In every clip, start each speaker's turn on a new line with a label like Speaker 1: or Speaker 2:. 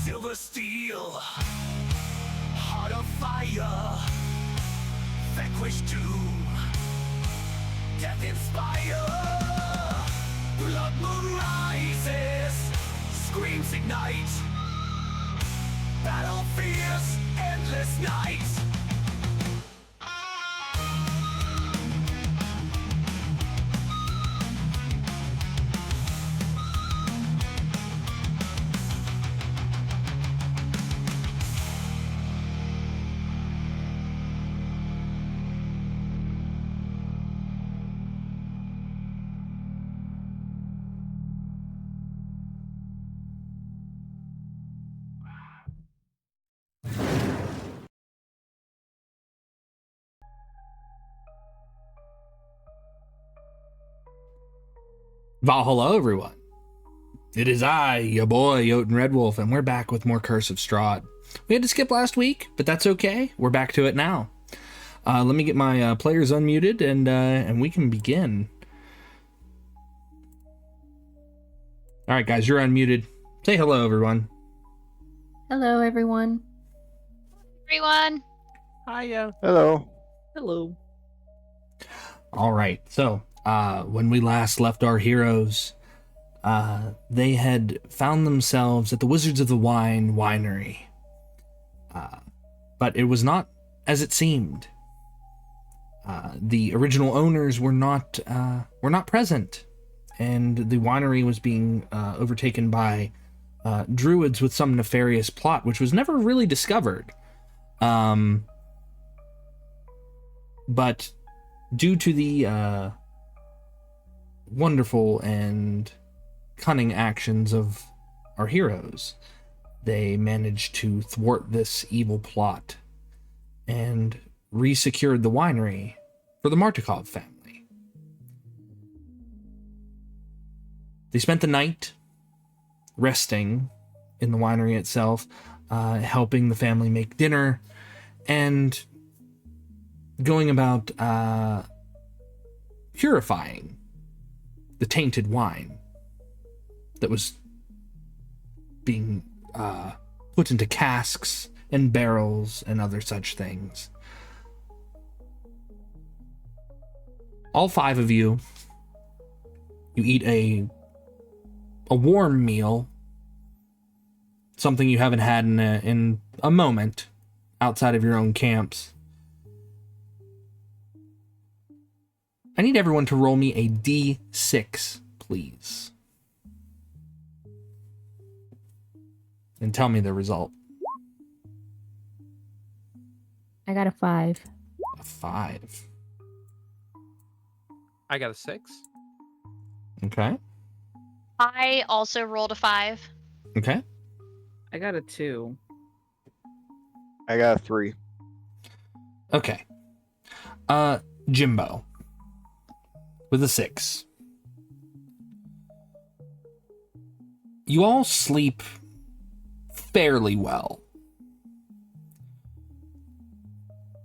Speaker 1: Silver steel, heart of fire, vanquish doom, death inspire, blood moon rises, screams ignite, battle fierce, endless night.
Speaker 2: Well, hello everyone. It is I, your boy, Jotun Redwolf, and we're back with more Curse of Strahd. We had to skip last week, but that's okay. We're back to it now. Let me get my players unmuted, and we can begin. All right, guys, you're unmuted. Say hello, everyone.
Speaker 3: Hello, everyone.
Speaker 4: Everyone.
Speaker 5: Hiya.
Speaker 6: Hello.
Speaker 5: Hello.
Speaker 2: All right, so when we last left our heroes, they had found themselves at the Wizards of the Wine Winery. But it was not as it seemed. The original owners were not present, and the winery was being overtaken by druids with some nefarious plot, which was never really discovered. But due to the wonderful and cunning actions of our heroes, they managed to thwart this evil plot and re-secured the winery for the Martikov family. They spent the night resting in the winery itself, helping the family make dinner, and going about purifying the tainted wine that was being put into casks and barrels and other such things. All five of you eat a warm meal, something you haven't had in a moment outside of your own camps. I need everyone to roll me a d6, please. And tell me the result.
Speaker 3: I got a 5.
Speaker 2: A 5.
Speaker 5: I got a 6.
Speaker 2: Okay.
Speaker 4: I also rolled a 5.
Speaker 2: Okay.
Speaker 6: I got a 2.
Speaker 7: I got a 3.
Speaker 2: Okay. Jymbo. With a 6. You all sleep fairly well.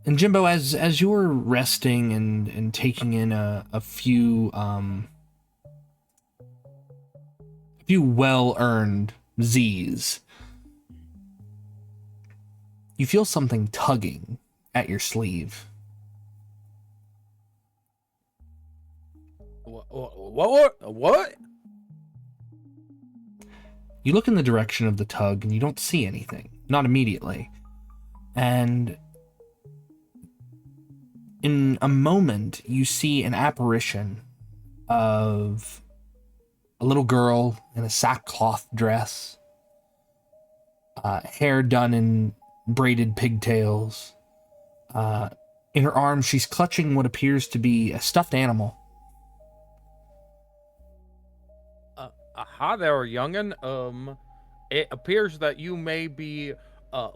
Speaker 2: And Jymbo, as you're resting and taking in a few well-earned Z's, you feel something tugging at your sleeve.
Speaker 5: What?
Speaker 2: You look in the direction of the tug and you don't see anything. Not immediately. And in a moment, you see an apparition of a little girl in a sackcloth dress, hair done in braided pigtails. In her arms, she's clutching what appears to be a stuffed animal.
Speaker 5: Hi there, youngin'. It appears that you may be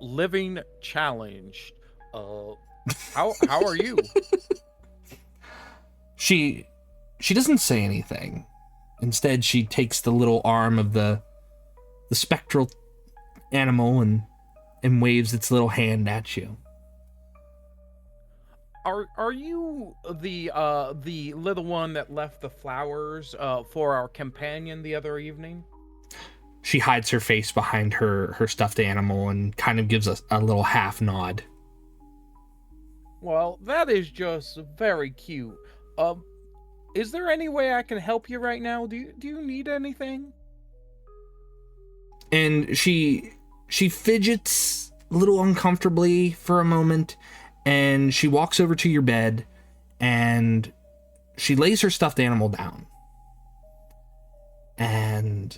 Speaker 5: living challenged. How are you?
Speaker 2: She doesn't say anything. Instead, she takes the little arm of the spectral animal and waves its little hand at you.
Speaker 5: Are you the little one that left the flowers for our companion the other evening?
Speaker 2: She hides her face behind her stuffed animal and kind of gives a little half nod.
Speaker 5: Well, that is just very cute. Is there any way I can help you right now? Do you need anything?
Speaker 2: And she fidgets a little uncomfortably for a moment, and she walks over to your bed and she lays her stuffed animal down. And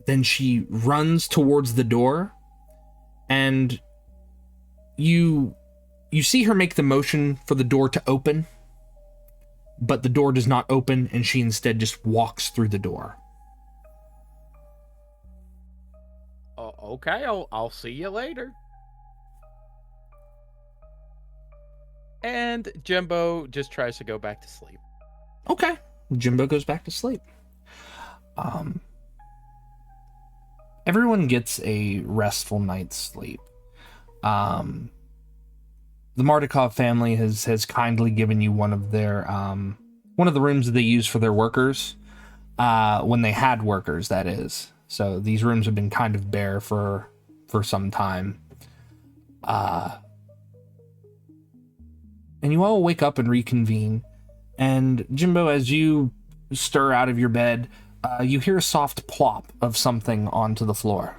Speaker 2: then she runs towards the door, and you see her make the motion for the door to open, but the door does not open, and she instead just walks through the door.
Speaker 5: Okay, I'll see you later. And Jymbo just tries to go back to sleep.
Speaker 2: Okay. Jymbo goes back to sleep. Everyone gets a restful night's sleep. The Mardukov family has kindly given you one of their one of the rooms that they use for their workers, when they had workers, that is. So these rooms have been kind of bare for some time. And you all wake up and reconvene. And Jymbo, as you stir out of your bed, you hear a soft plop of something onto the floor.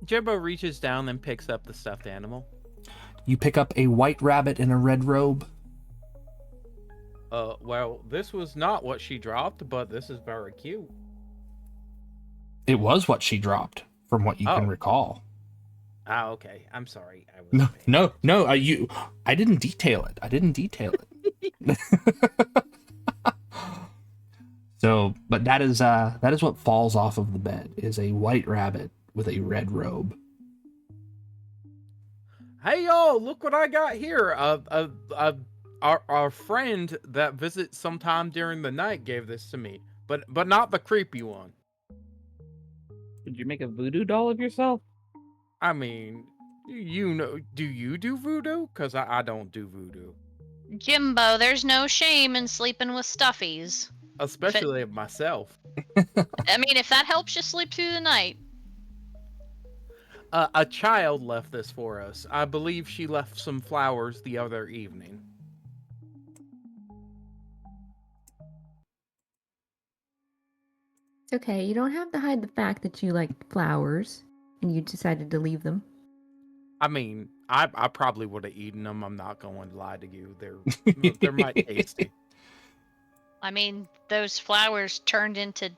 Speaker 5: Jymbo reaches down and picks up the stuffed animal.
Speaker 2: You pick up a white rabbit in a red robe.
Speaker 5: Well, this was not what she dropped, but this is very cute.
Speaker 2: It was what she dropped, from what you can recall.
Speaker 5: Ah, okay. I'm sorry. I was
Speaker 2: No. I didn't detail it. So, but that is what falls off of the bed, is a white rabbit with a red robe.
Speaker 5: Hey y'all, look what I got here. Our friend that visits sometime during the night gave this to me, but not the creepy one.
Speaker 6: Did you make a voodoo doll of yourself?
Speaker 5: I mean, you know, do you do voodoo? Cause I don't do voodoo.
Speaker 4: Jymbo, there's no shame in sleeping with stuffies.
Speaker 5: Especially of myself.
Speaker 4: I mean, if that helps you sleep through the night.
Speaker 5: A child left this for us. I believe she left some flowers the other evening.
Speaker 3: It's okay. You don't have to hide the fact that you like flowers and you decided to leave them.
Speaker 5: I mean, I probably would have eaten them. I'm not going to lie to you. They're my tasty.
Speaker 4: I mean, those flowers turned into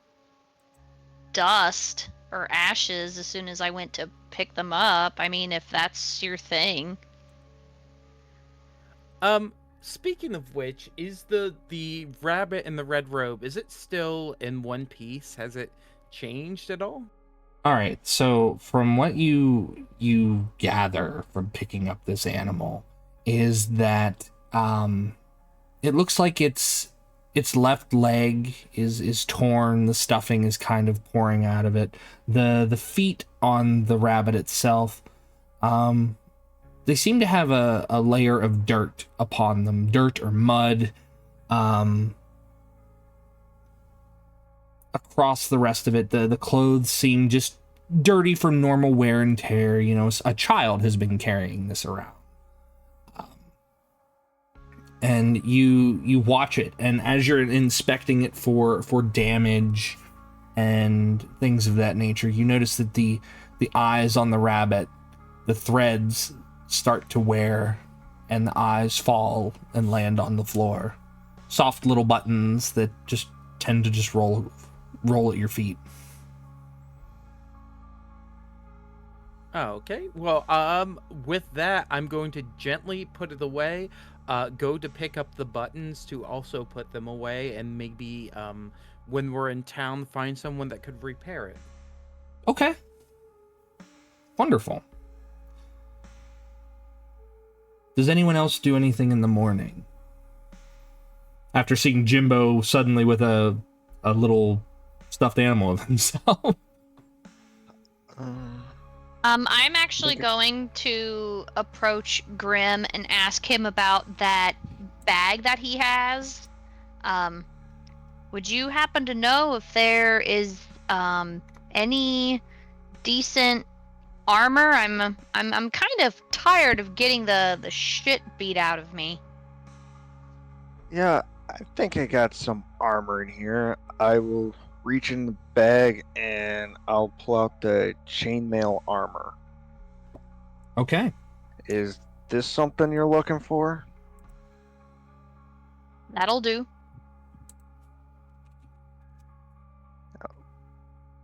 Speaker 4: dust or ashes as soon as I went to pick them up. I mean, if that's your thing.
Speaker 5: Speaking of which, is the rabbit in the red robe, is it still in one piece? Has it changed at all?
Speaker 2: All right, so from what you gather from picking up this animal is that it looks like its left leg is torn, the stuffing is kind of pouring out of it. The feet on the rabbit itself, they seem to have a layer of dirt upon them, dirt or mud. Across the rest of it, the clothes seem just dirty from normal wear and tear. You know, a child has been carrying this around. And you watch it, and as you're inspecting it for damage and things of that nature, you notice that the eyes on the rabbit, the threads start to wear, and the eyes fall and land on the floor. Soft little buttons that just tend to just roll at your feet.
Speaker 5: Oh, okay. Well, with that, I'm going to gently put it away. Go to pick up the buttons to also put them away, and maybe when we're in town, find someone that could repair it.
Speaker 2: Okay. Wonderful. Does anyone else do anything in the morning? After seeing Jymbo suddenly with a little stuffed animal of himself.
Speaker 4: I'm actually going to approach Grimm and ask him about that bag that he has. Would you happen to know if there is any decent armor? I'm kind of tired of getting the shit beat out of me.
Speaker 7: Yeah, I think I got some armor in here. I will reach in the bag and I'll pull out the chainmail armor.
Speaker 2: Okay.
Speaker 7: Is this something you're looking for?
Speaker 4: That'll do.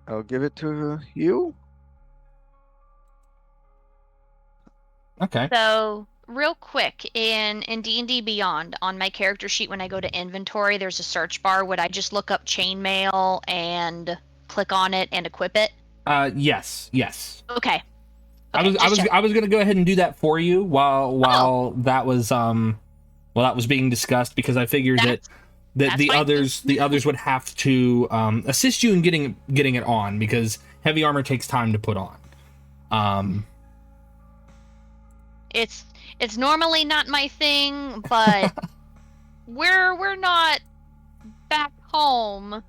Speaker 7: I'll give it to you.
Speaker 2: Okay.
Speaker 4: So, real quick, in D&D Beyond, on my character sheet, when I go to inventory, there's a search bar. Would I just look up chainmail and click on it and equip it?
Speaker 2: Yes.
Speaker 4: Okay.
Speaker 2: I was gonna go ahead and do that for you while that was being discussed, because I figured that the
Speaker 4: fine.
Speaker 2: others would have to assist you in getting it on, because heavy armor takes time to put on.
Speaker 4: It's normally not my thing, but we're not back home,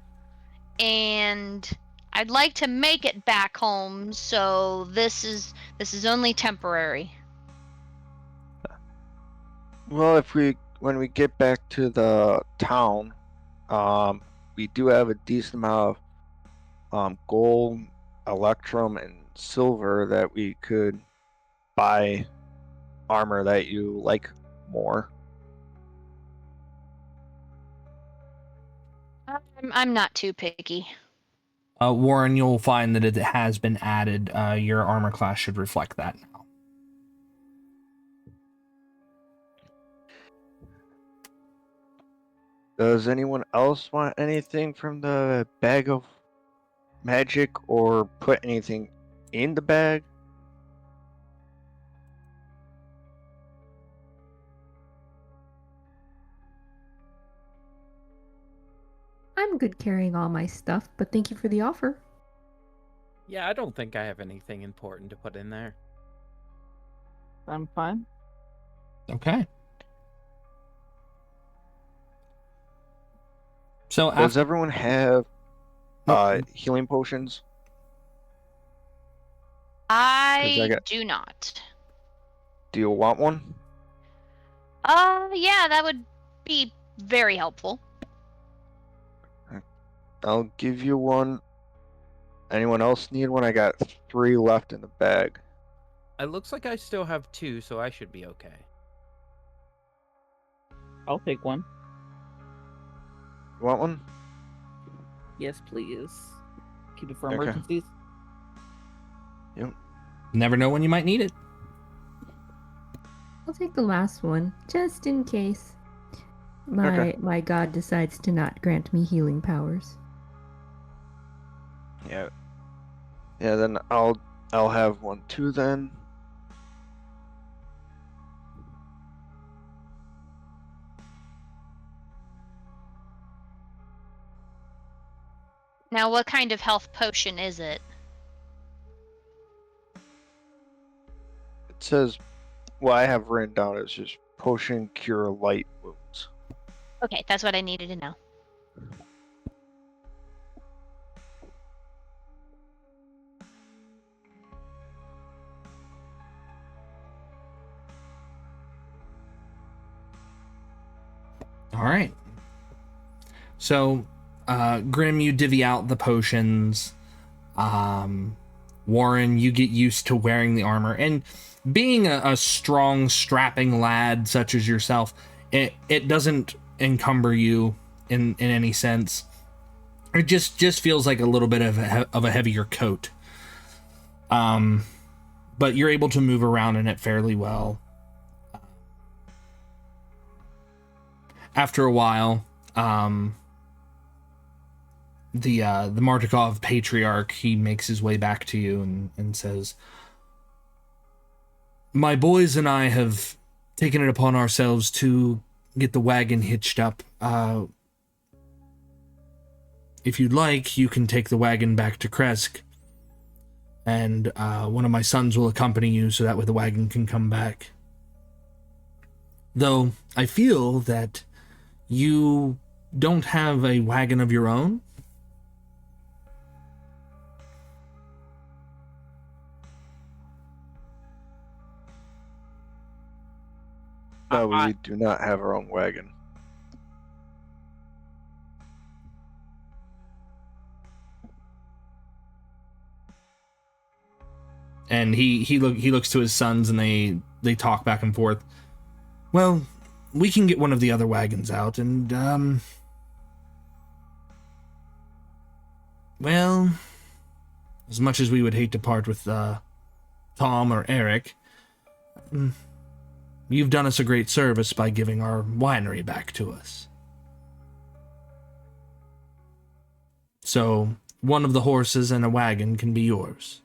Speaker 4: and I'd like to make it back home, so this is only temporary.
Speaker 7: Well, when we get back to the town, we do have a decent amount of gold, electrum, and silver that we could buy armor that you like more.
Speaker 4: I'm not too picky.
Speaker 2: Warren, you'll find that it has been added. Your armor class should reflect that now.
Speaker 7: Does anyone else want anything from the bag of magic, or put anything in the bag?
Speaker 3: I'm good carrying all my stuff, but thank you for the offer.
Speaker 5: Yeah, I don't think I have anything important to put in there.
Speaker 6: I'm fine.
Speaker 2: Okay. So
Speaker 7: Does everyone have healing potions?
Speaker 4: I do not.
Speaker 7: Do you want one?
Speaker 4: Yeah, that would be very helpful.
Speaker 7: I'll give you one. Anyone else need one? I got 3 left in the bag.
Speaker 5: It looks like I still have 2, so I should be okay.
Speaker 6: I'll take one.
Speaker 7: You want one?
Speaker 6: Yes, please. Keep it for
Speaker 7: Okay.
Speaker 6: emergencies.
Speaker 2: Never know when you might need it.
Speaker 3: I'll take the last one, just in case my god decides to not grant me healing powers.
Speaker 7: Yeah. Yeah, then I'll have one too then.
Speaker 4: Now, what kind of health potion is it?
Speaker 7: It says, what I have written down is just potion cure light wounds.
Speaker 4: Okay, that's what I needed to know.
Speaker 2: All right. So, Grimm, you divvy out the potions. Warren, you get used to wearing the armor. And being a strong, strapping lad such as yourself, it doesn't encumber you in any sense. It just feels like a little bit of a heavier coat. But you're able to move around in it fairly well. After a while, the Martikov patriarch, he makes his way back to you and says, "My boys and I have taken it upon ourselves to get the wagon hitched up. If you'd like, you can take the wagon back to Krezk, and one of my sons will accompany you so that way the wagon can come back. Though I feel that you don't have a wagon of your own."
Speaker 7: No, we do not have our own wagon.
Speaker 2: And he looks to his sons, and they talk back and forth. "Well, we can get one of the other wagons out, and well, as much as we would hate to part with Tom or Eric, you've done us a great service by giving our winery back to us. So one of the horses and a wagon can be yours."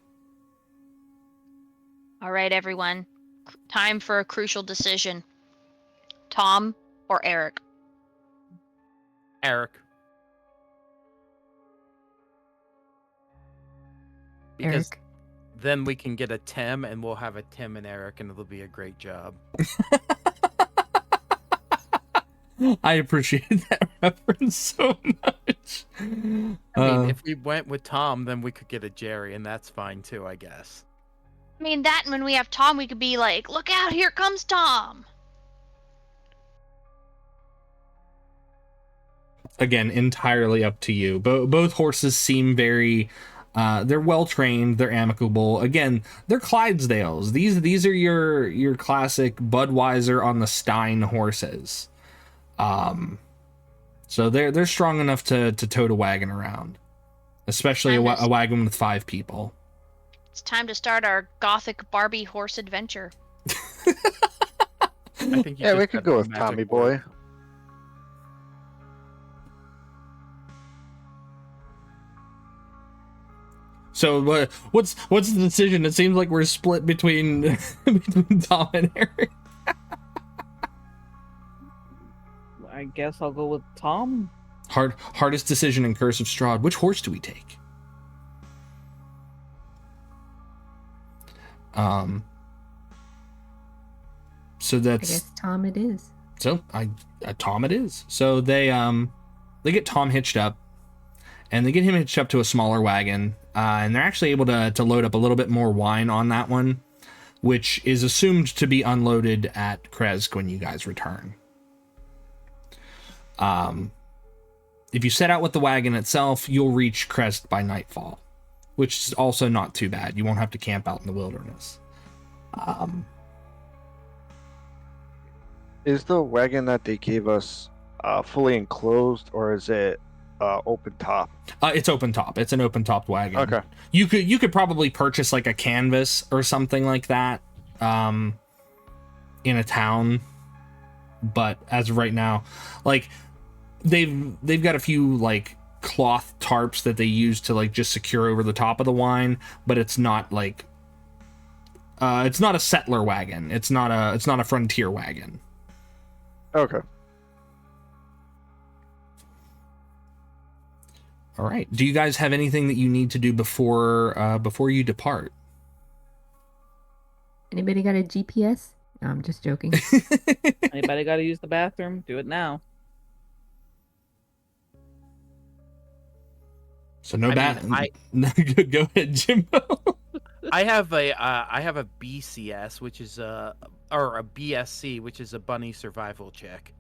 Speaker 4: All right, everyone. Time for a crucial decision. Tom or Eric?
Speaker 5: Eric. Because
Speaker 3: Eric.
Speaker 5: then we can get a Tim, and we'll have a Tim and Eric, and it'll be a great job.
Speaker 2: I appreciate that reference so much.
Speaker 5: I mean, if we went with Tom, then we could get a Jerry, and that's fine too, I guess.
Speaker 4: I mean, that and when we have Tom, we could be like, "Look out, here comes Tom!"
Speaker 2: Again, entirely up to you. Both horses seem very... they're well trained. They're amicable. Again, they're Clydesdales. These are your classic Budweiser on the Stein horses. So they're strong enough to tote a wagon around, especially a wagon with 5 people.
Speaker 4: It's time to start our gothic Barbie horse adventure.
Speaker 5: I think you
Speaker 7: Yeah, we
Speaker 5: just
Speaker 7: could
Speaker 5: got
Speaker 7: go
Speaker 5: the
Speaker 7: with
Speaker 5: magic
Speaker 7: Tommy
Speaker 5: word.
Speaker 7: Boy.
Speaker 2: So what's the decision? It seems like we're split between between Tom and Eric.
Speaker 6: I guess I'll go with Tom.
Speaker 2: Hardest decision in Curse of Strahd. Which horse do we take? So
Speaker 3: I
Speaker 2: that's
Speaker 3: guess Tom it is.
Speaker 2: so Tom it is. So they get Tom hitched up, and they get him hitched up to a smaller wagon, and they're actually able to load up a little bit more wine on that one, which is assumed to be unloaded at Krezk when you guys return. If you set out with the wagon itself, you'll reach Krezk by nightfall, which is also not too bad. You won't have to camp out in the wilderness.
Speaker 7: Is the wagon that they gave us fully enclosed, or is it open top?
Speaker 2: It's open top. It's an open topped wagon.
Speaker 7: Okay.
Speaker 2: You could probably purchase like a canvas or something like that in a town, but as of right now, like they've got a few like cloth tarps that they use to like just secure over the top of the wine, but it's not like it's not a settler wagon. It's not a frontier wagon.
Speaker 7: Okay.
Speaker 2: All right. Do you guys have anything that you need to do before you depart?
Speaker 3: Anybody got a GPS? No, I'm just joking.
Speaker 6: Anybody got to use the bathroom? Do it now.
Speaker 2: So no
Speaker 5: I
Speaker 2: bat.
Speaker 5: mean,
Speaker 2: Go ahead, Jymbo.
Speaker 5: I have a BCS, which is a BSC, which is a bunny survival check.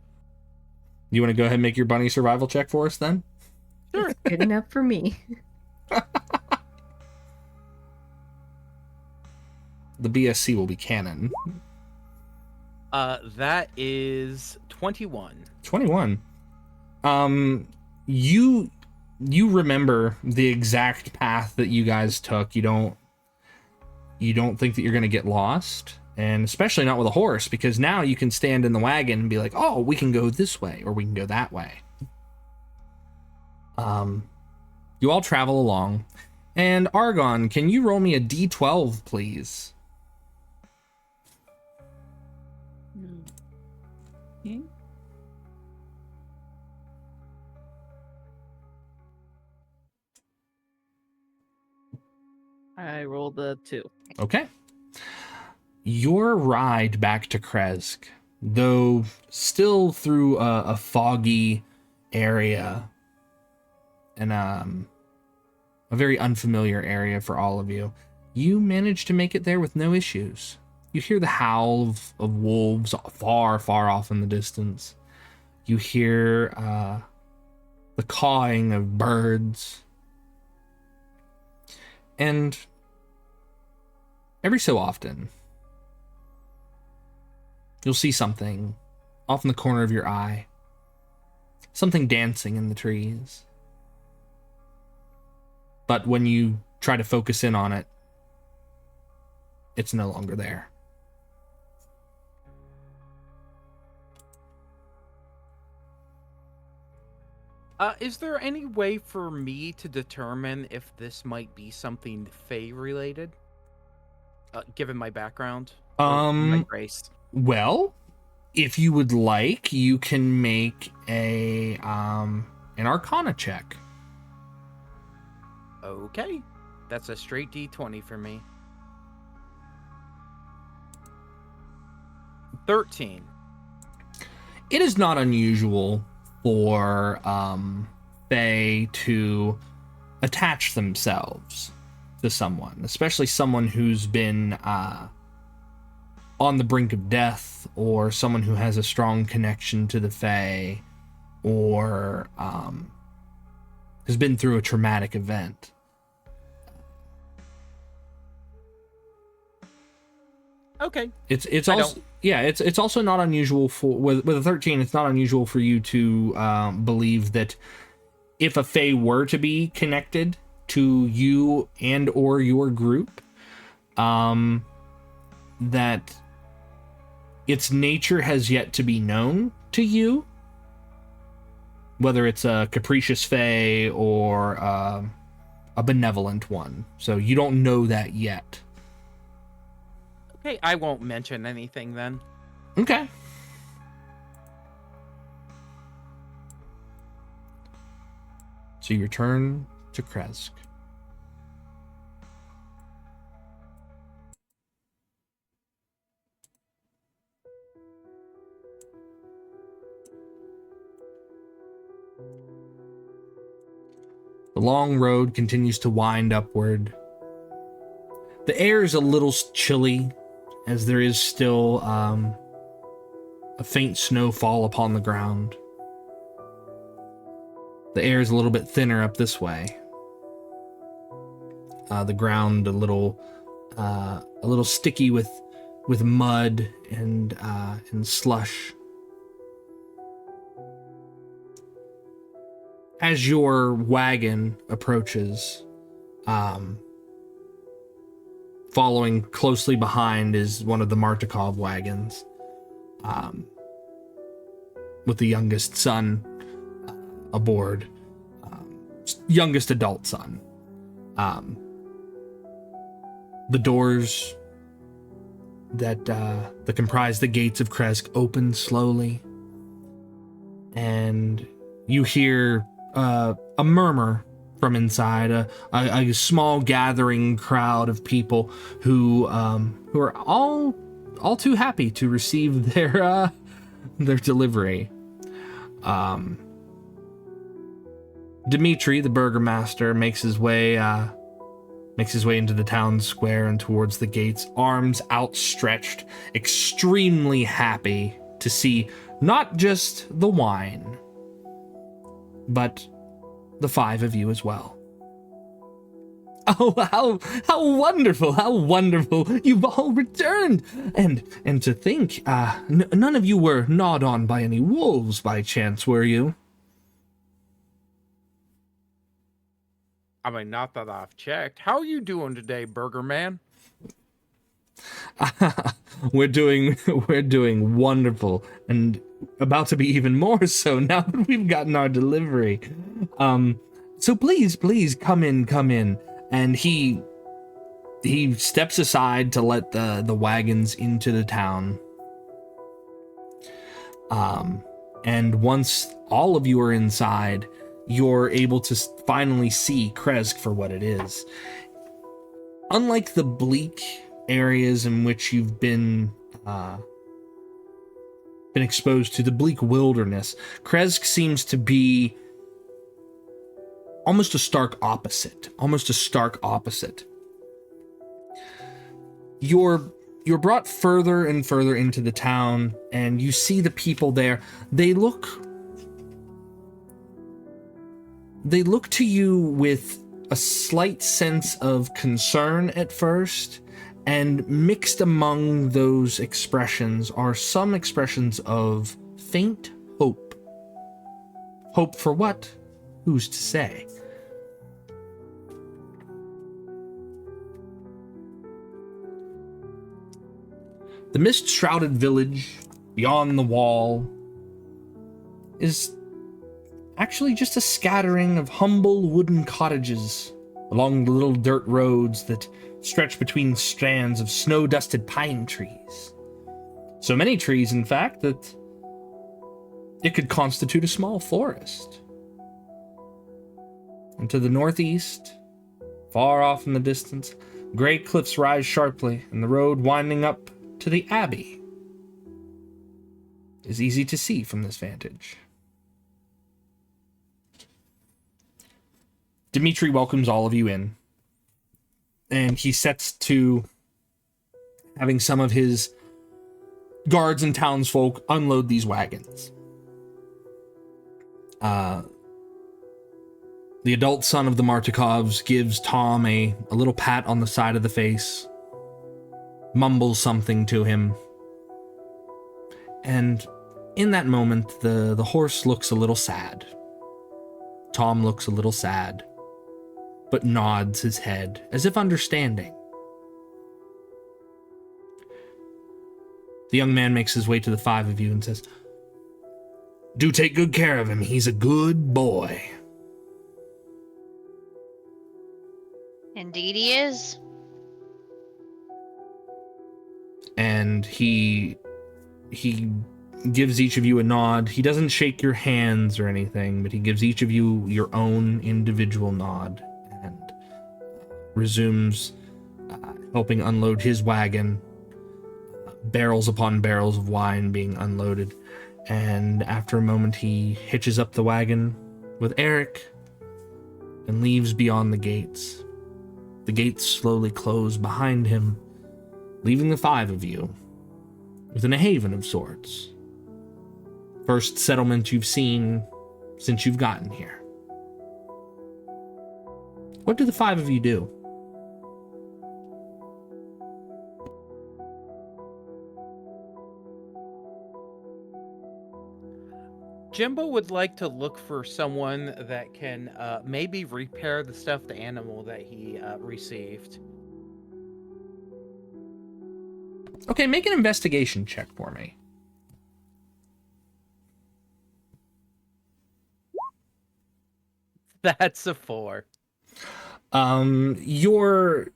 Speaker 2: You want to go ahead and make your bunny survival check for us then?
Speaker 3: It's good enough for me.
Speaker 2: The BSC will be canon.
Speaker 5: That is 21.
Speaker 2: 21. You remember the exact path that you guys took. You don't think that you're going to get lost, and especially not with a horse, because now you can stand in the wagon and be like, oh, we can go this way or we can go that way. You all travel along, and Argon, can you roll me a D12, please?
Speaker 6: Okay. I rolled a 2.
Speaker 2: Okay. Your ride back to Krezk, though still through a foggy area and a very unfamiliar area for all of you, you manage to make it there with no issues. You hear the howl of wolves far, far off in the distance. You hear the cawing of birds. And every so often, you'll see something off in the corner of your eye. Something dancing in the trees. But when you try to focus in on it, it's no longer there.
Speaker 5: Is there any way for me to determine if this might be something Fae related? Given my background? Or my race?
Speaker 2: Well, if you would like, you can make an Arcana check.
Speaker 5: Okay. That's a straight D20 for me. 13.
Speaker 2: It is not unusual for Fae to attach themselves to someone, especially someone who's been on the brink of death, or someone who has a strong connection to the Fae, or has been through a traumatic event.
Speaker 5: Okay.
Speaker 2: It's also it's also not unusual for with a 13. It's not unusual for you to believe that if a Fae were to be connected to you and or your group, that its nature has yet to be known to you, whether it's a capricious Fae or a benevolent one. So you don't know that yet.
Speaker 5: Okay, I won't mention anything then.
Speaker 2: Okay. So you return to Krezk. The long road continues to wind upward. The air is a little chilly, as there is still a faint snowfall upon the ground. The air is a little bit thinner up this way. The ground a little sticky with with mud and slush. As your wagon approaches, following closely behind is one of the Martikov wagons, with the youngest son aboard, youngest adult son. The doors that comprise the gates of Krezk open slowly, and you hear a murmur from inside, a small gathering crowd of people who are all too happy to receive their delivery. Dmitri, the burgomaster, makes his way into the town square and towards the gates, arms outstretched, extremely happy to see not just the wine, but the 5 of you as well. Oh, how wonderful, how wonderful. You've all returned. And to think, none of you were gnawed on by any wolves by chance, were you?
Speaker 5: I mean, not that I've checked. How are you doing today, Burger Man?
Speaker 2: We're doing wonderful, and about to be even more so now that we've gotten our delivery. So please come in. And he steps aside to let the wagons into the town. And once all of you are inside, you're able to finally see Krezk for what it is. Unlike the bleak areas in which you've been exposed to, the bleak wilderness, Krezk seems to be almost a stark opposite. You're brought further and further into the town, and you see the people there. They look to you with a slight sense of concern at first, and mixed among those expressions are some expressions of faint hope. Hope for what? Who's to say? The mist-shrouded village beyond the wall is actually just a scattering of humble wooden cottages along the little dirt roads that stretch between strands of snow-dusted pine trees. So many trees, in fact, that it could constitute a small forest. And to the northeast, far off in the distance, gray cliffs rise sharply, and the road winding up to the Abbey is easy to see from this vantage. Dmitri welcomes all of you in, and he sets to having some of his guards and townsfolk unload these wagons. The adult son of the Martikovs gives Tom a little pat on the side of the face, mumbles something to him, and in that moment, the horse looks a little sad. Tom looks a little sad, but nods his head as if understanding. The young man makes his way to the 5 of you and says, "Do take good care of him. He's a good boy."
Speaker 4: Indeed he is.
Speaker 2: And he gives each of you a nod. He doesn't shake your hands or anything, but he gives each of you your own individual nod and resumes helping unload his wagon, barrels upon barrels of wine being unloaded. And after a moment, he hitches up the wagon with Eric and leaves beyond the gates. The gates slowly close behind him, leaving the 5 of you within a haven of sorts. First settlement you've seen since you've gotten here. What do the 5 of you do?
Speaker 5: Jymbo would like to look for someone that can maybe repair the stuffed animal that he received.
Speaker 2: Okay, make an investigation check for me.
Speaker 5: That's a 4.
Speaker 2: Your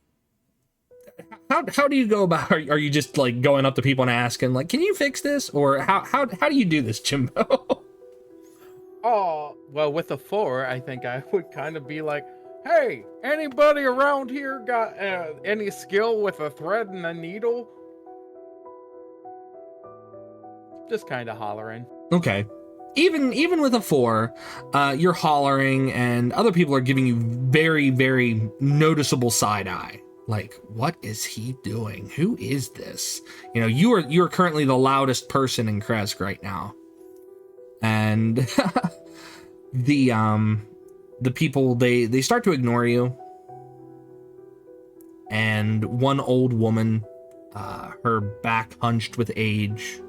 Speaker 2: how do you go about? Are you just like going up to people and asking, like, can you fix this, or how do you do this, Jymbo?
Speaker 5: Oh, well, with a 4, I think I would kind of be like, hey, anybody around here got any skill with a thread and a needle? Just kind of hollering.
Speaker 2: Okay. Even with a 4, you're hollering, and other people are giving you very, very noticeable side eye. Like, what is he doing? Who is this? You know, you're currently the loudest person in Krezk right now, and the people they start to ignore you, and one old woman, her back hunched with age.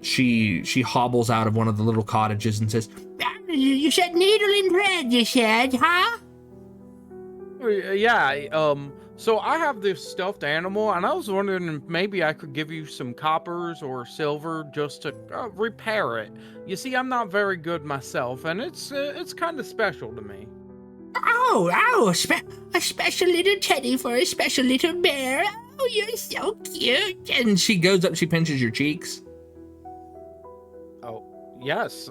Speaker 2: She hobbles out of one of the little cottages and says, "You said needle and thread, you said, huh?"
Speaker 5: Yeah, so I have this stuffed animal, and I was wondering if maybe I could give you some coppers or silver just to repair it. You see, I'm not very good myself, and it's kind of special to me.
Speaker 2: Oh, a special little teddy for a special little bear. Oh, you're so cute. And she goes up, she pinches your cheeks.
Speaker 5: Oh, yes,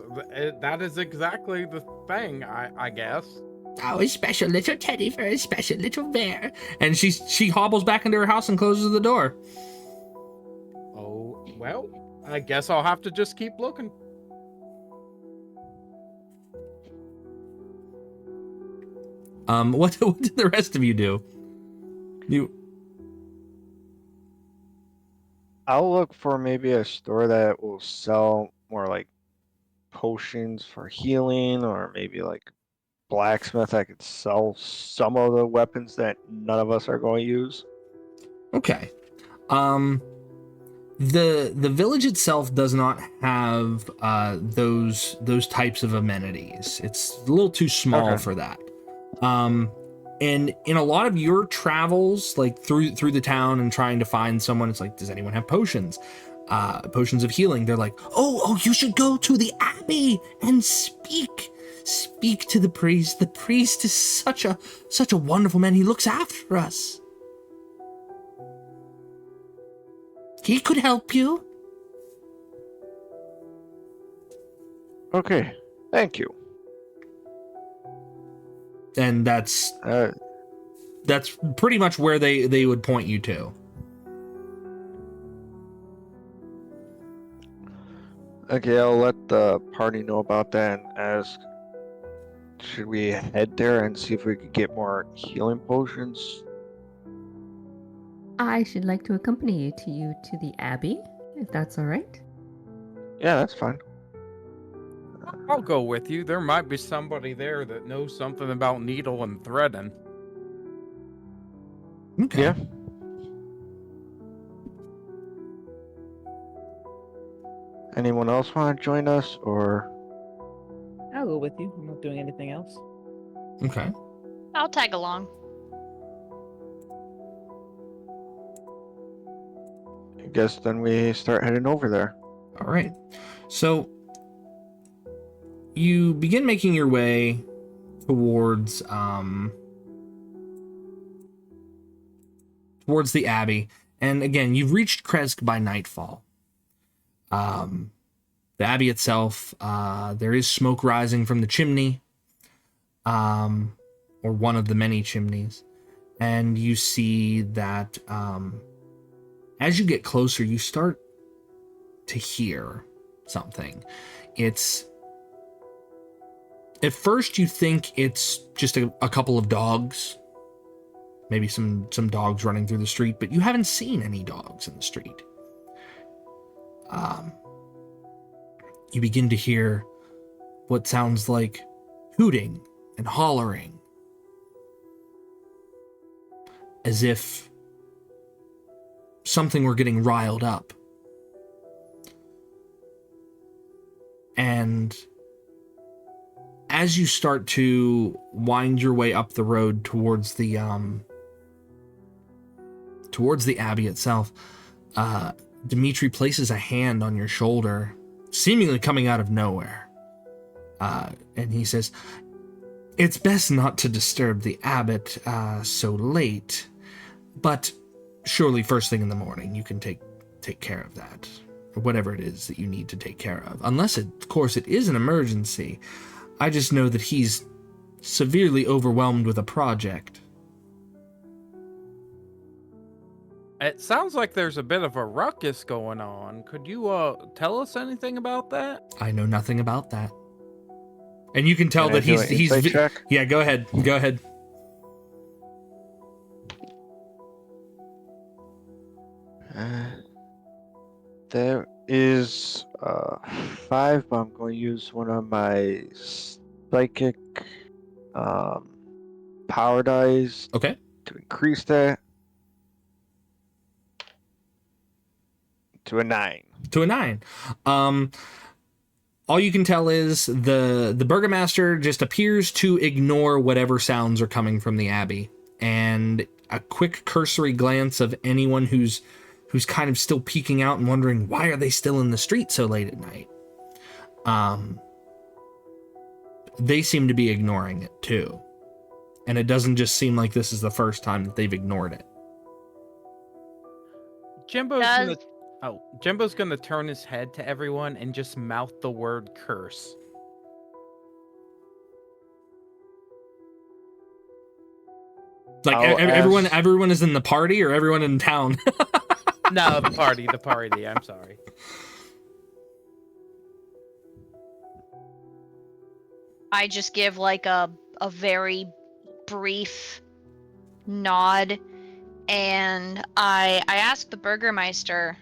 Speaker 5: that is exactly the thing, I guess.
Speaker 2: Oh, a special little teddy for a special little bear. And she hobbles back into her house and closes the door.
Speaker 5: Oh, well, I guess I'll have to just keep looking.
Speaker 2: What did the rest of you do?
Speaker 7: I'll look for maybe a store that will sell more like potions for healing, or maybe like blacksmith that could sell some of the weapons that none of us are going to use.
Speaker 2: Okay. The village itself does not have those types of amenities. It's a little too small for that. And in a lot of your travels, like through the town and trying to find someone, it's like, does anyone have potions? Potions of healing. They're like, oh, you should go to the Abbey and speak to the priest. The priest is such a wonderful man. He looks after us. He could help you.
Speaker 7: Okay, thank you.
Speaker 2: And that's pretty much where they would point you to.
Speaker 7: Okay, I'll let the party know about that and ask, should we head there and see if we could get more healing potions?
Speaker 3: I should like to accompany you to the Abbey, if that's all right.
Speaker 7: Yeah, that's fine.
Speaker 5: I'll go with you. There might be somebody there that knows something about needle and threading.
Speaker 2: Okay.
Speaker 7: Yeah. Anyone else want to join us, or?
Speaker 6: I'll go with you. I'm not doing anything else.
Speaker 2: Okay.
Speaker 4: I'll tag along.
Speaker 7: I guess then we start heading over there.
Speaker 2: All right. So you begin making your way towards the Abbey, and again, you've reached Krezk by nightfall. The Abbey itself, there is smoke rising from the chimney, or one of the many chimneys, and you see that as you get closer, you start to hear something. It's at first you think it's just a couple of dogs, maybe some dogs running through the street, but you haven't seen any dogs in the street. You begin to hear what sounds like hooting and hollering, as if something were getting riled up. And as you start to wind your way up the road towards the Abbey itself, Dimitri places a hand on your shoulder, seemingly coming out of nowhere. And he says, "It's best not to disturb the abbot so late, but surely first thing in the morning you can take care of that, or whatever it is that you need to take care of. Unless, of course, it is an emergency. I just know that he's severely overwhelmed with a project."
Speaker 5: It sounds like there's a bit of a ruckus going on. Could you tell us anything about that?
Speaker 2: I know nothing about that. And you can tell
Speaker 7: Can I
Speaker 2: that
Speaker 7: do an insight check?
Speaker 2: Yeah, go ahead. Go ahead.
Speaker 7: There is 5, but I'm going to use one of my psychic power dice
Speaker 2: Okay.
Speaker 7: to increase that to a 9.
Speaker 2: To a 9. All you can tell is the burgomaster just appears to ignore whatever sounds are coming from the abbey, and a quick cursory glance of anyone who's kind of still peeking out and wondering why are they still in the street so late at night. They seem to be ignoring it too, and it doesn't just seem like this is the first time that they've ignored it.
Speaker 5: Jimbo's gonna turn his head to everyone and just mouth the word curse.
Speaker 2: Like everyone is in the party, or everyone in town?
Speaker 5: No, the party. I'm sorry.
Speaker 4: I just give like a very brief nod, and I ask the Burgermeister,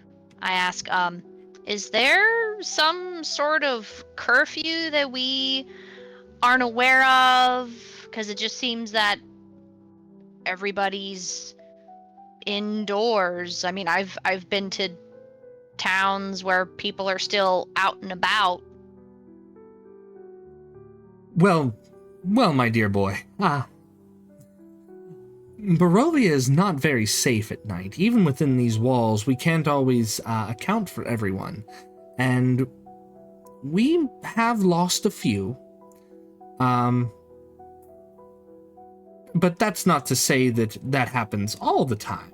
Speaker 4: is there some sort of curfew that we aren't aware of? Because it just seems that everybody's indoors. I mean, I've been to towns where people are still out and about.
Speaker 2: Well, my dear boy. Barovia is not very safe at night. Even within these walls, we can't always account for everyone. And we have lost a few. But that's not to say that happens all the time.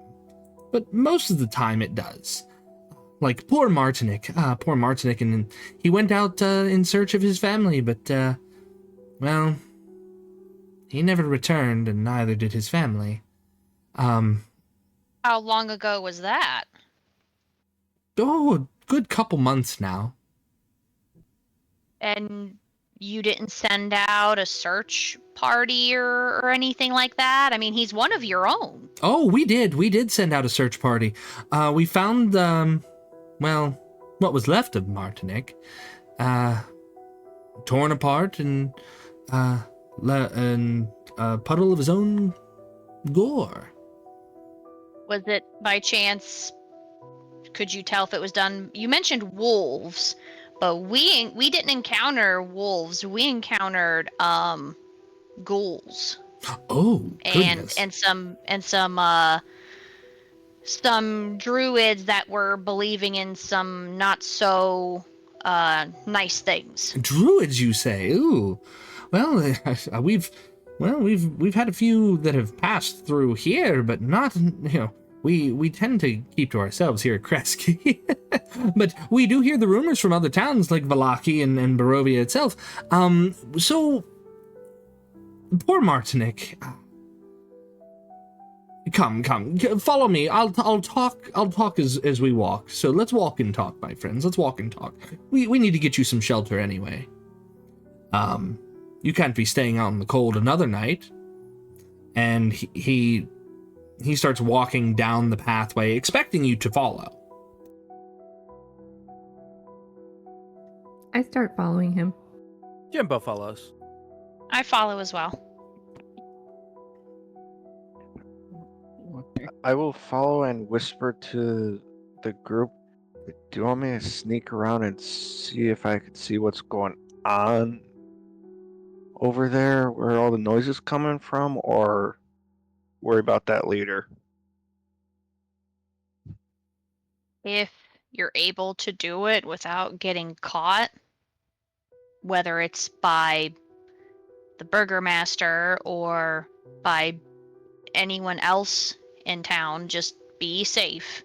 Speaker 2: But most of the time it does. Like poor Martinic, and he went out in search of his family, but, well, he never returned, and neither did his family.
Speaker 4: How long ago was that?
Speaker 2: Oh, a good couple months now.
Speaker 4: And you didn't send out a search party or anything like that? I mean, he's one of your own.
Speaker 2: Oh, we did send out a search party. We found, well, what was left of Martinic, torn apart and a puddle of his own gore.
Speaker 4: Was it by chance, could you tell if it was done? You mentioned wolves, but we didn't encounter wolves. We encountered ghouls.
Speaker 2: Oh, goodness.
Speaker 4: And some druids that were believing in some not so nice things.
Speaker 2: Druids, you say? Ooh. Well, we've had a few that have passed through here, but not, we tend to keep to ourselves here at Krezk. But we do hear the rumors from other towns like Vallaki and Barovia itself. So poor Martinic. Come, follow me. I'll talk as we walk. So let's walk and talk, my friends. Let's walk and talk. We need to get you some shelter anyway. You can't be staying out in the cold another night. And he starts walking down the pathway, expecting you to follow.
Speaker 3: I start following him.
Speaker 5: Jymbo follows.
Speaker 4: I follow as well.
Speaker 7: I will follow and whisper to the group. Do you want me to sneak around and see if I could see what's going on over there, where all the noise is coming from, or worry about that later?
Speaker 4: If you're able to do it without getting caught, whether it's by the burgomaster or by anyone else in town, just be safe.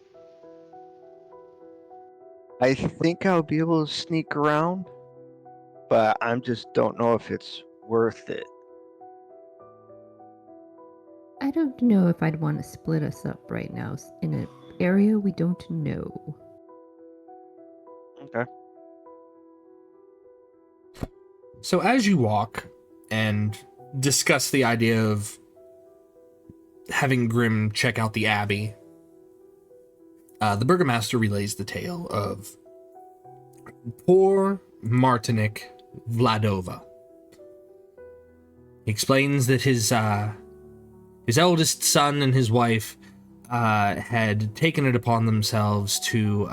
Speaker 7: I think I'll be able to sneak around, but I just don't know if it's worth it.
Speaker 3: I don't know if I'd want to split us up right now in an area we don't know.
Speaker 7: Okay.
Speaker 2: So as you walk and discuss the idea of having Grimm check out the Abbey, the burgomaster relays the tale of poor Martinik Vladova. He explains that his eldest son and his wife had taken it upon themselves to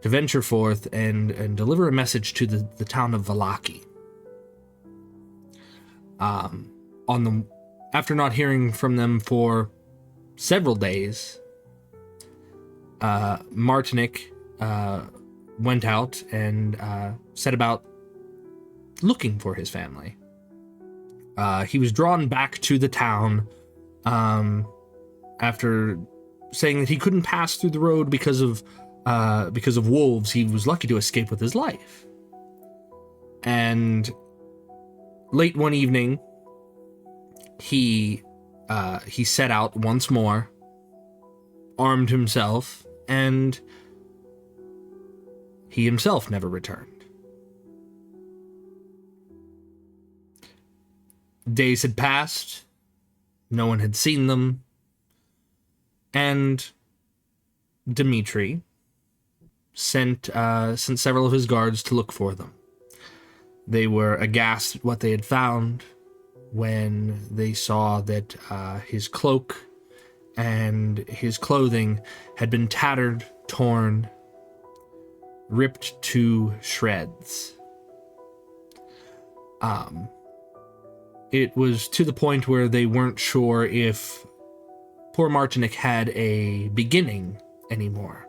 Speaker 2: venture forth and deliver a message to the town of Valaki. After not hearing from them for several days, Martinik went out and set about looking for his family. He was drawn back to the town after saying that he couldn't pass through the road because of wolves. He was lucky to escape with his life. And late one evening, he set out once more, armed himself, and he himself never returned. Days had passed, no one had seen them, and Dmitri sent several of his guards to look for them. They were aghast at what they had found when they saw that his cloak and his clothing had been tattered, torn, ripped to shreds. It was to the point where they weren't sure if poor Martinik had a beginning anymore.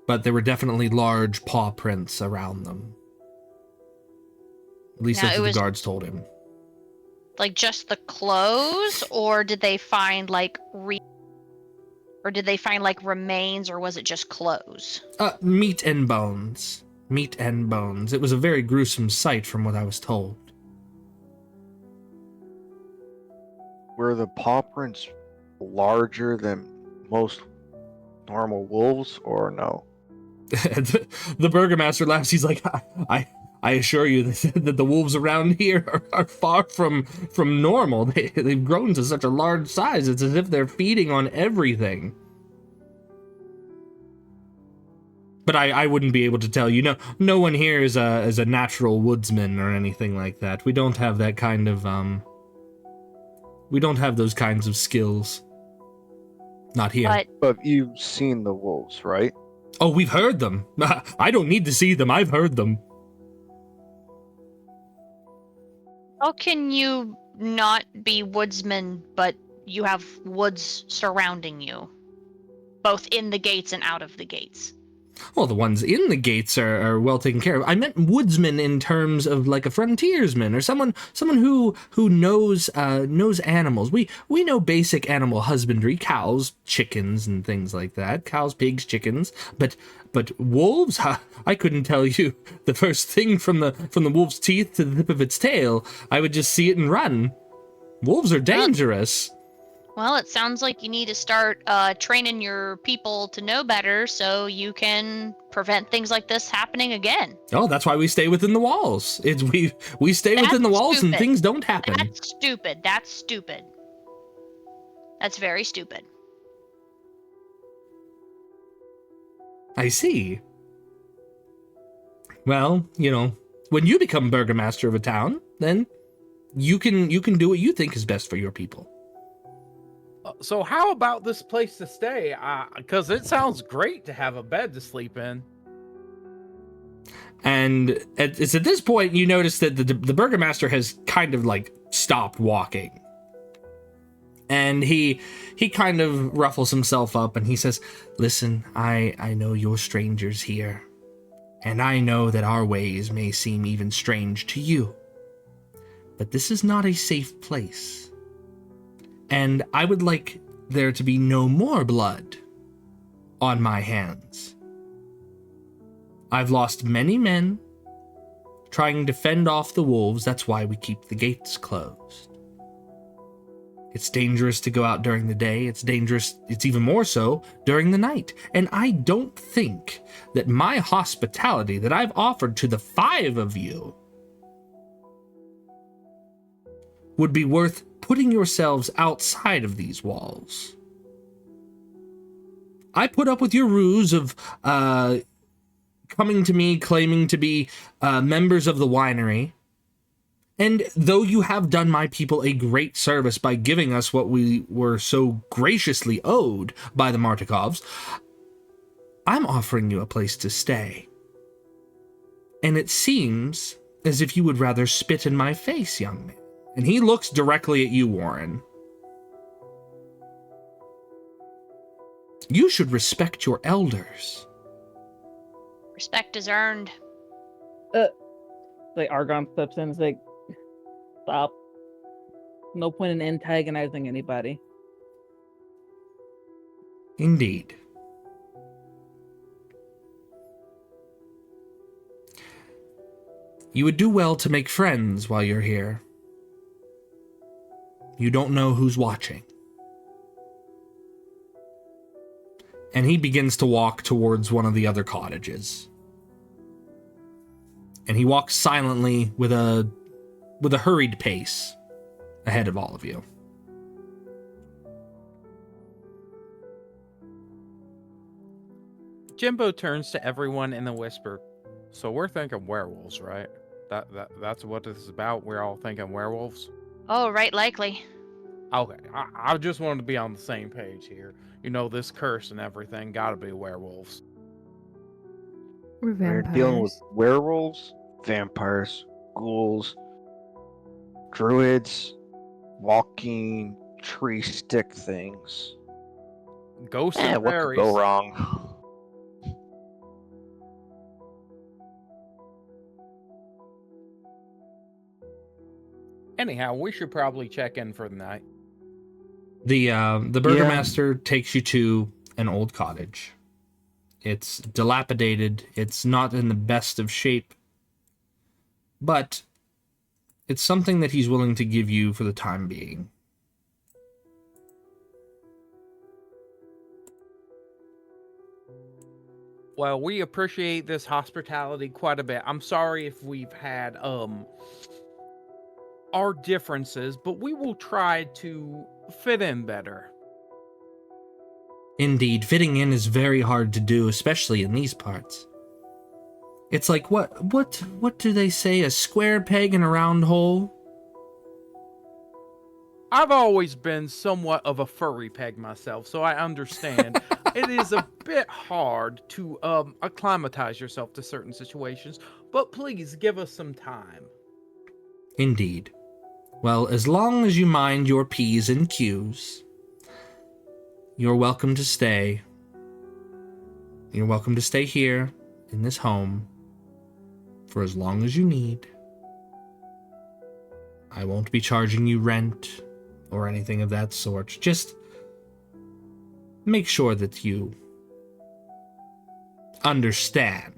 Speaker 2: But there were definitely large paw prints around them. At least that's what the guards told him.
Speaker 4: Like just the clothes, or did they find like remains, or was it just clothes?
Speaker 2: Meat and bones. Meat and bones. It was a very gruesome sight from what I was told.
Speaker 7: Were the paw prints larger than most normal wolves, or no?
Speaker 2: The burgomaster laughs. He's like, I assure you that the wolves around here are far from normal. They've grown to such a large size. It's as if they're feeding on everything. But I wouldn't be able to tell you. No one here is a natural woodsman or anything like that. We don't have that kind of we don't have those kinds of skills. Not here.
Speaker 7: But you've seen the wolves, right?
Speaker 2: Oh, we've heard them. I don't need to see them. I've heard them.
Speaker 4: How can you not be woodsmen, but you have woods surrounding you? Both in the gates and out of the gates.
Speaker 2: Well, the ones in the gates are well taken care of. I meant woodsman in terms of like a frontiersman or someone who knows animals. We know basic animal husbandry, cows, chickens, and things like that. Cows, pigs, chickens. But wolves, I couldn't tell you the first thing from the wolf's teeth to the tip of its tail. I would just see it and run. Wolves are dangerous.
Speaker 4: Well, it sounds like you need to start training your people to know better so you can prevent things like this happening again.
Speaker 2: Oh, that's why we stay within the walls. We stay within the walls
Speaker 4: stupid.
Speaker 2: And things don't happen.
Speaker 4: That's stupid. That's very stupid.
Speaker 2: I see. Well, when you become burgomaster of a town, then you can do what you think is best for your people.
Speaker 5: So how about this place to stay? Because it sounds great to have a bed to sleep in.
Speaker 2: And it's at this point you notice that the burgomaster has kind of like stopped walking. And he kind of ruffles himself up and he says, "Listen, I know you're strangers here. And I know that our ways may seem even strange to you. But this is not a safe place. And I would like there to be no more blood on my hands. I've lost many men trying to fend off the wolves. That's why we keep the gates closed. It's dangerous to go out during the day. It's dangerous, it's even more so during the night. And I don't think that my hospitality that I've offered to the 5 of you would be worth putting yourselves outside of these walls. I put up with your ruse of coming to me claiming to be members of the winery. And though you have done my people a great service by giving us what we were so graciously owed by the Martikovs, I'm offering you a place to stay. And it seems as if you would rather spit in my face, young man." And he looks directly at you, Warren. "You should respect your elders."
Speaker 4: Respect is earned.
Speaker 6: Like Argon steps in and is like, stop. No point in antagonizing anybody.
Speaker 2: Indeed. You would do well to make friends while you're here. You don't know who's watching. And he begins to walk towards one of the other cottages. And he walks silently with a hurried pace ahead of all of you.
Speaker 5: Jymbo turns to everyone in a whisper. So we're thinking werewolves, right? That's what this is about. We're all thinking werewolves.
Speaker 4: Oh, right, likely.
Speaker 5: Okay, I just wanted to be on the same page here. You know, this curse and everything gotta be werewolves.
Speaker 3: We're
Speaker 7: We're
Speaker 3: vampires.
Speaker 7: dealing with werewolves, vampires, ghouls, druids, walking tree stick things.
Speaker 5: Ghosts and
Speaker 7: What could
Speaker 5: fairies.
Speaker 7: go wrong?
Speaker 5: Anyhow, we should probably check in for the night.
Speaker 2: The burgomaster takes you to an old cottage. It's dilapidated. It's not in the best of shape. But it's something that he's willing to give you for the time being.
Speaker 5: Well, we appreciate this hospitality quite a bit. I'm sorry if we've had our differences, but we will try to fit in better.
Speaker 2: Indeed, fitting in is very hard to do, especially in these parts. It's like, what do they say? A square peg in a round hole?
Speaker 5: I've always been somewhat of a furry peg myself, so I understand. It is a bit hard to acclimatize yourself to certain situations, but please give us some time.
Speaker 2: Indeed. Well, as long as you mind your P's and Q's, you're welcome to stay. You're welcome to stay here in this home for as long as you need. I won't be charging you rent or anything of that sort. Just make sure that you understand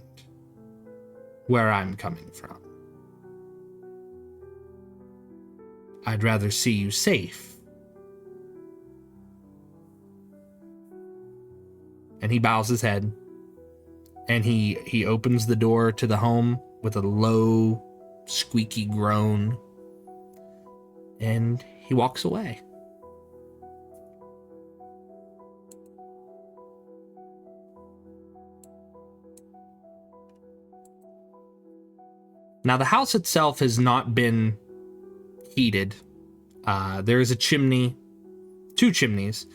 Speaker 2: where I'm coming from. I'd rather see you safe. And he bows his head, and he opens the door to the home with a low, squeaky groan, and he walks away. Now, the house itself has not been heated. There is a chimney two chimneys.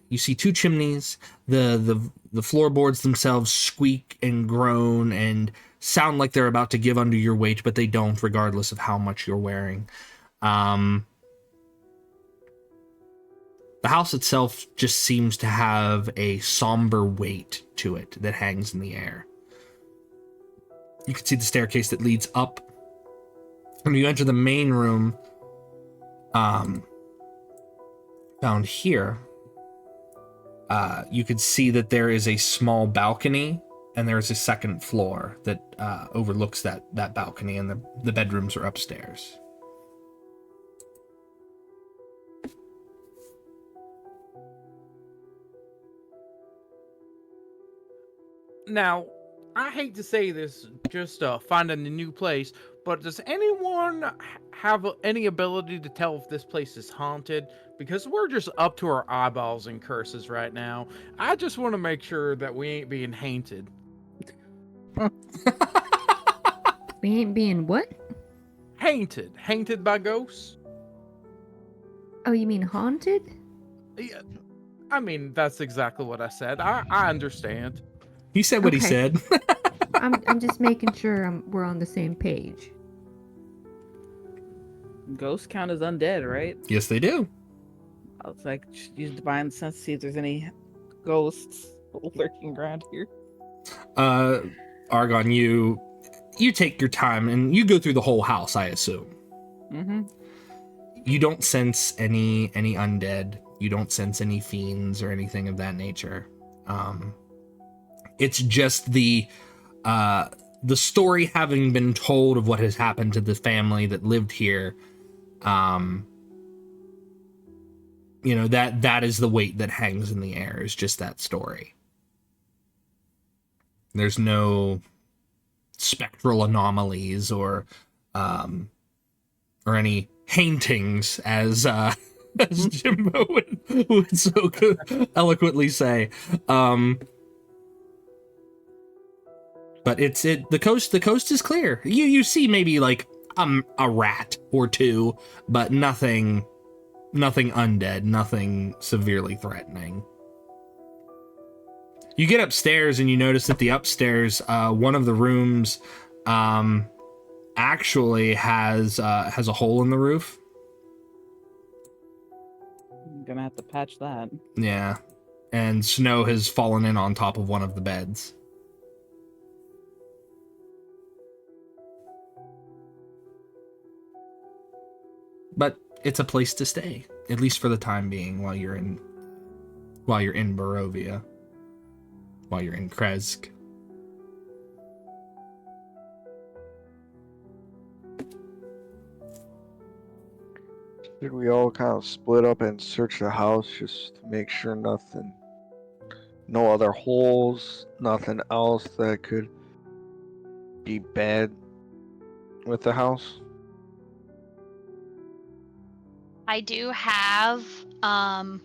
Speaker 2: You see two chimneys. The floorboards themselves squeak and groan and sound like they're about to give under your weight, but they don't, regardless of how much you're wearing. The house itself just seems to have a somber weight to it that hangs in the air. You can see the staircase that leads up. When you enter the main room, found here, you could see that there is a small balcony, and there is a second floor that overlooks that balcony, and the bedrooms are upstairs.
Speaker 5: Now, I hate to say this, just finding a new place, but does anyone have any ability to tell if this place is haunted? Because we're just up to our eyeballs in curses right now. I just want to make sure that we ain't being haunted.
Speaker 3: We ain't being what?
Speaker 5: Haunted by ghosts?
Speaker 3: Oh, you mean haunted?
Speaker 5: Yeah, I mean, that's exactly what I said. I understand.
Speaker 2: He said what he
Speaker 3: Okay.
Speaker 2: said.
Speaker 3: I'm just making sure we're on the same page.
Speaker 6: Ghosts count as undead, right?
Speaker 2: Yes, they do.
Speaker 6: I was like, just use divine sense to see if there's any ghosts lurking around here.
Speaker 2: Argon, you take your time and you go through the whole house, I assume.
Speaker 6: Mm-hmm.
Speaker 2: You don't sense any undead. You don't sense any fiends or anything of that nature. It's just the story having been told of what has happened to the family that lived here. That is the weight that hangs in the air, is just that story. There's no spectral anomalies or any hauntings, as Jymbo would so eloquently say. But the coast is clear. You see maybe like a rat or two, but nothing undead, nothing severely threatening. You get upstairs and you notice that the upstairs, one of the rooms, actually has a hole in the roof.
Speaker 6: I'm gonna have to patch that.
Speaker 2: Yeah, and snow has fallen in on top of one of the beds. But it's a place to stay, at least for the time being, while you're in Barovia, while you're in Krezk.
Speaker 7: Did we all kind of split up and search the house just to make sure no other holes, nothing else that could be bad with the house?
Speaker 4: I do have some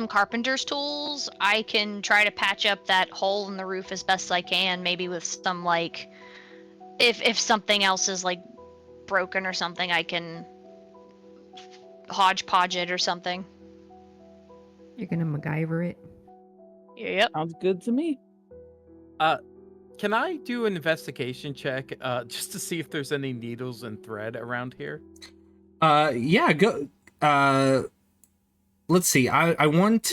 Speaker 4: carpenter's tools. I can try to patch up that hole in the roof as best I can, maybe with some, like, if something else is like broken or something, I can hodgepodge it or something.
Speaker 3: You're gonna MacGyver it.
Speaker 4: Yep.
Speaker 6: Sounds good to me.
Speaker 5: Can I do an investigation check just to see if there's any needles and thread around here?
Speaker 2: Yeah, go. Let's see. I want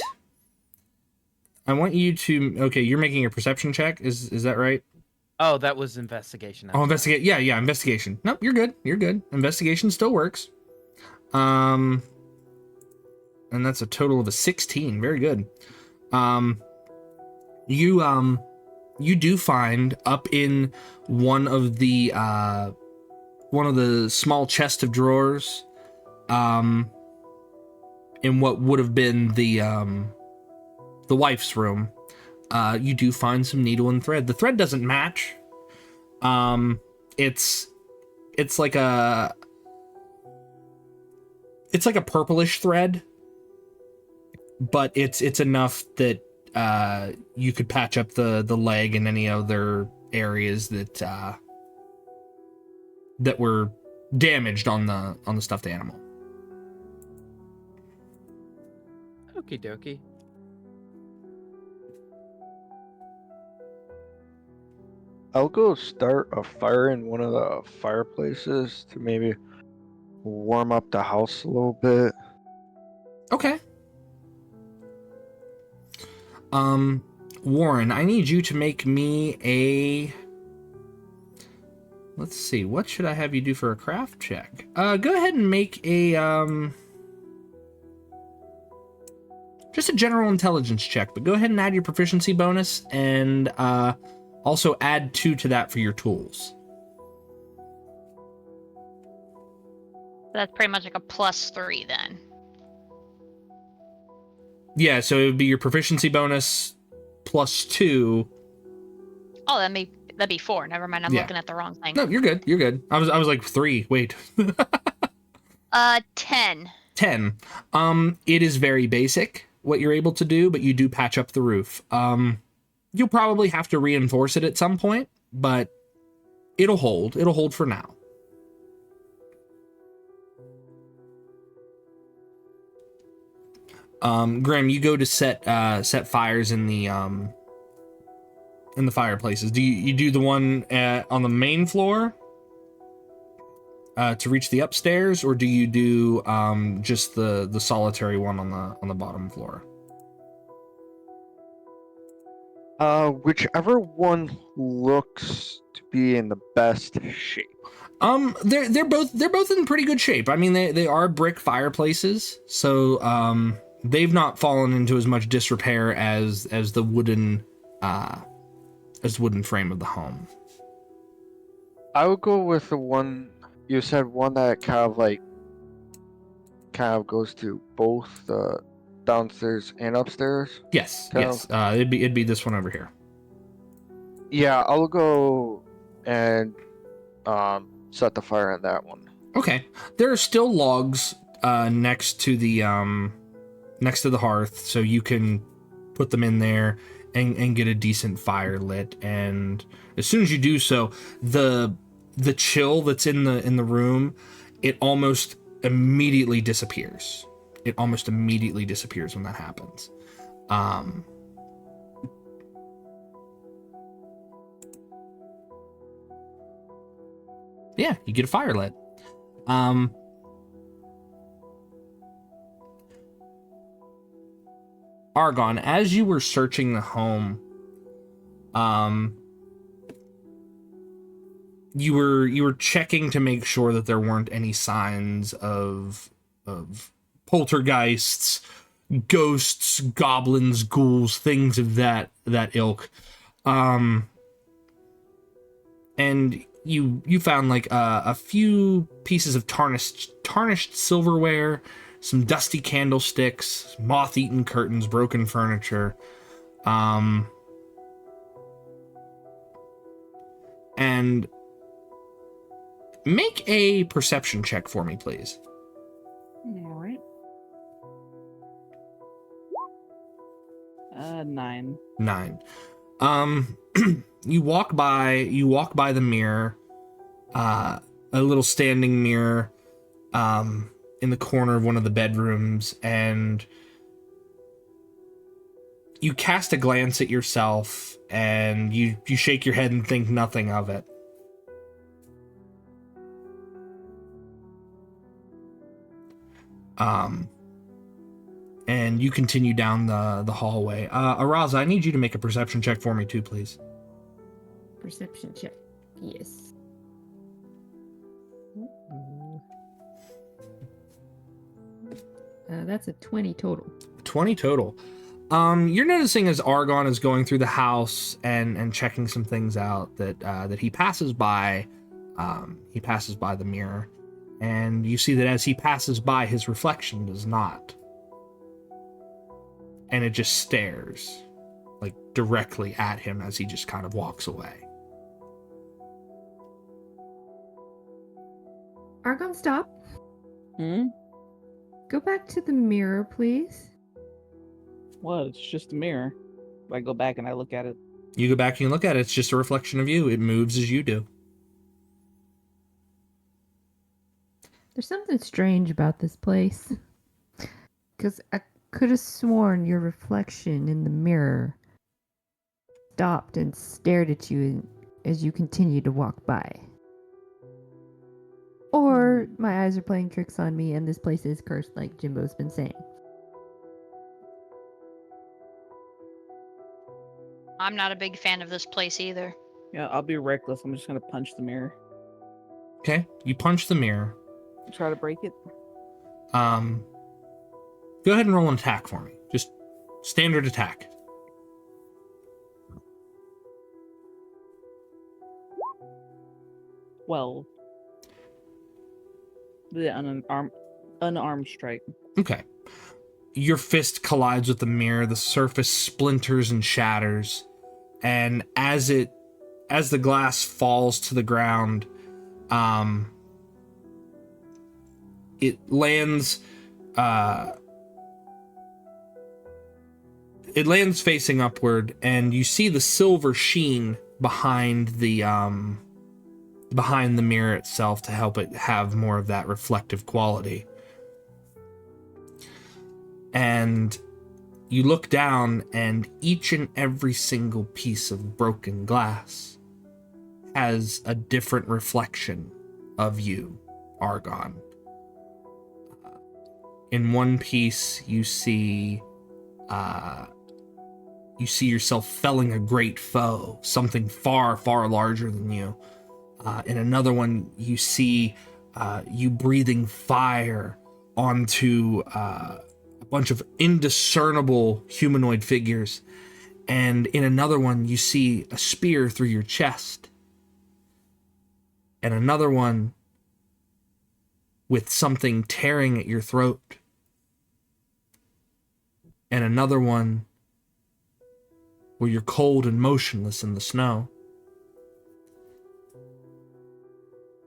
Speaker 2: you to. Okay, you're making a perception check. Is that right?
Speaker 5: Oh, that was investigation.
Speaker 2: Oh, investigate. Yeah, investigation. Nope, you're good. You're good. Investigation still works. And that's a total of a 16. Very good. You do find up in one of the small chest of drawers, in what would have been the wife's room, you do find some needle and thread. The thread doesn't match. It's like a purplish thread, but it's enough that you could patch up the leg and any other areas that were damaged on the stuffed animal.
Speaker 5: Okie dokie.
Speaker 7: I'll go start a fire in one of the fireplaces to maybe warm up the house a little bit.
Speaker 2: Okay. Warren, I need you to make me a... Let's see, what should I have you do for a craft check? Go ahead and make a, just a general intelligence check, but go ahead and add your proficiency bonus and, also add 2 to that for your tools.
Speaker 4: That's pretty much like a +3 then.
Speaker 2: Yeah, so it would be your proficiency bonus plus 2.
Speaker 4: Oh, that'd be 4. Never mind, I'm
Speaker 2: Yeah.
Speaker 4: looking at the wrong thing.
Speaker 2: No, you're good. You're good. I was like 3. Wait.
Speaker 4: 10.
Speaker 2: 10. It is very basic what you're able to do, but you do patch up the roof. You'll probably have to reinforce it at some point, but it'll hold. It'll hold for now. Grimm, you go to set fires in the fireplaces. Do you do the one on the main floor to reach the upstairs, or do you do just the solitary one on the bottom floor?
Speaker 7: Whichever one looks to be in the best shape.
Speaker 2: They're both in pretty good shape. I mean, they are brick fireplaces, so they've not fallen into as much disrepair as the wooden frame of the home.
Speaker 7: I would go with the one you said, one that kind of goes to both the downstairs and upstairs.
Speaker 2: Yes,
Speaker 7: kind
Speaker 2: yes.
Speaker 7: of.
Speaker 2: It'd be this one over here.
Speaker 7: Yeah, I'll go and set the fire on that one.
Speaker 2: Okay. There are still logs next to the hearth, so you can put them in there and get a decent fire lit. And as soon as you do so, the chill that's in the room, it almost immediately disappears. It almost immediately disappears when that happens. Yeah, you get a fire lit. Argon, as you were searching the home, you were checking to make sure that there weren't any signs of poltergeists, ghosts, goblins, ghouls, things of that ilk. And you found like a few pieces of tarnished silverware, some dusty candlesticks, moth-eaten curtains, broken furniture. And make a perception check for me, please.
Speaker 6: All right. 9.
Speaker 2: 9. You walk by the mirror, a little standing mirror, in the corner of one of the bedrooms, and you cast a glance at yourself, and you shake your head and think nothing of it. And you continue down the hallway. Araza, I need you to make a perception check for me too, please.
Speaker 3: Perception check. Yes. That's a 20 total.
Speaker 2: 20 total. You're noticing as Argon is going through the house and checking some things out that he passes by the mirror, and you see that as he passes by, his reflection does not. And it just stares like directly at him as he just kind of walks away.
Speaker 3: Argon, stop.
Speaker 6: Hmm?
Speaker 3: Go back to the mirror, please.
Speaker 6: What? It's just a mirror. I go back and I look at it.
Speaker 2: You go back and look at it. It's just a reflection of you. It moves as you do.
Speaker 3: There's something strange about this place. Because could have sworn your reflection in the mirror stopped and stared at you as you continued to walk by. Or my eyes are playing tricks on me and this place is cursed like Jimbo's been saying.
Speaker 4: I'm not a big fan of this place either.
Speaker 6: Yeah, I'll be reckless. I'm just gonna punch the mirror.
Speaker 2: Okay, you punch the mirror.
Speaker 6: Try to break it.
Speaker 2: Go ahead and roll an attack for me. Just standard attack.
Speaker 6: Well, the unarmed strike.
Speaker 2: Okay. Your fist collides with the mirror, the surface splinters and shatters, and as the glass falls to the ground, it lands facing upward, and you see the silver sheen behind the mirror itself to help it have more of that reflective quality. And you look down, and each and every single piece of broken glass has a different reflection of you, Argon. In one piece, you see yourself felling a great foe, something far, far larger than you. In another one, you see you breathing fire onto a bunch of indiscernible humanoid figures. And in another one, you see a spear through your chest. And another one with something tearing at your throat. And another one where you're cold and motionless in the snow.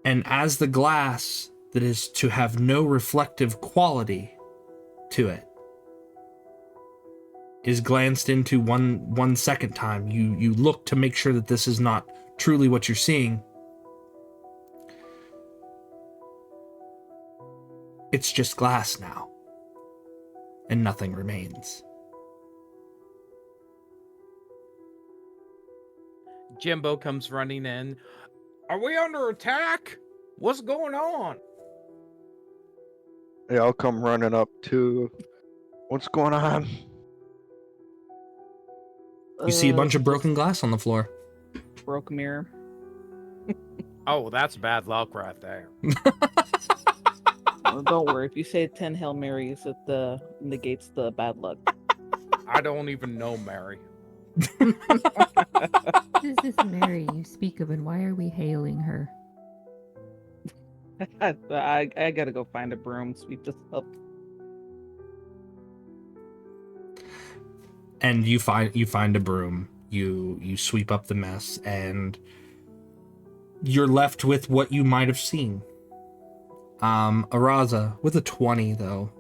Speaker 2: And as the glass that is to have no reflective quality to it is glanced into one second time, you look to make sure that this is not truly what you're seeing. It's just glass now, and nothing remains.
Speaker 5: Jymbo comes running in. Are we under attack? What's going on?
Speaker 7: Yeah, I'll come running up too. What's going on?
Speaker 2: You see a bunch of broken glass on the floor.
Speaker 6: Broke mirror.
Speaker 5: Oh, that's bad luck right there.
Speaker 6: Well, don't worry. If you say 10 Hail Marys, it negates the bad luck.
Speaker 5: I don't even know Mary.
Speaker 3: What is this Mary you speak of, and why are we hailing her?
Speaker 6: I gotta go find a broom, sweep this up.
Speaker 2: And you find a broom. You sweep up the mess, and you're left with what you might have seen. Araza, with a 20 though.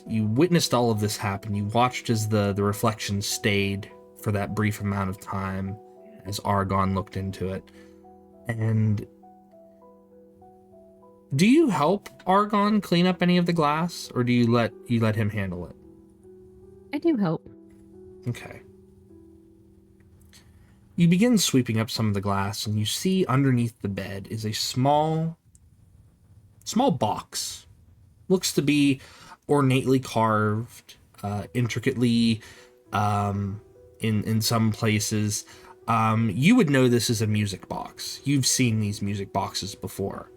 Speaker 2: You witnessed all of this happen. You watched as the reflection stayed for that brief amount of time as Argon looked into it. And do you help Argon clean up any of the glass, or do you let him handle it?
Speaker 3: I do help.
Speaker 2: Okay. You begin sweeping up some of the glass, and you see underneath the bed is a small box. Looks to be ornately carved, intricately, in some places. You would know this is a music box. You've seen these music boxes before.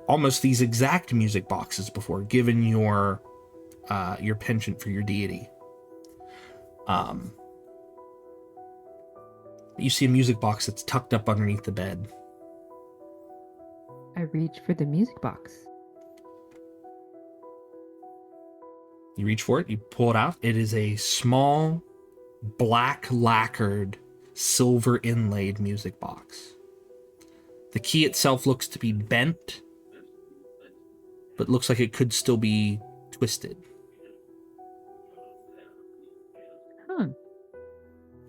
Speaker 2: Almost these exact music boxes before, given your penchant for your deity. You see a music box that's tucked up underneath the bed.
Speaker 3: I reach for the music box.
Speaker 2: You reach for it, you pull it out. It is a small, black lacquered, silver inlaid music box. The key itself looks to be bent, but looks like it could still be twisted.
Speaker 3: Huh.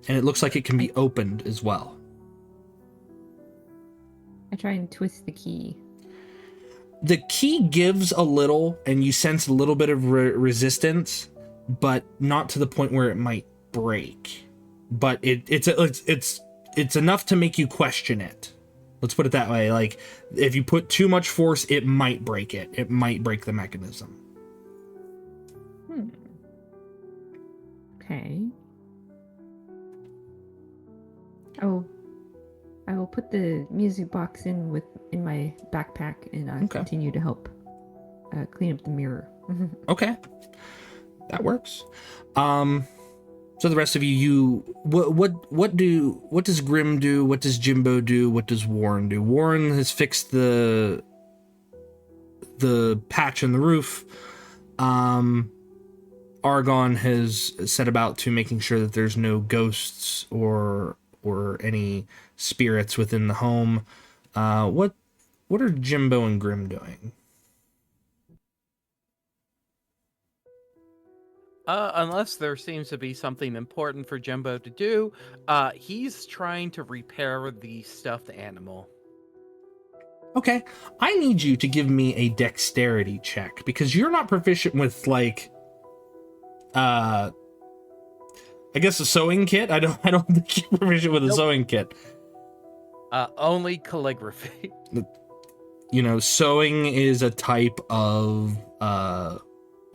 Speaker 2: And it looks like it can be opened as well.
Speaker 3: I try and twist the key.
Speaker 2: the key gives a little, and you sense a little bit of resistance, but not to the point where it might break. But it's enough to make you question it. Let's put it that way. Like, if you put too much force, it might break it. It might break the mechanism.
Speaker 3: Okay. I will put the music box in my backpack and continue to help clean up the mirror.
Speaker 2: Okay, that works. So the rest of you, what does Grimm do? What does Jymbo do? What does Warren do? Warren has fixed the patch in the roof. Argon has set about to making sure that there's no ghosts or any spirits within the home. What are Jymbo and Grimm doing?
Speaker 5: Unless there seems to be something important for Jymbo to do, he's trying to repair the stuffed animal.
Speaker 2: Okay, I need you to give me a dexterity check because you're not proficient with like, I guess a sewing kit. I don't think you're proficient with a sewing kit.
Speaker 5: Only calligraphy.
Speaker 2: You know, sewing is a type of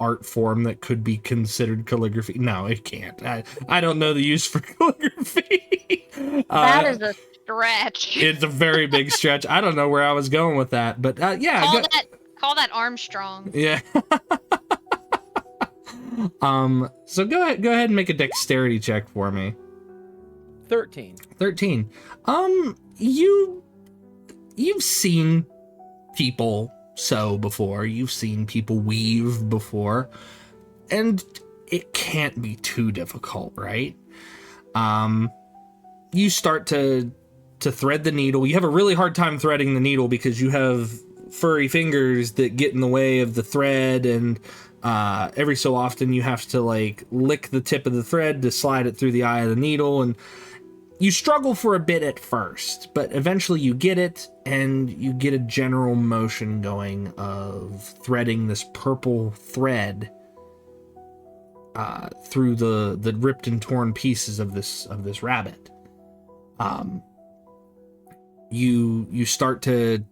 Speaker 2: art form that could be considered calligraphy. No, it can't. I don't know the use for calligraphy.
Speaker 4: That is a stretch.
Speaker 2: It's a very big stretch. I don't know where I was going with that, but yeah.
Speaker 4: Call that Armstrong.
Speaker 2: Yeah. So go ahead and make a dexterity check for me.
Speaker 5: 13.
Speaker 2: 13. You've seen people sew before. You've seen people weave before, and it can't be too difficult, right? You start to thread the needle. You have a really hard time threading the needle because you have furry fingers that get in the way of the thread, and every so often you have to like lick the tip of the thread to slide it through the eye of the needle, and you struggle for a bit at first, but eventually you get it, and you get a general motion going of threading this purple thread through the ripped and torn pieces of this rabbit. You start to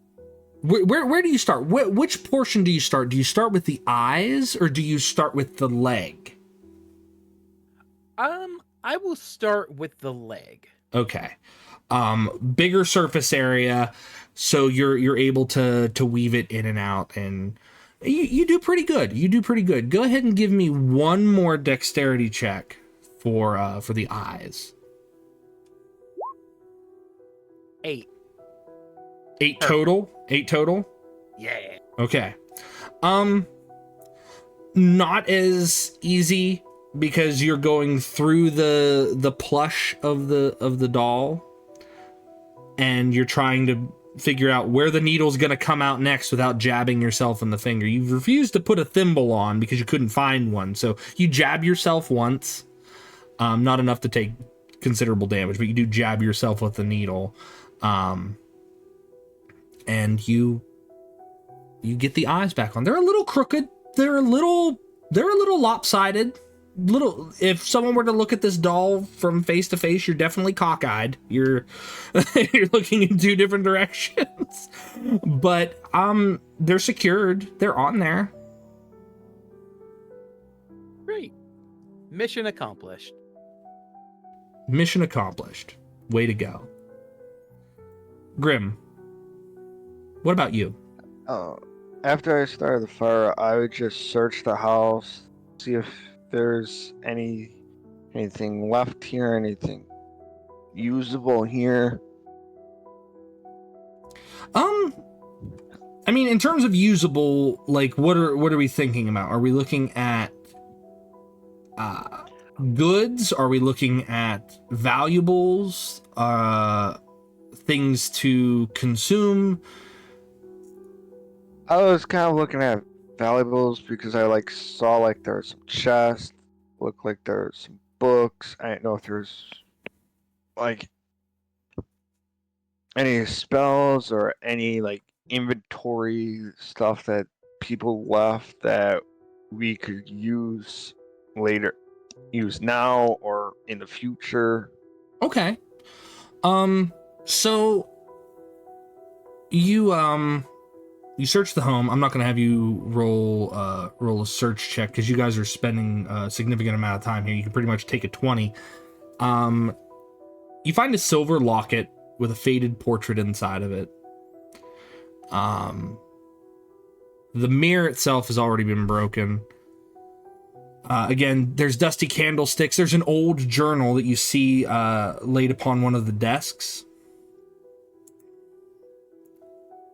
Speaker 2: where do you start? Which portion do you start? Do you start with the eyes or do you start with the leg?
Speaker 5: I will start with the leg.
Speaker 2: Okay. Bigger surface area, so you're able to weave it in and out, and you do pretty good. Go ahead and give me one more dexterity check for the eyes.
Speaker 5: 8.
Speaker 2: 8 total? 8 total?
Speaker 5: Yeah.
Speaker 2: Okay. Not as easy because you're going through the plush of the doll, and you're trying to figure out where the needle's going to come out next without jabbing yourself in the finger. You've refused to put a thimble on because you couldn't find one, so you jab yourself once. Not enough to take considerable damage, but you do jab yourself with the needle. And you get the eyes back on. They're a little crooked. They're a little lopsided. If someone were to look at this doll from face to face, you're definitely cockeyed. You're looking in two different directions. But they're secured. They're on there.
Speaker 5: Great. Mission accomplished.
Speaker 2: Mission accomplished. Way to go. Grimm, what about you?
Speaker 7: After I started the fire, I would just search the house, see if there's anything left here, anything usable here.
Speaker 2: I mean, in terms of usable, like what are we thinking about? Are we looking at goods? Are we looking at valuables? Things to consume?
Speaker 7: I was kind of looking at valuables because I saw there's some chests, looked like there's some books. I didn't know if there's any spells or any inventory stuff that people left that we could use later, use now or in the future?
Speaker 2: Okay. So you search the home. I'm not going to have you roll a search check because you guys are spending a significant amount of time here. You can pretty much take a 20. You find a silver locket with a faded portrait inside of it. The mirror itself has already been broken. Again, there's dusty candlesticks. There's an old journal that you see laid upon one of the desks.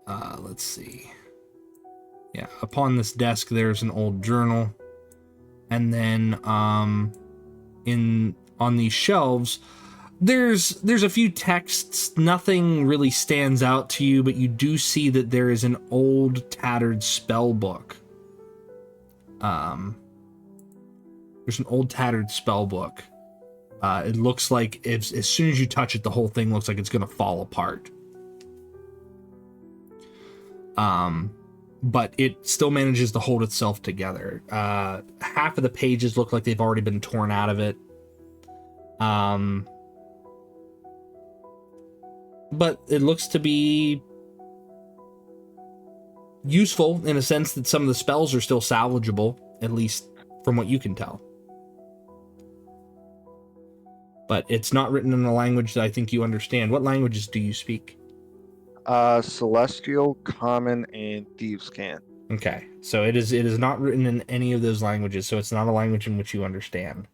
Speaker 2: Let's see. Yeah, upon this desk, there's an old journal. And then on these shelves, there's a few texts. Nothing really stands out to you, but you do see that there is an old tattered spell book. There's an old tattered spell book. It looks like as soon as you touch it, the whole thing looks like it's going to fall apart. But it still manages to hold itself together. Half of the pages look like they've already been torn out of it. But it looks to be useful in a sense that some of the spells are still salvageable, at least from what you can tell. But it's not written in a language that I think you understand. What languages do you speak?
Speaker 7: Celestial, Common, and Thieves' Cant.
Speaker 2: Okay, so it is not written in any of those languages, so it's not a language in which you understand.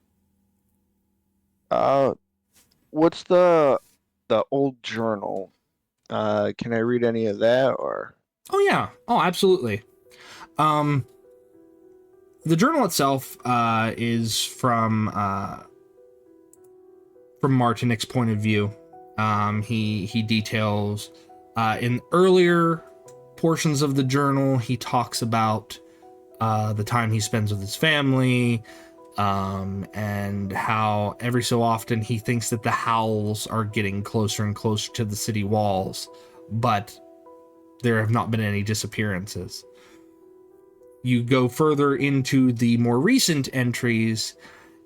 Speaker 7: What's the old journal? Can I read any of that, or?
Speaker 2: Oh yeah, oh absolutely. The journal itself is from Martinic's point of view. He details in earlier portions of the journal, he talks about the time he spends with his family, and how every so often he thinks that the howls are getting closer and closer to the city walls, but there have not been any disappearances. You go further into the more recent entries,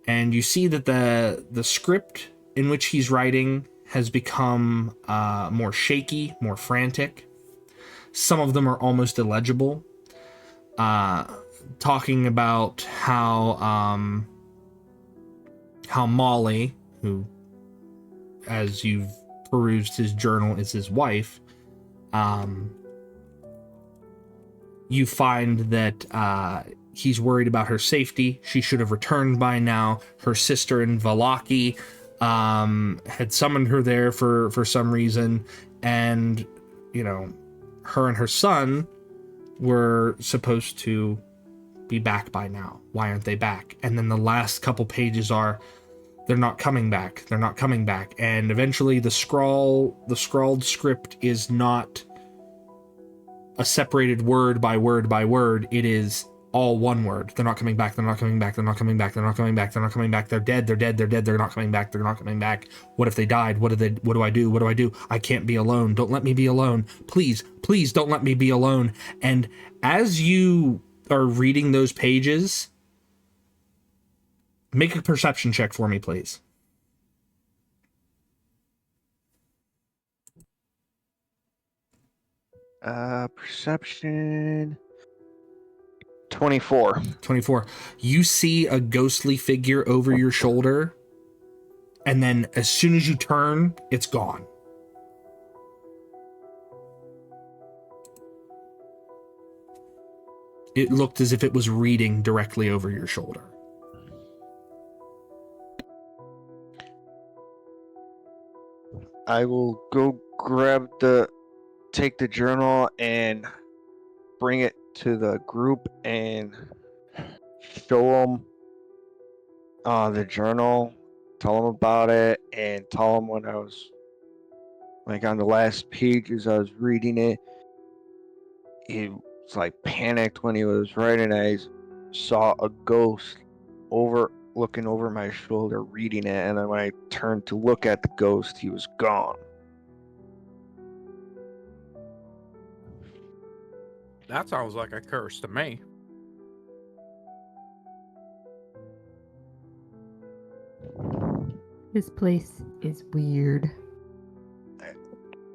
Speaker 2: and you see that the script in which he's writing has become more shaky, more frantic. Some of them are almost illegible. Talking about how Molly, who, as you've perused his journal, is his wife, you find that he's worried about her safety. She should have returned by now. Her sister in Valaki had summoned her there for some reason, and her and her son were supposed to be back by now. Why aren't they back? And then the last couple pages are, they're not coming back. They're not coming back. And eventually the scrawled script is not a separated word by word by word. It is all one word. They're not coming back. They're not coming back. They're not coming back. They're not coming back. They're not coming back. They're dead. They're dead. They're dead. They're not coming back. They're not coming back. What if they died? What do I do? What do I do? I can't be alone. Don't let me be alone. Please, please don't let me be alone. And as you are reading those pages, make a perception check for me, please.
Speaker 7: Perception 24.
Speaker 2: 24. You see a ghostly figure over your shoulder, and then as soon as you turn, it's gone. It looked as if it was reading directly over your shoulder.
Speaker 7: I will go take the journal and bring it to the group and show them the journal, tell them about it, and tell them when I was on the last pages I was reading it. He was panicked when he was writing. I saw a ghost looking over my shoulder reading it, and then when I turned to look at the ghost, he was gone.
Speaker 5: That sounds like a curse to me.
Speaker 3: This place is weird.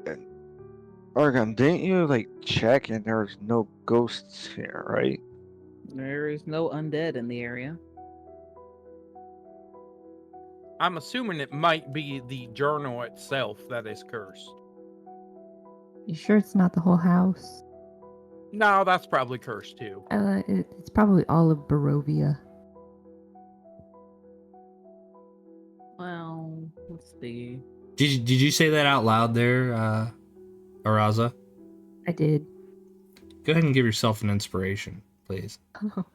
Speaker 7: And Argon, didn't you like check and there's no ghosts here, right?
Speaker 6: There is no undead in the area.
Speaker 5: I'm assuming it might be the journal itself that is cursed.
Speaker 3: You sure it's not the whole house?
Speaker 5: No, that's probably cursed too.
Speaker 3: It's probably all of Barovia.
Speaker 6: Well, let's see.
Speaker 2: Did you say that out loud there, Araza?
Speaker 3: I did.
Speaker 2: Go ahead and give yourself an inspiration, please.
Speaker 3: Oh.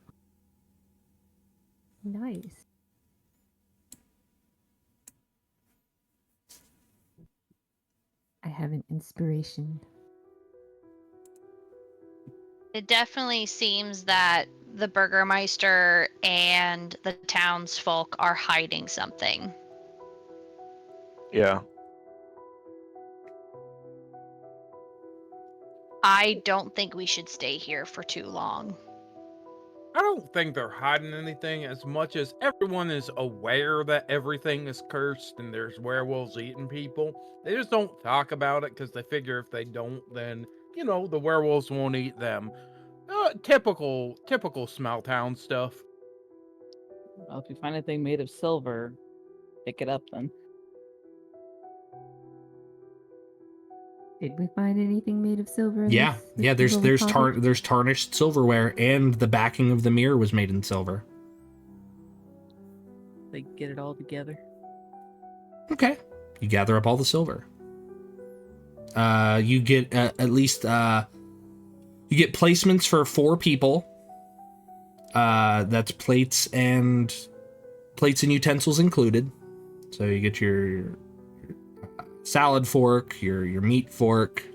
Speaker 3: Nice. I have an inspiration.
Speaker 4: It definitely seems that the Burgermeister and the townsfolk are hiding something.
Speaker 7: Yeah.
Speaker 4: I don't think we should stay here for too long.
Speaker 5: I don't think they're hiding anything as much as everyone is aware that everything is cursed and there's werewolves eating people. They just don't talk about it because they figure if they don't, then, you know, the werewolves won't eat them. Typical small town stuff.
Speaker 6: Well, if you find anything made of silver, pick it up then.
Speaker 3: Did we find anything made of silver?
Speaker 2: Yeah, yeah. There's
Speaker 3: there's
Speaker 2: tarnished silverware, and the backing of the mirror was made in silver.
Speaker 6: They get it all together.
Speaker 2: Okay, you gather up all the silver. You get at least you get placements for 4 people. That's plates and utensils included. So you get your salad fork, your meat fork,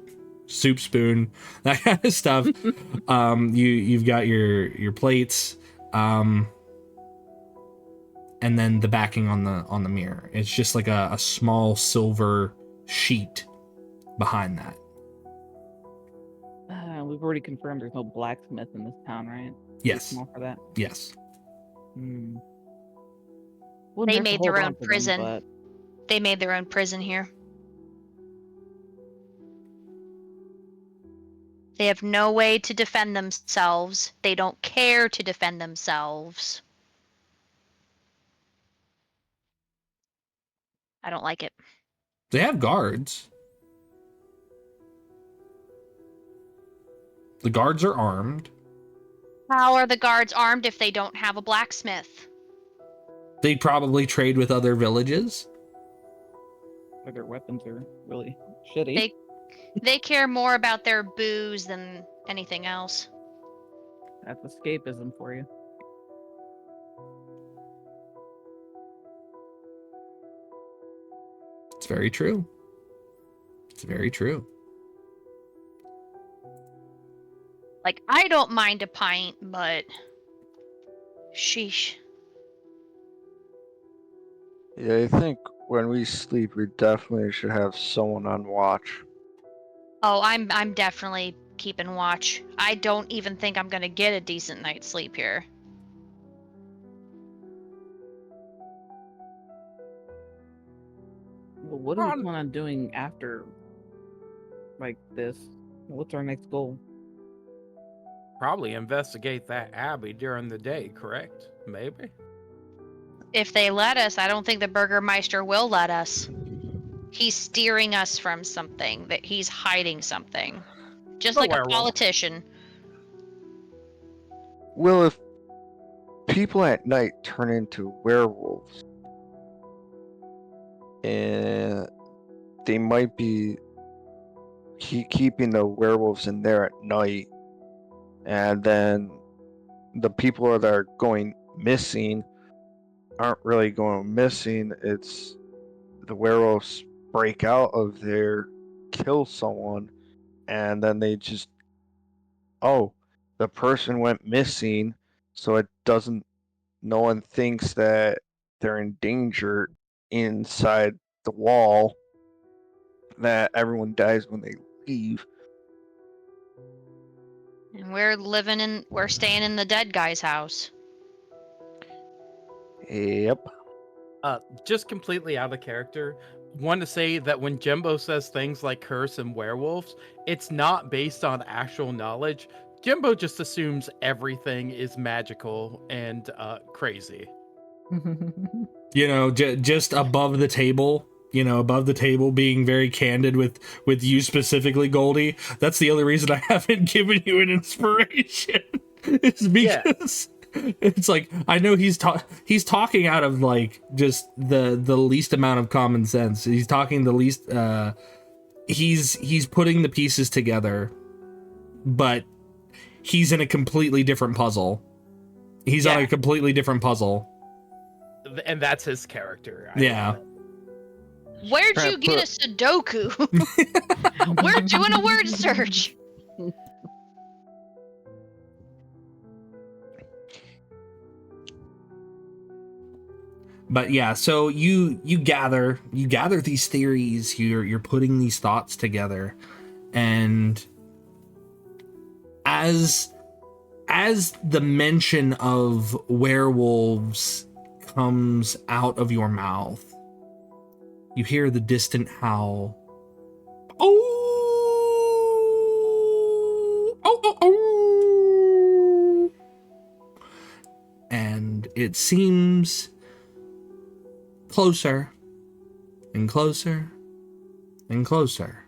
Speaker 2: soup spoon, that kind of stuff. You've got your plates, and then the backing on the mirror. It's just like a small silver sheet behind that.
Speaker 6: We've already confirmed there's no blacksmith in this town, right?
Speaker 2: Yes.
Speaker 6: Small for that.
Speaker 2: Yes.
Speaker 6: Wouldn't
Speaker 4: They
Speaker 6: hurt to
Speaker 4: made
Speaker 6: hold
Speaker 4: their
Speaker 6: on
Speaker 4: own
Speaker 6: to them,
Speaker 4: prison.
Speaker 6: but
Speaker 4: They made their own prison here. They have no way to defend themselves. They don't care to defend themselves. I don't like it.
Speaker 2: They have guards. The guards are armed.
Speaker 4: How are the guards armed if they don't have a blacksmith?
Speaker 2: They probably trade with other villages.
Speaker 6: or their weapons are really shitty.
Speaker 4: They care more about their booze than anything else.
Speaker 6: That's escapism for you.
Speaker 2: It's very true. It's very true.
Speaker 4: Like, I don't mind a pint, but sheesh.
Speaker 7: Yeah, I think when we sleep, we definitely should have someone on watch.
Speaker 4: Oh, I'm definitely keeping watch. I don't even think I'm gonna get a decent night's sleep here.
Speaker 6: Well, what do we plan on doing after, like, this? What's our next goal?
Speaker 5: Probably investigate that Abbey during the day, correct? Maybe?
Speaker 4: If they let us, I don't think the Burgermeister will let us. He's steering us from something, that he's hiding something. Just
Speaker 5: The
Speaker 4: like a
Speaker 5: werewolf.
Speaker 4: politician.
Speaker 7: Well, if people at night turn into werewolves, and they might be keeping the werewolves in there at night, and then the people that are going missing aren't really going missing. It's the werewolves break out of there, kill someone, and then they just, oh, the person went missing, so it doesn't, no one thinks that they're in danger inside the wall, that everyone dies when they leave.
Speaker 4: And we're staying in the dead guy's house.
Speaker 7: Yep.
Speaker 5: Just completely out of character. Want to say that when Jymbo says things like curse and werewolves, it's not based on actual knowledge. Jymbo just assumes everything is magical and crazy.
Speaker 2: Just above the table, being very candid with you specifically, Goldie. That's the only reason I haven't given you an inspiration. Is because it's like I know he's talking out of like just the least amount of common sense. He's talking the least. He's putting the pieces together, but he's in a completely different puzzle. He's on a completely different puzzle.
Speaker 5: And that's his character.
Speaker 4: Where'd you get a Sudoku? We're doing a word search.
Speaker 2: But yeah, so you gather these theories, you're putting these thoughts together, and as the mention of werewolves comes out of your mouth, you hear the distant howl. Oh! And it seems closer and closer and closer.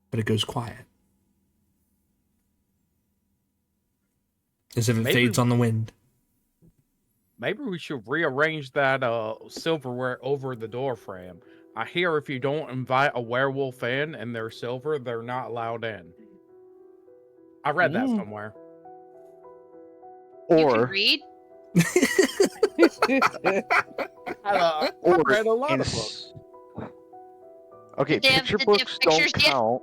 Speaker 2: But it goes quiet. As if it fades on the wind.
Speaker 5: Maybe we should rearrange that silverware over the door frame. I hear if you don't invite a werewolf in and they're silver, they're not allowed in. I read that somewhere.
Speaker 4: You can
Speaker 7: Or
Speaker 4: read?
Speaker 5: I read a lot of books.
Speaker 7: Okay,
Speaker 4: Did they have-
Speaker 7: picture
Speaker 4: did they have
Speaker 7: books don't
Speaker 4: pictures yet?
Speaker 7: count.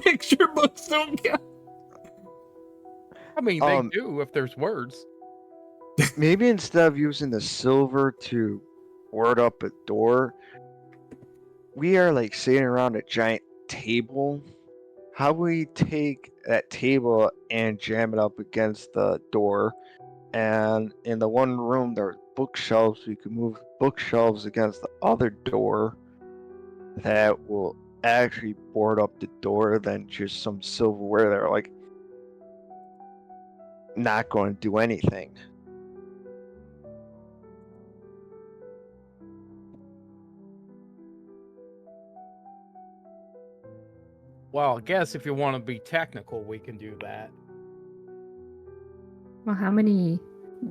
Speaker 2: Picture books don't count.
Speaker 5: I mean, they do if there's words.
Speaker 7: Maybe instead of using the silver to ward up a door, we are like sitting around a giant table. How do we take that table and jam it up against the door? And in the one room there are bookshelves. We could move bookshelves against the other door that will actually board up the door than just some silverware that are like not going to do anything.
Speaker 5: Well, I guess if you want to be technical, we can do that.
Speaker 3: Well, how many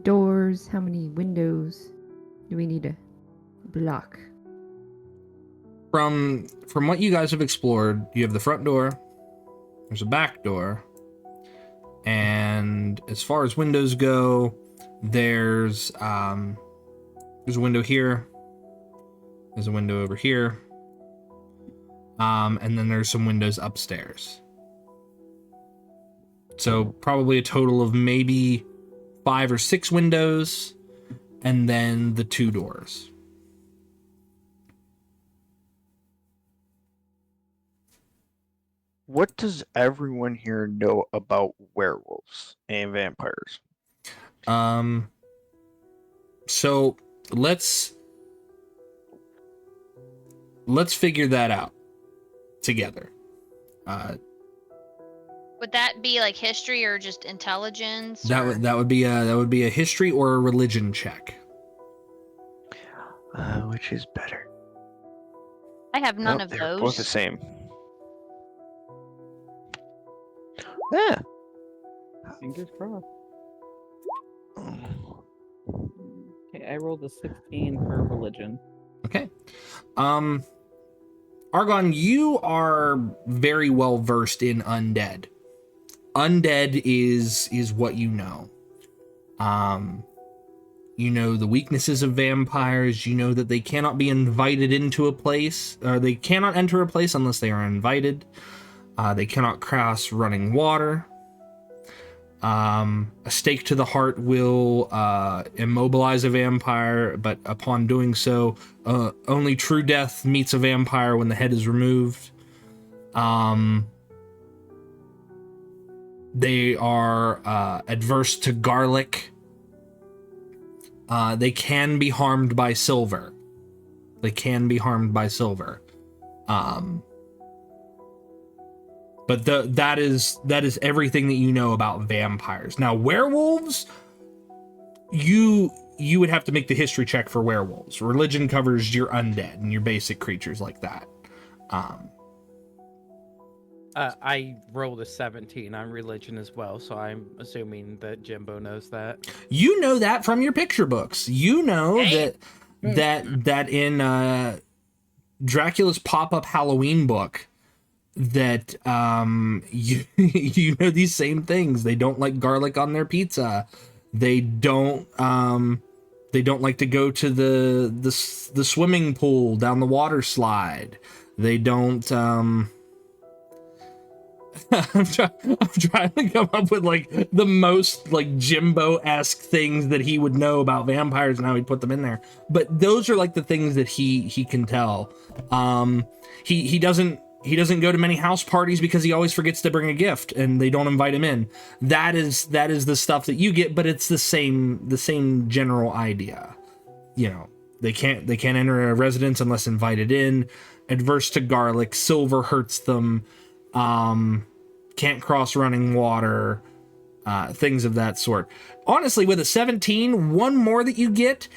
Speaker 3: doors, how many windows do we need to block?
Speaker 2: From what you guys have explored, you have the front door, there's a back door, and as far as windows go, there's a window here, there's a window over here, and then there's some windows upstairs. So probably a total of maybe 5 or 6 windows, and then the 2 doors.
Speaker 7: What does everyone here know about werewolves and vampires?
Speaker 2: So let's figure that out together.
Speaker 4: Would that be like history or just intelligence?
Speaker 2: That would be a history or a religion check.
Speaker 7: Which is better?
Speaker 4: I have none of
Speaker 7: They're
Speaker 4: those.
Speaker 7: both the same. Yeah.
Speaker 6: Fingers crossed. Okay, I rolled a 16 for religion.
Speaker 2: Okay. Argon, you are very well versed in undead. Undead is what you know. You know the weaknesses of vampires. You know that they cannot be invited into a place, or they cannot enter a place unless they are invited. They cannot cross running water. A stake to the heart will immobilize a vampire, but upon doing so, only true death meets a vampire when the head is removed. They are adverse to garlic. They can be harmed by silver. But that is everything that you know about vampires. Now, werewolves, you would have to make the history check for werewolves. Religion covers your undead and your basic creatures like that.
Speaker 5: I rolled a 17 on religion as well, so I'm assuming that Jymbo knows that.
Speaker 2: You know that from your picture books. You know that in Dracula's pop-up Halloween book, that you know these same things. They don't like garlic on their pizza. They don't like to go to the swimming pool down the water slide. They don't I'm trying to come up with like the most like Jymbo-esque things that he would know about vampires and how he'd put them in there. But those are like the things that he can tell. He doesn't go to many house parties because he always forgets to bring a gift and they don't invite him in. That is the stuff that you get, but it's the same general idea. You know, they can't enter a residence unless invited in. Adverse to garlic, silver hurts them. Can't cross running water, things of that sort. Honestly, with a 17, one more that you get,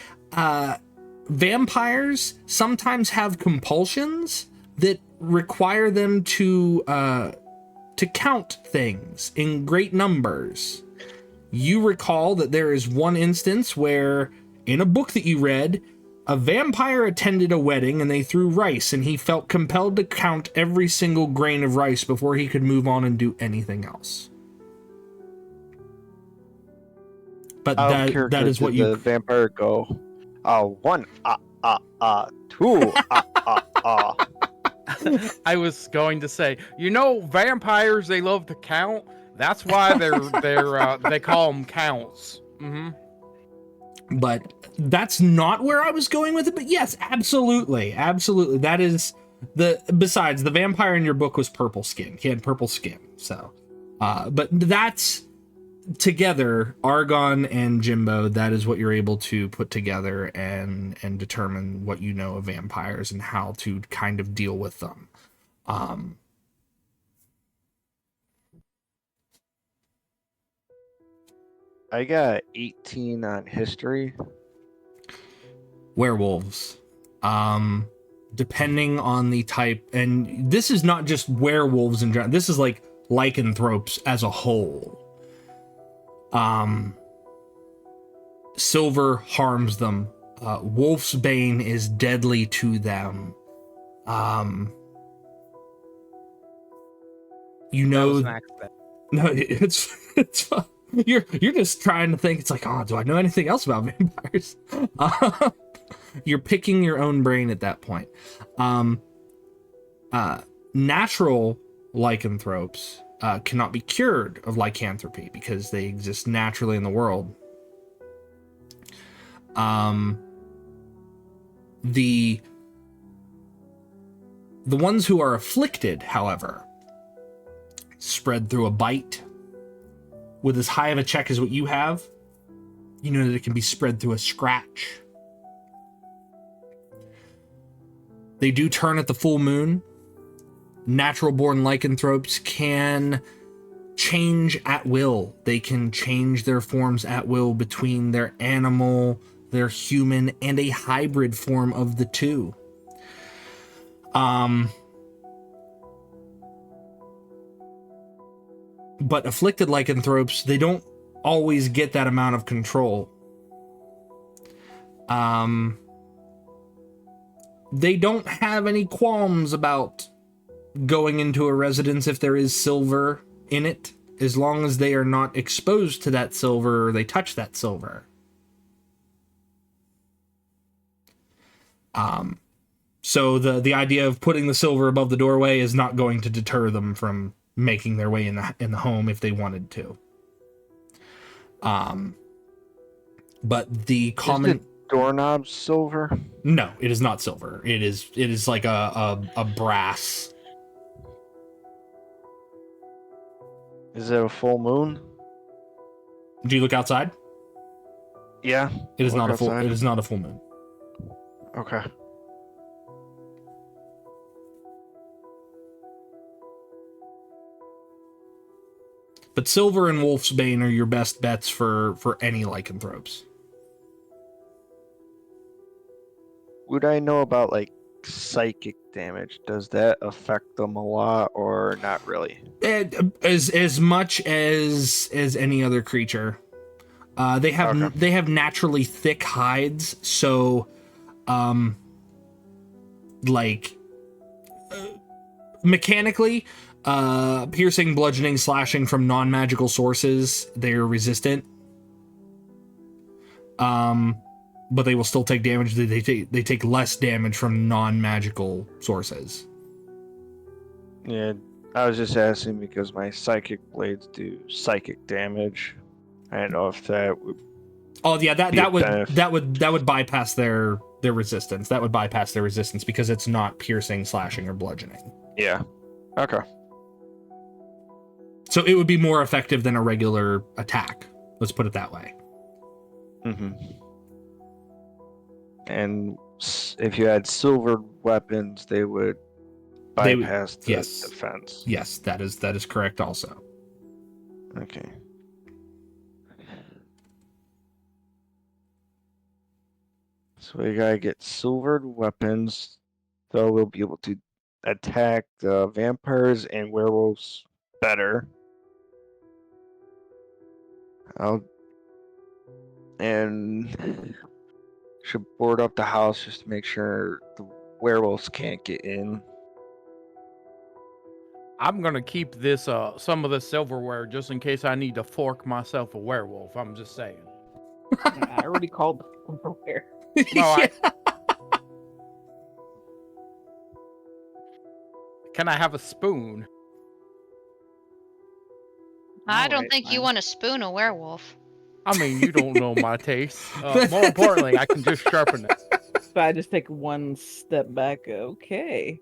Speaker 2: vampires sometimes have compulsions that require them to count things in great numbers. You recall that there is one instance where, in a book that you read, a vampire attended a wedding and they threw rice, and he felt compelled to count every single grain of rice before he could move on and do anything else. But that is what
Speaker 7: the vampire go. 1, 2,
Speaker 5: I was going to say, you know, vampires, they love to count. That's why they call them counts. Mm-hmm.
Speaker 2: But that's not where I was going with it. But yes, absolutely. That is besides the vampire in your book was purple skin. He had purple skin. So, but that's together, Argon and Jymbo, that is what you're able to put together and determine what you know of vampires and how to kind of deal with them.
Speaker 7: I got 18 on history.
Speaker 2: Werewolves. Depending on the type, and this is not just werewolves in general, this is like lycanthropes as a whole. Silver harms them. Wolf's Bane is deadly to them. You know, no, it's you're just trying to think. It's like, oh, do I know anything else about vampires? You're picking your own brain at that point. Natural lycanthropes cannot be cured of lycanthropy because they exist naturally in the world. The ones who are afflicted, however, spread through a bite. With as high of a check as what you have, you know that it can be spread through a scratch. They do turn at the full moon. Natural-born lycanthropes can change at will. They can change their forms at will between their animal, their human, and a hybrid form of the two. But afflicted lycanthropes, they don't always get that amount of control. They don't have any qualms about going into a residence if there is silver in it, as long as they are not exposed to that silver or they touch that silver. So the idea of putting the silver above the doorway is not going to deter them from making their way in the home if they wanted to. But the common
Speaker 7: doorknob silver?
Speaker 2: No, it is not silver. It is like a brass.
Speaker 7: Is it a full moon?
Speaker 2: Do you look outside?
Speaker 7: Yeah.
Speaker 2: It is
Speaker 7: Look
Speaker 2: not a full.
Speaker 7: outside.
Speaker 2: It is not a full moon.
Speaker 7: Okay.
Speaker 2: But Silver and Wolf's Bane are your best bets for any lycanthropes.
Speaker 7: Would I know about like psychic damage? Does that affect them a lot or not really?
Speaker 2: As much as any other creature. They have
Speaker 7: Okay.
Speaker 2: they have naturally thick hides, so mechanically, piercing, bludgeoning, slashing from non-magical sources, they're resistant. But they will still take damage. They take less damage from non-magical sources.
Speaker 7: Yeah, I was just asking because my psychic blades do psychic damage. I don't know if that would.
Speaker 2: Oh yeah,
Speaker 7: Be a benefit.
Speaker 2: that would bypass their resistance. That would bypass their resistance because it's not piercing, slashing, or bludgeoning.
Speaker 7: Yeah. Okay.
Speaker 2: So it would be more effective than a regular attack. Let's put it that way.
Speaker 7: Mm-hmm. And if you had silver weapons, they would bypass the
Speaker 2: yes.
Speaker 7: defense.
Speaker 2: Yes, that is correct also.
Speaker 7: Okay. So we gotta get silvered weapons, so we'll be able to attack the vampires and werewolves better. And should board up the house just to make sure the werewolves can't get in.
Speaker 5: I'm gonna keep this some of the silverware just in case I need to fork myself a werewolf. I'm just saying.
Speaker 6: I already called the silverware.
Speaker 5: Well, Can I have a spoon?
Speaker 4: I don't
Speaker 6: Alright,
Speaker 4: think you
Speaker 6: fine.
Speaker 4: want to spoon a werewolf.
Speaker 5: I mean, you don't know my taste. More importantly, I can just sharpen it.
Speaker 6: So I just take one step back. Okay.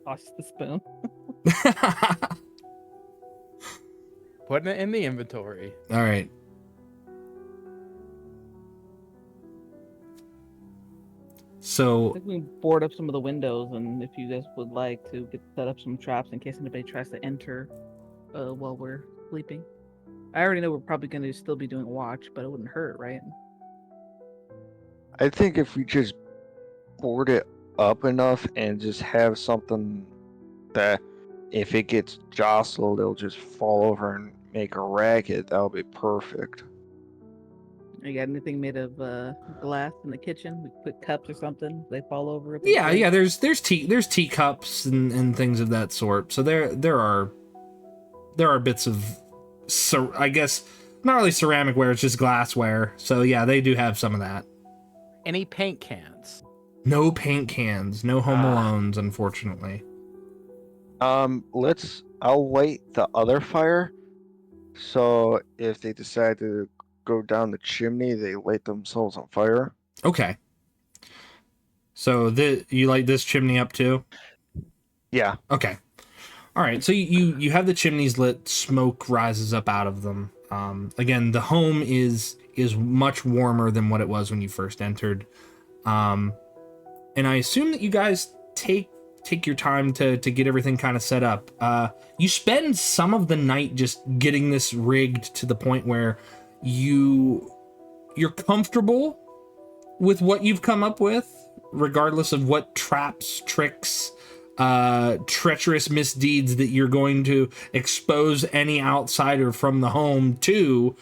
Speaker 6: Toss the spoon.
Speaker 5: Putting it in the inventory.
Speaker 2: All right.
Speaker 6: I
Speaker 2: So
Speaker 6: think we can board up some of the windows, and if you guys would like to set up some traps in case anybody tries to enter while we're sleeping. I already know we're probably going to still be doing watch, but it wouldn't hurt, right?
Speaker 7: I think if we just board it up enough and just have something that if it gets jostled, it'll just fall over and make a racket, that'll be perfect.
Speaker 6: You got anything made of glass in the kitchen? We put cups or something. They fall over. if they
Speaker 2: yeah,
Speaker 6: break?
Speaker 2: there's teacups and things of that sort. So there are bits of, I guess not really ceramic ware, it's just glassware. So yeah, they do have some of that.
Speaker 5: Any paint cans?
Speaker 2: No paint cans, no Home Alones, unfortunately.
Speaker 7: I'll light the other fire. So if they decide to go down the chimney, they light themselves on fire.
Speaker 2: Okay. So you light this chimney up too?
Speaker 7: Yeah.
Speaker 2: Okay. All right. So you have the chimneys lit. Smoke rises up out of them. Again, the home is much warmer than what it was when you first entered. And I assume that you guys take your time to get everything kind of set up. You spend some of the night just getting this rigged to the point where you're comfortable with what you've come up with, regardless of what traps, tricks, treacherous misdeeds that you're going to expose any outsider from the home to.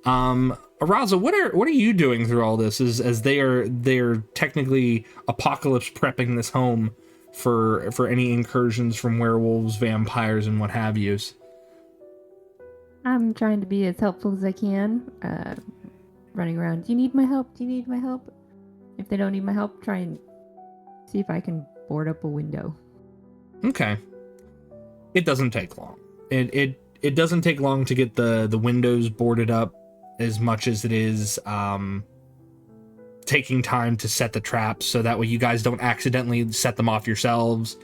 Speaker 2: Araza, what are you doing through all this as they're technically apocalypse prepping this home for any incursions from werewolves, vampires, and what have yous?
Speaker 3: I'm trying to be as helpful as I can. Running around. Do you need my help? Do you need my help? If they don't need my help, try and see if I can board up a window.
Speaker 2: Okay. It doesn't take long. It doesn't take long to get the windows boarded up as much as it is taking time to set the traps so that way you guys don't accidentally set them off yourselves,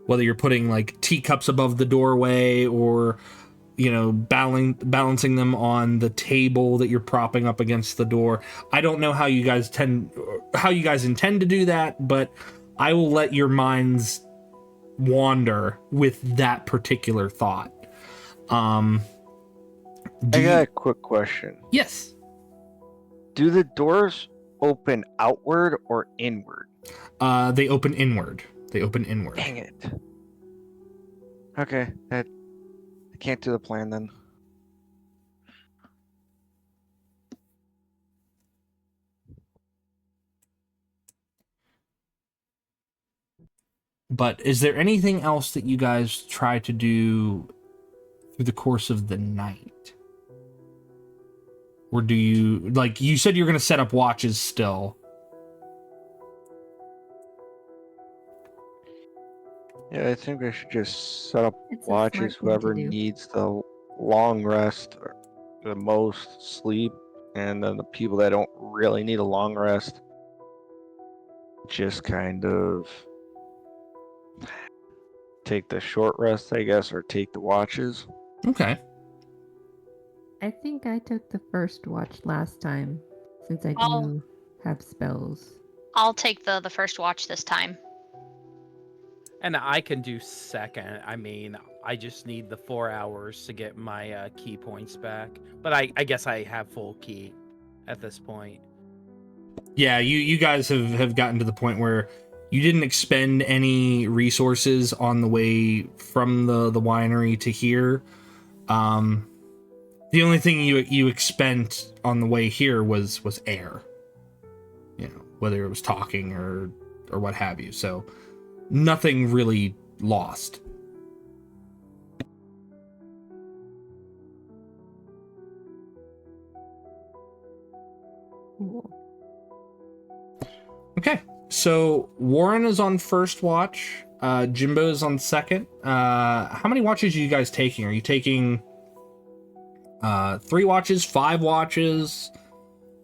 Speaker 2: whether you're putting like teacups above the doorway or balancing them on the table that you're propping up against the door. I don't know how you guys intend to do that, but I will let your minds wander with that particular thought.
Speaker 7: I got a quick question.
Speaker 2: Yes.
Speaker 7: Do the doors open outward or inward?
Speaker 2: They open inward.
Speaker 7: Dang it. Okay, I can't do the plan then.
Speaker 2: But is there anything else that you guys try to do through the course of the night? Or do you, like, you said you're going to set up watches still.
Speaker 7: Yeah, I think I should just set up
Speaker 3: It's a
Speaker 7: watches.
Speaker 3: smart thing to
Speaker 7: Whoever
Speaker 3: do.
Speaker 7: needs the long rest or the most sleep, and then the people that don't really need a long rest just kind of take the short rest, I guess, or take the watches.
Speaker 2: Okay.
Speaker 3: I think I took the first watch last time, since I
Speaker 4: I'll-
Speaker 3: do have spells.
Speaker 4: I'll take the first watch this time.
Speaker 5: And I can do second. I mean, I just need the 4 hours to get my key points back. But I guess I have full key at this point.
Speaker 2: Yeah, you guys have gotten to the point where you didn't expend any resources on the way from the winery to here. The only thing you expend on the way here was air. Whether it was talking or what have you. So nothing really lost.
Speaker 3: Cool.
Speaker 2: Okay, so Warren is on first watch. Jymbo is on second. How many watches are you guys taking? Are you taking 3 watches, 5 watches,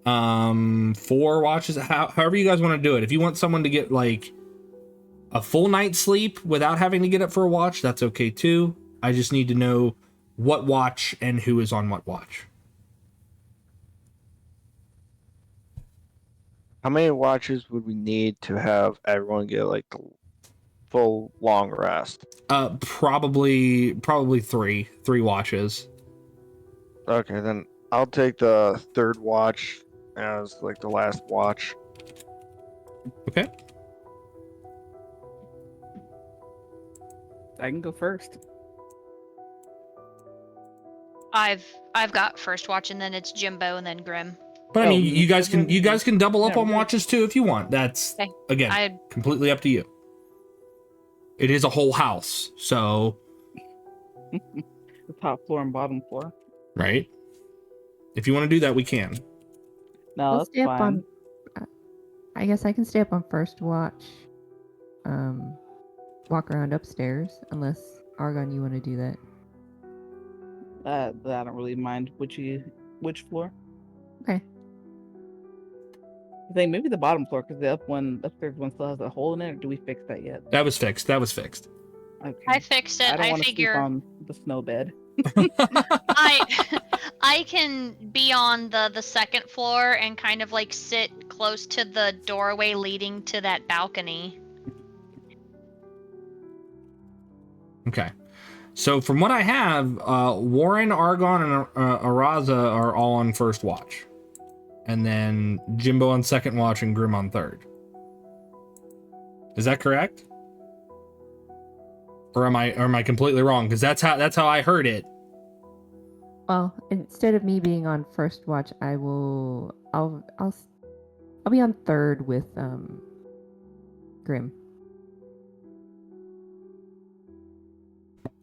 Speaker 2: 4 watches? However you guys want to do it. If you want someone to get like a full night's sleep without having to get up for a watch, that's okay too. I just need to know what watch and who is on what watch.
Speaker 7: How many watches would we need to have everyone get like the full long rest?
Speaker 2: Probably 3 watches.
Speaker 7: Okay, then I'll take the third watch as like the last watch.
Speaker 2: Okay.
Speaker 6: I can go first.
Speaker 4: I've got first watch, and then it's Jymbo, and then Grimm.
Speaker 2: But I mean, you guys can double up
Speaker 6: Yeah,
Speaker 2: on
Speaker 6: we're good.
Speaker 2: watches too if you want. That's
Speaker 4: Okay.
Speaker 2: again
Speaker 4: I
Speaker 2: completely up to you. It is a whole house, so
Speaker 6: The top floor and bottom floor.
Speaker 2: right. If you want to do that, we can.
Speaker 6: No,
Speaker 3: I'll
Speaker 6: that's
Speaker 3: stay up
Speaker 6: fine.
Speaker 3: on. I guess I can stay up on first watch. Walk around upstairs, unless Argon, you want to do that.
Speaker 6: I don't really mind which floor.
Speaker 3: Okay.
Speaker 6: I think maybe the bottom floor, because the upstairs one still has a hole in it. Or do we fix that yet?
Speaker 2: That was fixed.
Speaker 6: Okay.
Speaker 4: I fixed it.
Speaker 6: I don't
Speaker 4: I
Speaker 6: want to sleep
Speaker 4: figure
Speaker 6: on the snow bed.
Speaker 4: I can be on the second floor and kind of like sit close to the doorway leading to that balcony.
Speaker 2: Okay. So from what I have, Warren, Argon, and Araza are all on first watch, and then Jymbo on second watch and Grimm on third. Is that correct? Or am I completely wrong? Because that's how I heard it.
Speaker 3: Well, instead of me being on first watch, I'll be on third with Grimm.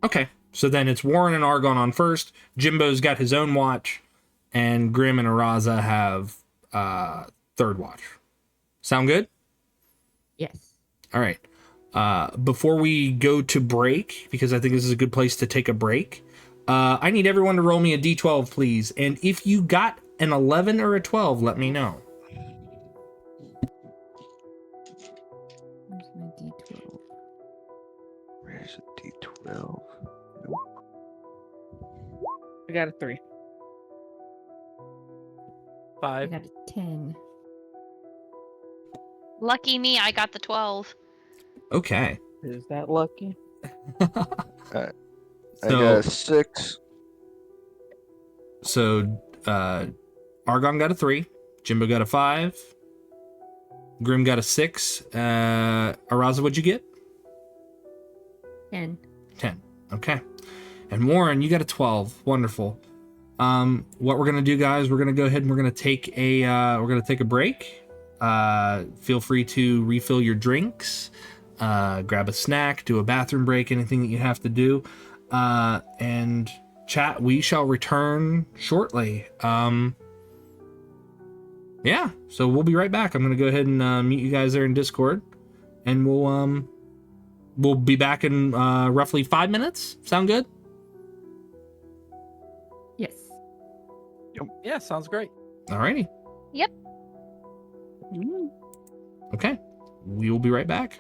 Speaker 2: Okay. So then it's Warren and Argon on first. Jimbo's got his own watch, and Grimm and Araza have third watch. Sound good?
Speaker 3: Yes.
Speaker 2: All right. Before we go to break, because I think this is a good place to take a break, I need everyone to roll me a d12, please. And if you got an 11 or a 12, let me know.
Speaker 3: Where's my D12?
Speaker 7: Where's the D12? Nope.
Speaker 6: I got a 3.
Speaker 3: I
Speaker 5: 5.
Speaker 3: got a 10.
Speaker 4: Lucky me, I got the 12.
Speaker 2: Okay.
Speaker 6: Is that lucky?
Speaker 7: I got
Speaker 2: So
Speaker 7: a 6.
Speaker 2: Argon got a 3, Jymbo got a 5, Grimm got a 6. Araza, what'd you get?
Speaker 3: 10.
Speaker 2: 10. Okay. And Warren, you got a 12. Wonderful. What we're gonna do, guys, we're gonna go ahead and we're gonna take a break. Feel free to refill your drinks, grab a snack, do a bathroom break, anything that you have to do, and chat. We shall return shortly. Yeah, so we'll be right back. I'm gonna go ahead and mute you guys there in Discord, and we'll be back in roughly 5 minutes. Sound good?
Speaker 3: Yes.
Speaker 5: Yeah, sounds great.
Speaker 2: Alrighty.
Speaker 6: Mm.
Speaker 2: Okay. We will be right back.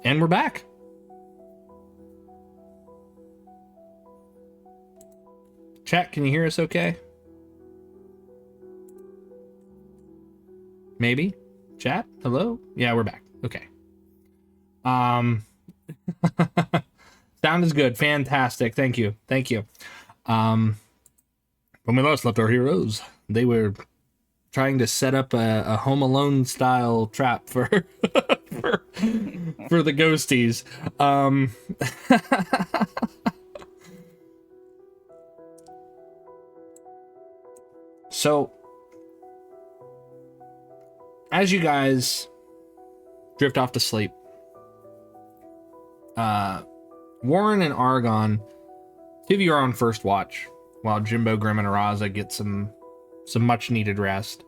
Speaker 2: And we're back. Chat, can you hear us okay? Maybe? Chat? Hello? Yeah, we're back. Okay. Sound is good. Fantastic. Thank you. Thank you. When we last left our heroes, they were trying to set up a Home Alone style trap for for the ghosties. So as you guys drift off to sleep, Warren and Argon, two of you are on first watch, while Jymbo, Grimm, and Araza get some much needed rest.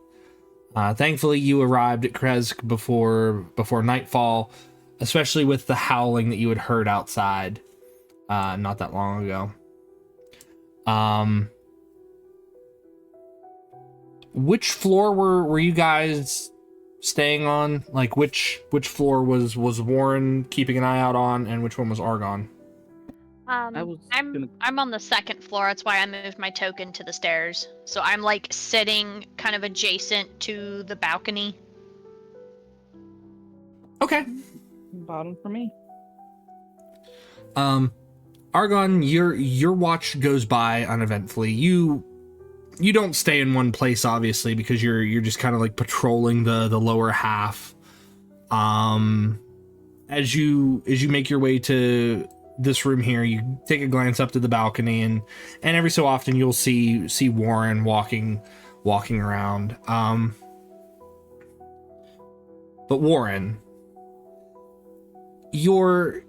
Speaker 2: Thankfully, you arrived at Krezk before nightfall, especially with the howling that you had heard outside not that long ago. Which floor were you guys staying on? Like which floor was Warren keeping an eye out on, and which one was Argon?
Speaker 4: I'm on the second floor. That's why I moved my token to the stairs. So I'm like sitting kind of adjacent to the balcony.
Speaker 2: Okay.
Speaker 6: Bottom for me.
Speaker 2: Argon, your watch goes by uneventfully. You don't stay in one place, obviously, because you're just kind of like patrolling the lower half. As you make your way to this room here, you take a glance up to the balcony, and every so often you'll see Warren walking around. But Warren, you're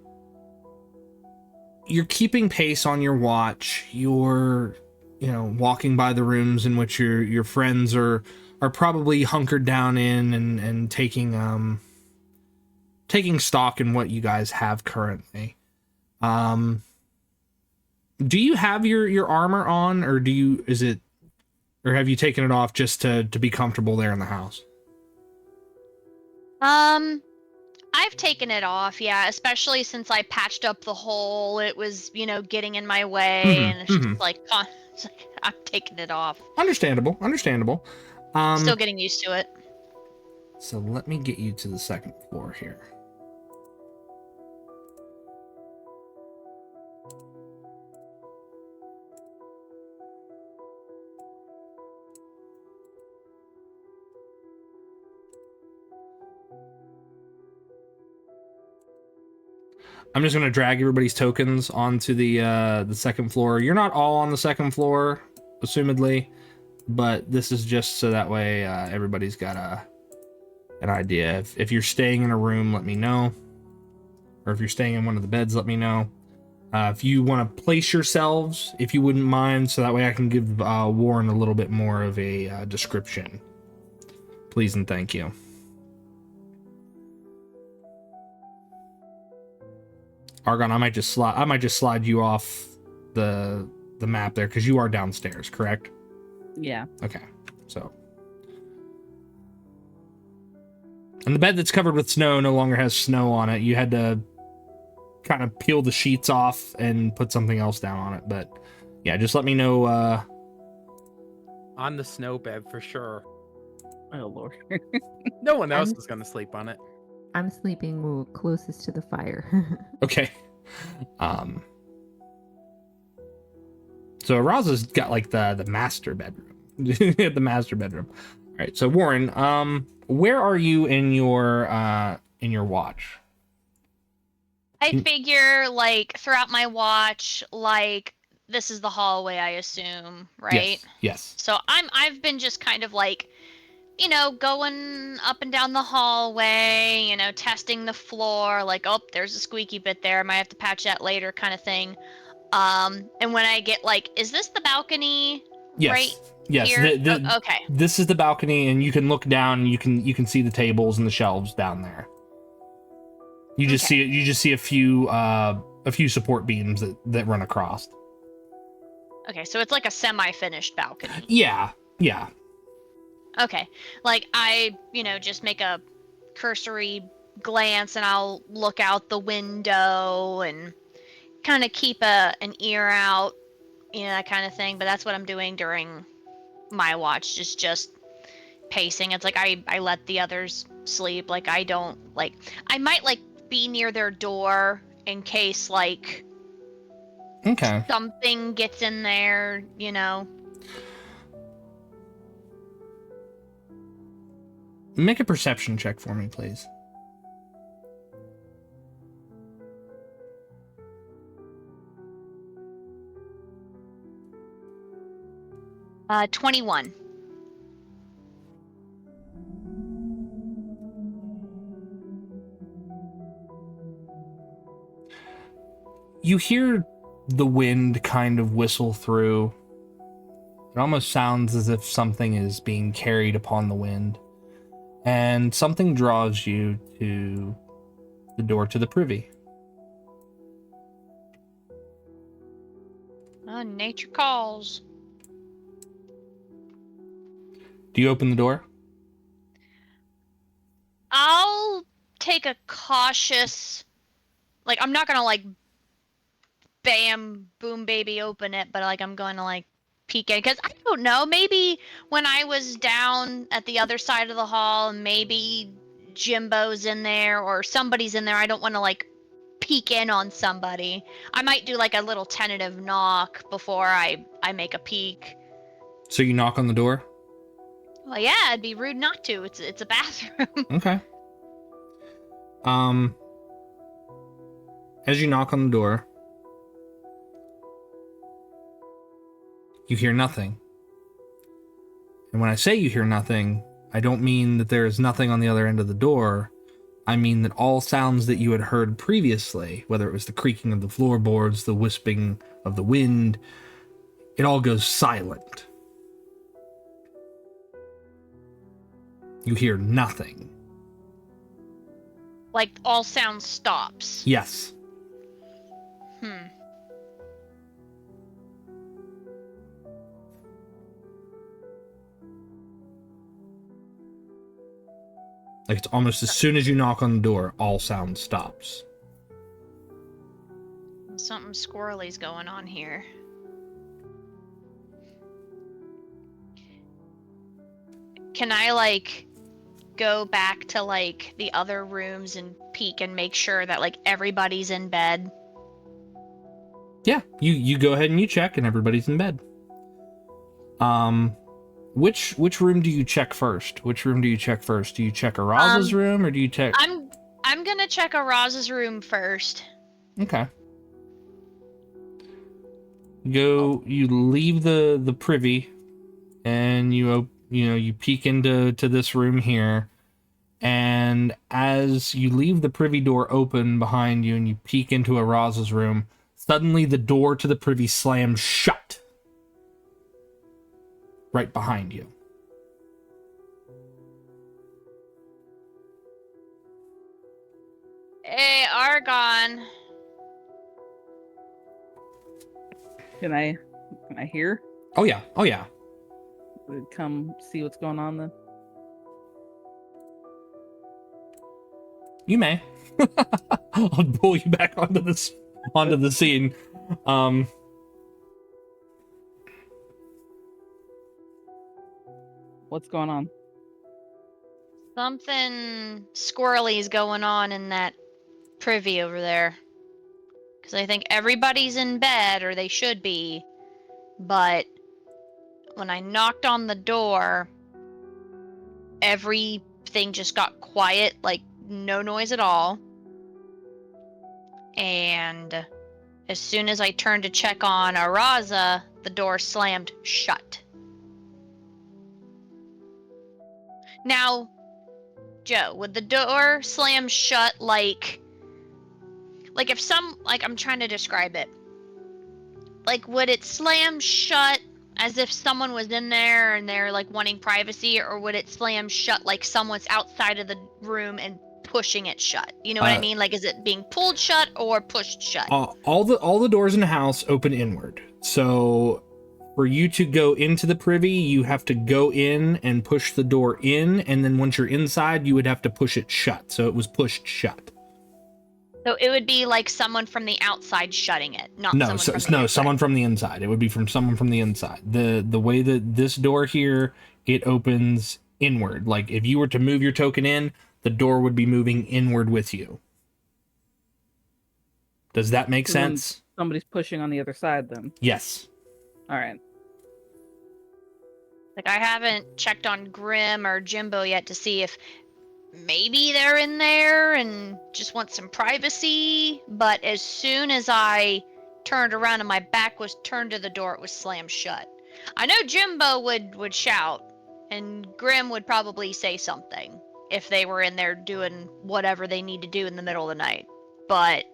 Speaker 2: keeping pace on your watch. You're walking by the rooms in which your friends are probably hunkered down in and taking stock in what you guys have currently. Do you have your armor on, or have you taken it off just to be comfortable there in the house?
Speaker 4: I've taken it off, yeah, especially since I patched up the hole. It was, getting in my way, and it's just like, I'm taking it off.
Speaker 2: Understandable.
Speaker 4: Still getting used to it.
Speaker 2: So let me get you to the second floor here. I'm just going to drag everybody's tokens onto the second floor. You're not all on the second floor, assumedly, but this is just so that way everybody's got an idea. If you're staying in a room, let me know. Or if you're staying in one of the beds, let me know. If you want to place yourselves, if you wouldn't mind, so that way I can give Warren a little bit more of a description. Please and thank you. Argon, I might just slide you off the map there, because you are downstairs, correct?
Speaker 6: Yeah.
Speaker 2: Okay, so. And the bed that's covered with snow no longer has snow on it. You had to kind of peel the sheets off and put something else down on it. But yeah, just let me know.
Speaker 5: On the snow bed for sure.
Speaker 6: Oh Lord.
Speaker 5: No one else is gonna sleep on it.
Speaker 3: I'm sleeping closest to the fire.
Speaker 2: Okay. So Araza's got like the master bedroom. The master bedroom. All right. So Warren, where are you in your watch?
Speaker 4: I figure, like, throughout my watch, like, this is the hallway, I assume, right?
Speaker 2: Yes.
Speaker 4: So I've been just kind of like, you know, going up and down the hallway, you know, testing the floor, like, oh, there's a squeaky bit there, I might have to patch that later, kind of thing. And when I get like, is this the balcony right
Speaker 2: Yes.
Speaker 4: here? Okay.
Speaker 2: This is the balcony, and you can look down, and you can see the tables and the shelves down there. You just see a few support beams that run across.
Speaker 4: Okay, so it's like a semi-finished balcony.
Speaker 2: Yeah.
Speaker 4: Okay. Like, I, you know, just make a cursory glance and I'll look out the window and kind of keep an ear out, you know, that kind of thing. But that's what I'm doing during my watch, just pacing. It's like I let the others sleep. Like, I don't, like, I might, like, be near their door in case, like,
Speaker 2: Okay.
Speaker 4: something gets in there, you know.
Speaker 2: Make a perception check for me, please.
Speaker 4: Uh, 21.
Speaker 2: You hear the wind kind of whistle through. It almost sounds as if something is being carried upon the wind. And something draws you to the door to the privy.
Speaker 4: Nature calls.
Speaker 2: Do you open the door?
Speaker 4: I'll take a cautious, like, I'm not gonna, like, bam, boom, baby, open it, but, like, I'm going to, like, peek in, because I don't know, maybe when I was down at the other side of the hall, maybe Jymbo's in there, or somebody's in there, I don't want to, like, peek in on somebody. I might do, like, a little tentative knock before I make a peek.
Speaker 2: So you knock on the door?
Speaker 4: Well, yeah, it'd be rude not to. It's a bathroom.
Speaker 2: Okay. As you knock on the door, you hear nothing. And when I say you hear nothing, I don't mean that there is nothing on the other end of the door. I mean that all sounds that you had heard previously, whether it was the creaking of the floorboards, the whispering of the wind, it all goes silent. You hear nothing.
Speaker 4: Like, all sound stops.
Speaker 2: Yes. Like, it's almost as soon as you knock on the door, all sound stops.
Speaker 4: Something squirrely's going on here. Can I, like, go back to, like, the other rooms and peek and make sure that, like, everybody's in bed?
Speaker 2: Yeah, you go ahead and you check, and everybody's in bed. Which room do you check first? Do you check Araza's room, or do you check?
Speaker 4: I'm gonna check Araza's room first.
Speaker 2: Okay. You leave the privy, and you peek into this room here, and as you leave the privy door open behind you and you peek into Araza's room, suddenly the door to the privy slams shut right behind you.
Speaker 4: Hey, Argon.
Speaker 6: Can I hear?
Speaker 2: Oh yeah.
Speaker 6: Come see what's going on then.
Speaker 2: You may. I'll pull you back onto the scene.
Speaker 6: What's going on?
Speaker 4: Something squirrely's going on in that privy over there. Because I think everybody's in bed, or they should be. But when I knocked on the door, everything just got quiet, like no noise at all. And as soon as I turned to check on Araza, the door slammed shut. Now, Joe, would the door slam shut like if I'm trying to describe it. Like, would it slam shut as if someone was in there and they're like wanting privacy, or would it slam shut like someone's outside of the room and pushing it shut? You know what I mean? Like, is it being pulled shut or pushed shut?
Speaker 2: All the doors in the house open inward. So for you to go into the privy, you have to go in and push the door in, and then once you're inside, you would have to push it shut. So it was pushed shut.
Speaker 4: So it would be like someone from the outside shutting it, not someone from the inside.
Speaker 2: Someone from the inside. It would be from someone from the inside. The way that this door here, it opens inward. Like if you were to move your token in, the door would be moving inward with you. Does that make sense?
Speaker 6: Somebody's pushing on the other side then.
Speaker 2: Yes.
Speaker 6: All right.
Speaker 4: Like, I haven't checked on Grimm or Jymbo yet to see if maybe they're in there and just want some privacy, but as soon as I turned around and my back was turned to the door, it was slammed shut. I know Jymbo would shout, and Grimm would probably say something if they were in there doing whatever they need to do in the middle of the night, but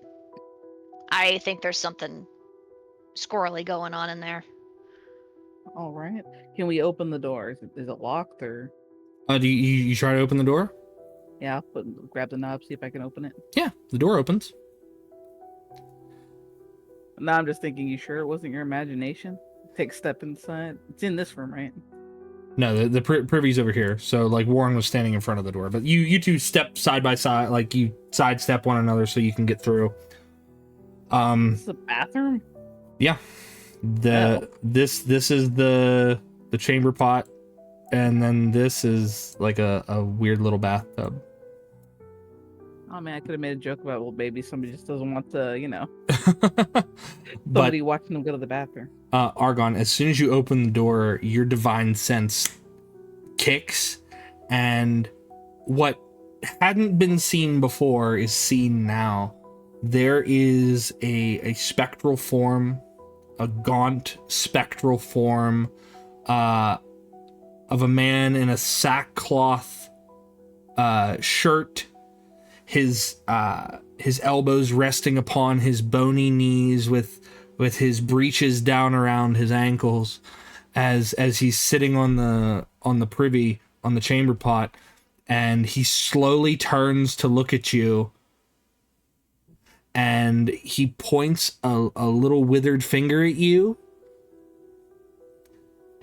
Speaker 4: I think there's something squirrely going on in there.
Speaker 6: All right. Can we open the door? Is it locked or?
Speaker 2: Do you try to open the door?
Speaker 6: Yeah, grab the knob, see if I can open it.
Speaker 2: Yeah, the door opens.
Speaker 6: No, I'm just thinking, you sure it wasn't your imagination? Take a step inside. It's in this room, right?
Speaker 2: No, the privy's over here. So, like, Warren was standing in front of the door. But you two step side by side, like, you sidestep one another so you can get through.
Speaker 6: This is a bathroom?
Speaker 2: Yeah. This is the chamber pot, and then this is, like, a weird little bathtub.
Speaker 6: Oh man, I could have made a joke about, well, maybe somebody just doesn't want to,
Speaker 2: But
Speaker 6: somebody watching them go to the bathroom.
Speaker 2: Argon, as soon as you open the door, your divine sense kicks, and what hadn't been seen before is seen now. There is a spectral form, a gaunt spectral form of a man in a sackcloth shirt, his elbows resting upon his bony knees with his breeches down around his ankles, as he's sitting on the privy, on the chamber pot, and he slowly turns to look at you, and he points a little withered finger at you,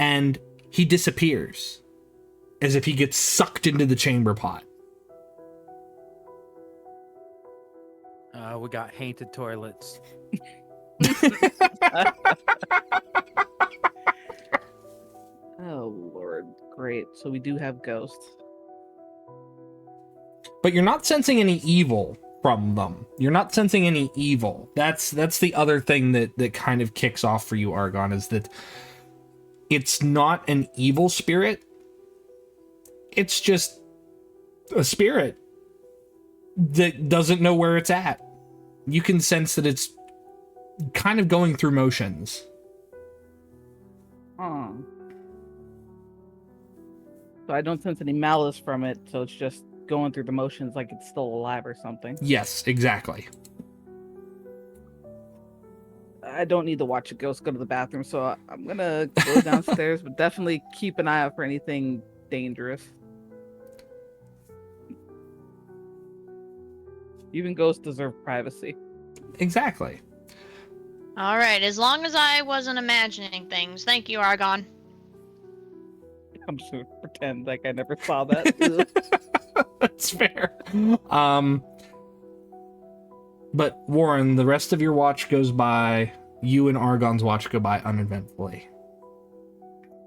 Speaker 2: and he disappears as if he gets sucked into the chamber pot.
Speaker 5: We got haunted toilets.
Speaker 6: Oh Lord, great. So we do have ghosts.
Speaker 2: But you're not sensing any evil from them. You're not sensing any evil. That's the other thing that kind of kicks off for you, Argon, is that it's not an evil spirit. It's just a spirit that doesn't know where it's at. You can sense that it's kind of going through motions.
Speaker 6: So I don't sense any malice from it, so it's just going through the motions like it's still alive or something.
Speaker 2: Yes, exactly.
Speaker 6: I don't need to watch a ghost go to the bathroom, so I'm gonna go downstairs, but definitely keep an eye out for anything dangerous. Even ghosts deserve privacy.
Speaker 2: Exactly.
Speaker 4: All right, as long as I wasn't imagining things. Thank you, Argon.
Speaker 6: I'm just gonna pretend like I never saw that.
Speaker 2: That's fair. But Warren, the rest of your watch goes by. You and Argon's watch go by uneventfully.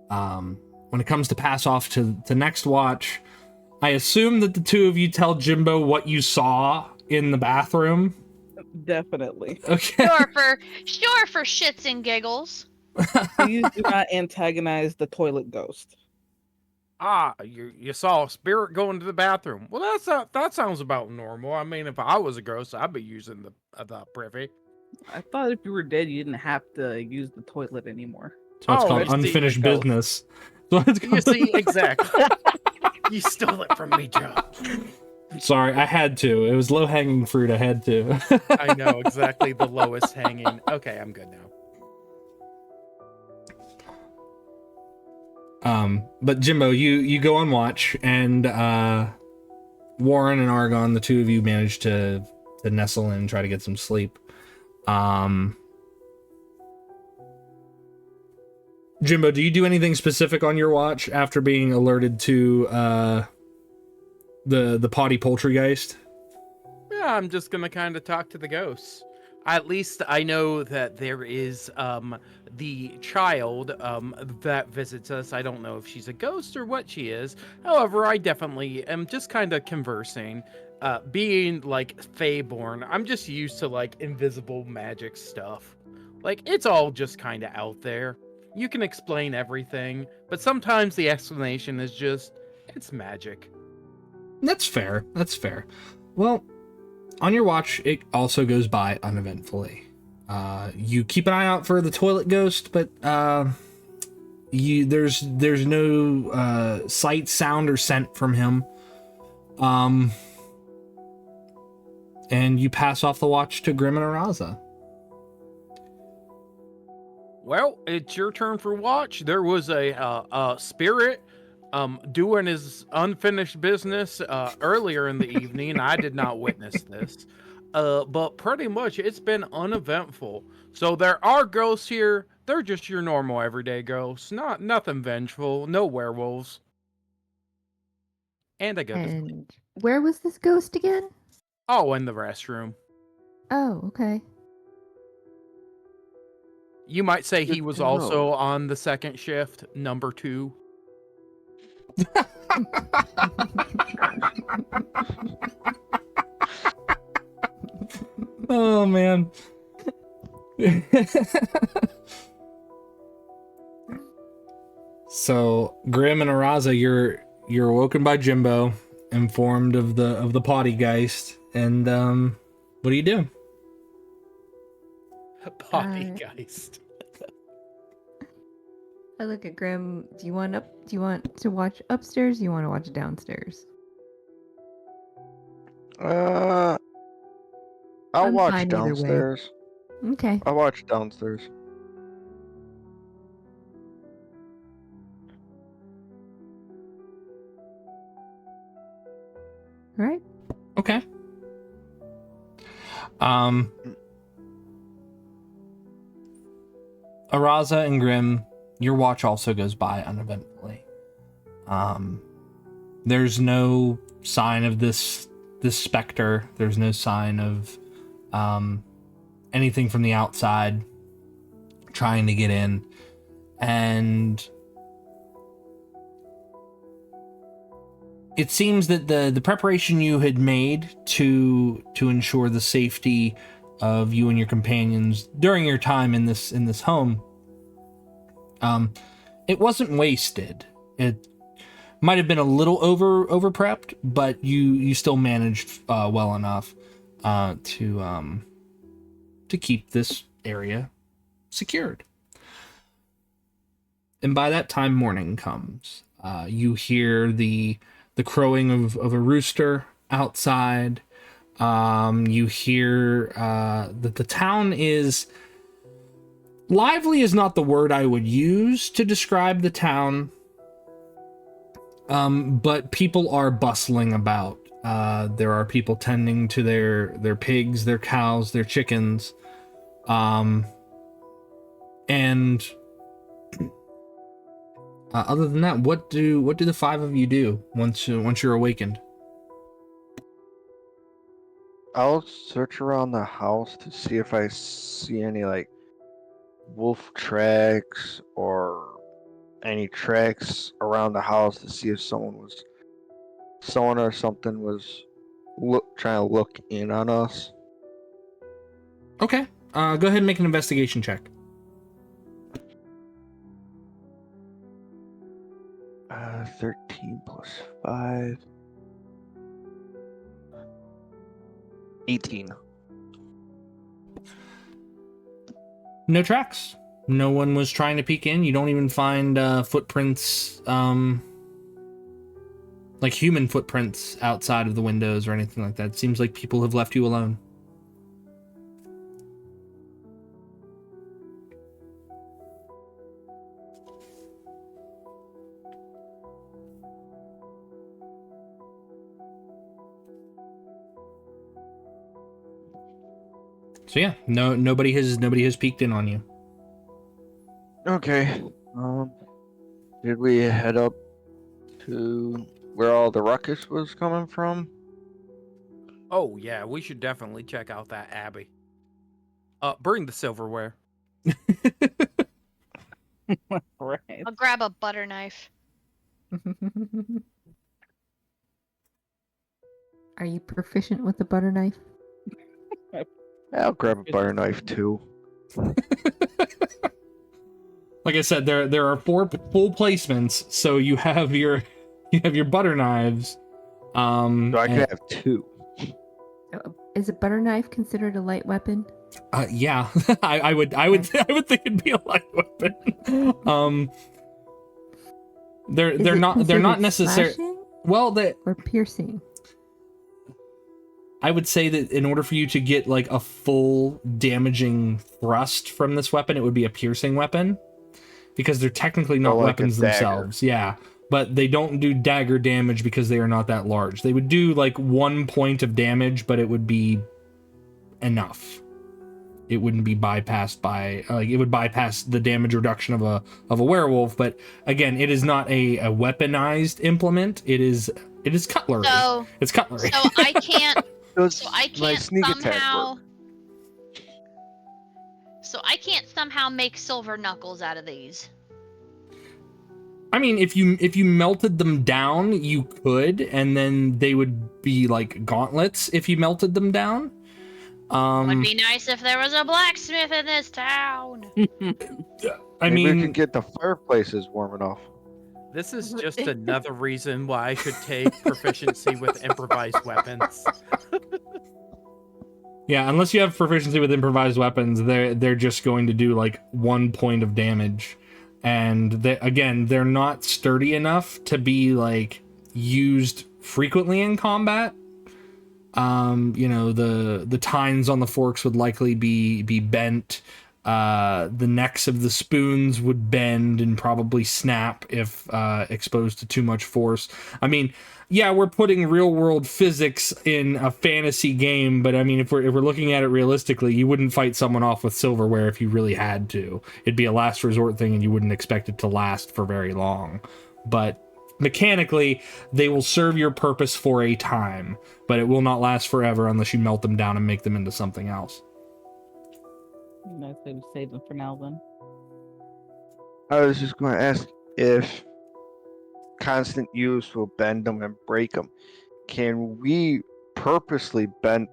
Speaker 2: When it comes to pass off to the next watch, I assume that the two of you tell Jymbo what you saw in the bathroom.
Speaker 6: Definitely.
Speaker 2: Okay.
Speaker 4: Sure for shits and giggles.
Speaker 6: Please do not antagonize the toilet ghost.
Speaker 5: You saw a spirit going to the bathroom. Well, that sounds about normal. I mean, if I was a ghost, I'd be using the privy.
Speaker 6: I thought if you were dead, you didn't have to use the toilet anymore.
Speaker 2: So it's
Speaker 5: Oh,
Speaker 2: called
Speaker 5: it's even
Speaker 2: unfinished
Speaker 5: ghost.
Speaker 2: business. So it's
Speaker 5: You
Speaker 2: called-
Speaker 5: see, exactly. You stole it from me, Joe.
Speaker 2: Sorry, I had to. It was low hanging fruit. I had to.
Speaker 5: I know exactly the lowest hanging. Okay, I'm good now.
Speaker 2: But Jymbo, you go on watch, and Warren and Argon, the two of you, manage to nestle in and try to get some sleep. Jymbo, do you do anything specific on your watch after being alerted to the potty poltergeist?
Speaker 5: Yeah, I'm just gonna kind of talk to the ghosts. At least I know that there is the child that visits us. I don't know if she's a ghost or what she is. However, I definitely am just kind of conversing. Being like Feyborn, I'm just used to like invisible magic stuff. Like it's all just kind of out there. You can explain everything, but sometimes the explanation is just it's magic.
Speaker 2: That's fair. That's fair. Well, on your watch, it also goes by uneventfully. You keep an eye out for the toilet ghost, but there's no sight, sound, or scent from him. And you pass off the watch to Grimm and Araza.
Speaker 5: Well, it's your turn for watch. There was a spirit doing his unfinished business earlier in the evening. I did not witness this. But pretty much it's been uneventful. So there are ghosts here. They're just your normal everyday ghosts. Nothing vengeful. No werewolves. And I go to sleep.
Speaker 3: And where was this ghost again?
Speaker 5: Oh, in the restroom.
Speaker 3: Oh, okay.
Speaker 5: You might say he
Speaker 7: Good
Speaker 5: was
Speaker 7: to know.
Speaker 5: also on the second shift, number 2.
Speaker 2: Oh man. So Grimm and Araza, you're awoken by Jymbo, informed of the potty geist, and what do you do?
Speaker 5: Bodygeist.
Speaker 3: I look at Grim. Do you want to watch upstairs? Do you want to watch downstairs?
Speaker 7: I'll
Speaker 3: I'm
Speaker 7: watch
Speaker 3: fine either way.
Speaker 7: downstairs.
Speaker 3: Okay.
Speaker 7: I'll watch downstairs.
Speaker 3: All right.
Speaker 2: Okay. Araza and Grimm, your watch also goes by uneventfully. There's no sign of this specter. There's no sign of anything from the outside trying to get in. And it seems that the preparation you had made to ensure the safety of you and your companions during your time in this home, it wasn't wasted. It might have been a little over prepped, but you still managed well enough to keep this area secured. And by that time, morning comes. You hear the crowing of a rooster outside. You hear that the town is lively is not the word I would use to describe the town. But people are bustling about. There are people tending to their pigs, their cows, their chickens. And other than that, what do the five of you do once you're awakened?
Speaker 7: I'll search around the house to see if I see any like wolf tracks or any tracks around the house to see if someone or something was trying to look in on us.
Speaker 2: Okay. Go ahead and make an investigation check.
Speaker 7: 13 plus 5. 18.
Speaker 2: No tracks. No one was trying to peek in. You don't even find footprints, like human footprints outside of the windows or anything like that. It seems like people have left you alone. So yeah, nobody has peeked in on you.
Speaker 7: Okay. Did we head up to where all the ruckus was coming from?
Speaker 5: Oh yeah, we should definitely check out that Abbey. Bring the silverware.
Speaker 6: Right.
Speaker 4: I'll grab a butter knife.
Speaker 3: Are you proficient with the butter knife?
Speaker 7: I'll grab a butter knife too.
Speaker 2: Like I said, there are 4 full placements, so you have your butter knives.
Speaker 7: So I can
Speaker 2: and-
Speaker 7: have 2.
Speaker 3: Is a butter knife considered a light weapon?
Speaker 2: Yeah, I would think it'd be a light weapon. They're
Speaker 3: Is it
Speaker 2: not
Speaker 3: considered
Speaker 2: necessary.
Speaker 3: slashing
Speaker 2: Well,
Speaker 3: or piercing.
Speaker 2: I would say that in order for you to get like a full damaging thrust from this weapon, it would be a piercing weapon, because they're technically not
Speaker 7: like a
Speaker 2: weapons
Speaker 7: dagger.
Speaker 2: themselves. Yeah, but they don't do dagger damage because they are not that large. They would do like 1 point of damage, but it would be enough. It wouldn't be bypassed by it would bypass the damage reduction of a werewolf. But again, it is not a weaponized implement. It is cutlery.
Speaker 4: So,
Speaker 2: It's cutlery.
Speaker 4: so I can't.
Speaker 7: Those
Speaker 4: So I
Speaker 7: my
Speaker 4: can't
Speaker 7: sneak attack
Speaker 4: somehow.
Speaker 7: work.
Speaker 4: So I can't somehow make silver knuckles out of these.
Speaker 2: I mean, if you melted them down, you could, and then they would be like gauntlets if you melted them down.
Speaker 4: Would be nice if there was a blacksmith in this town.
Speaker 2: I
Speaker 7: Maybe we
Speaker 2: mean,
Speaker 7: could get the fireplaces warm enough.
Speaker 5: This is just another reason why I should take proficiency with improvised weapons.
Speaker 2: yeah, unless you have proficiency with improvised weapons, they're just going to do like 1 point of damage, and they're not sturdy enough to be like used frequently in combat. The tines on the forks would likely be bent. The necks of the spoons would bend and probably snap if exposed to too much force. I mean, yeah, we're putting real world physics in a fantasy game, but I mean, if we're looking at it realistically, you wouldn't fight someone off with silverware if you really had to. It'd be a last resort thing, and you wouldn't expect it to last for very long. But mechanically, they will serve your purpose for a time, but it will not last forever unless you melt them down and make them into something else.
Speaker 6: I'd say we save them for now then.
Speaker 7: I was just going to ask if constant use will bend them and break them. Can we purposely bend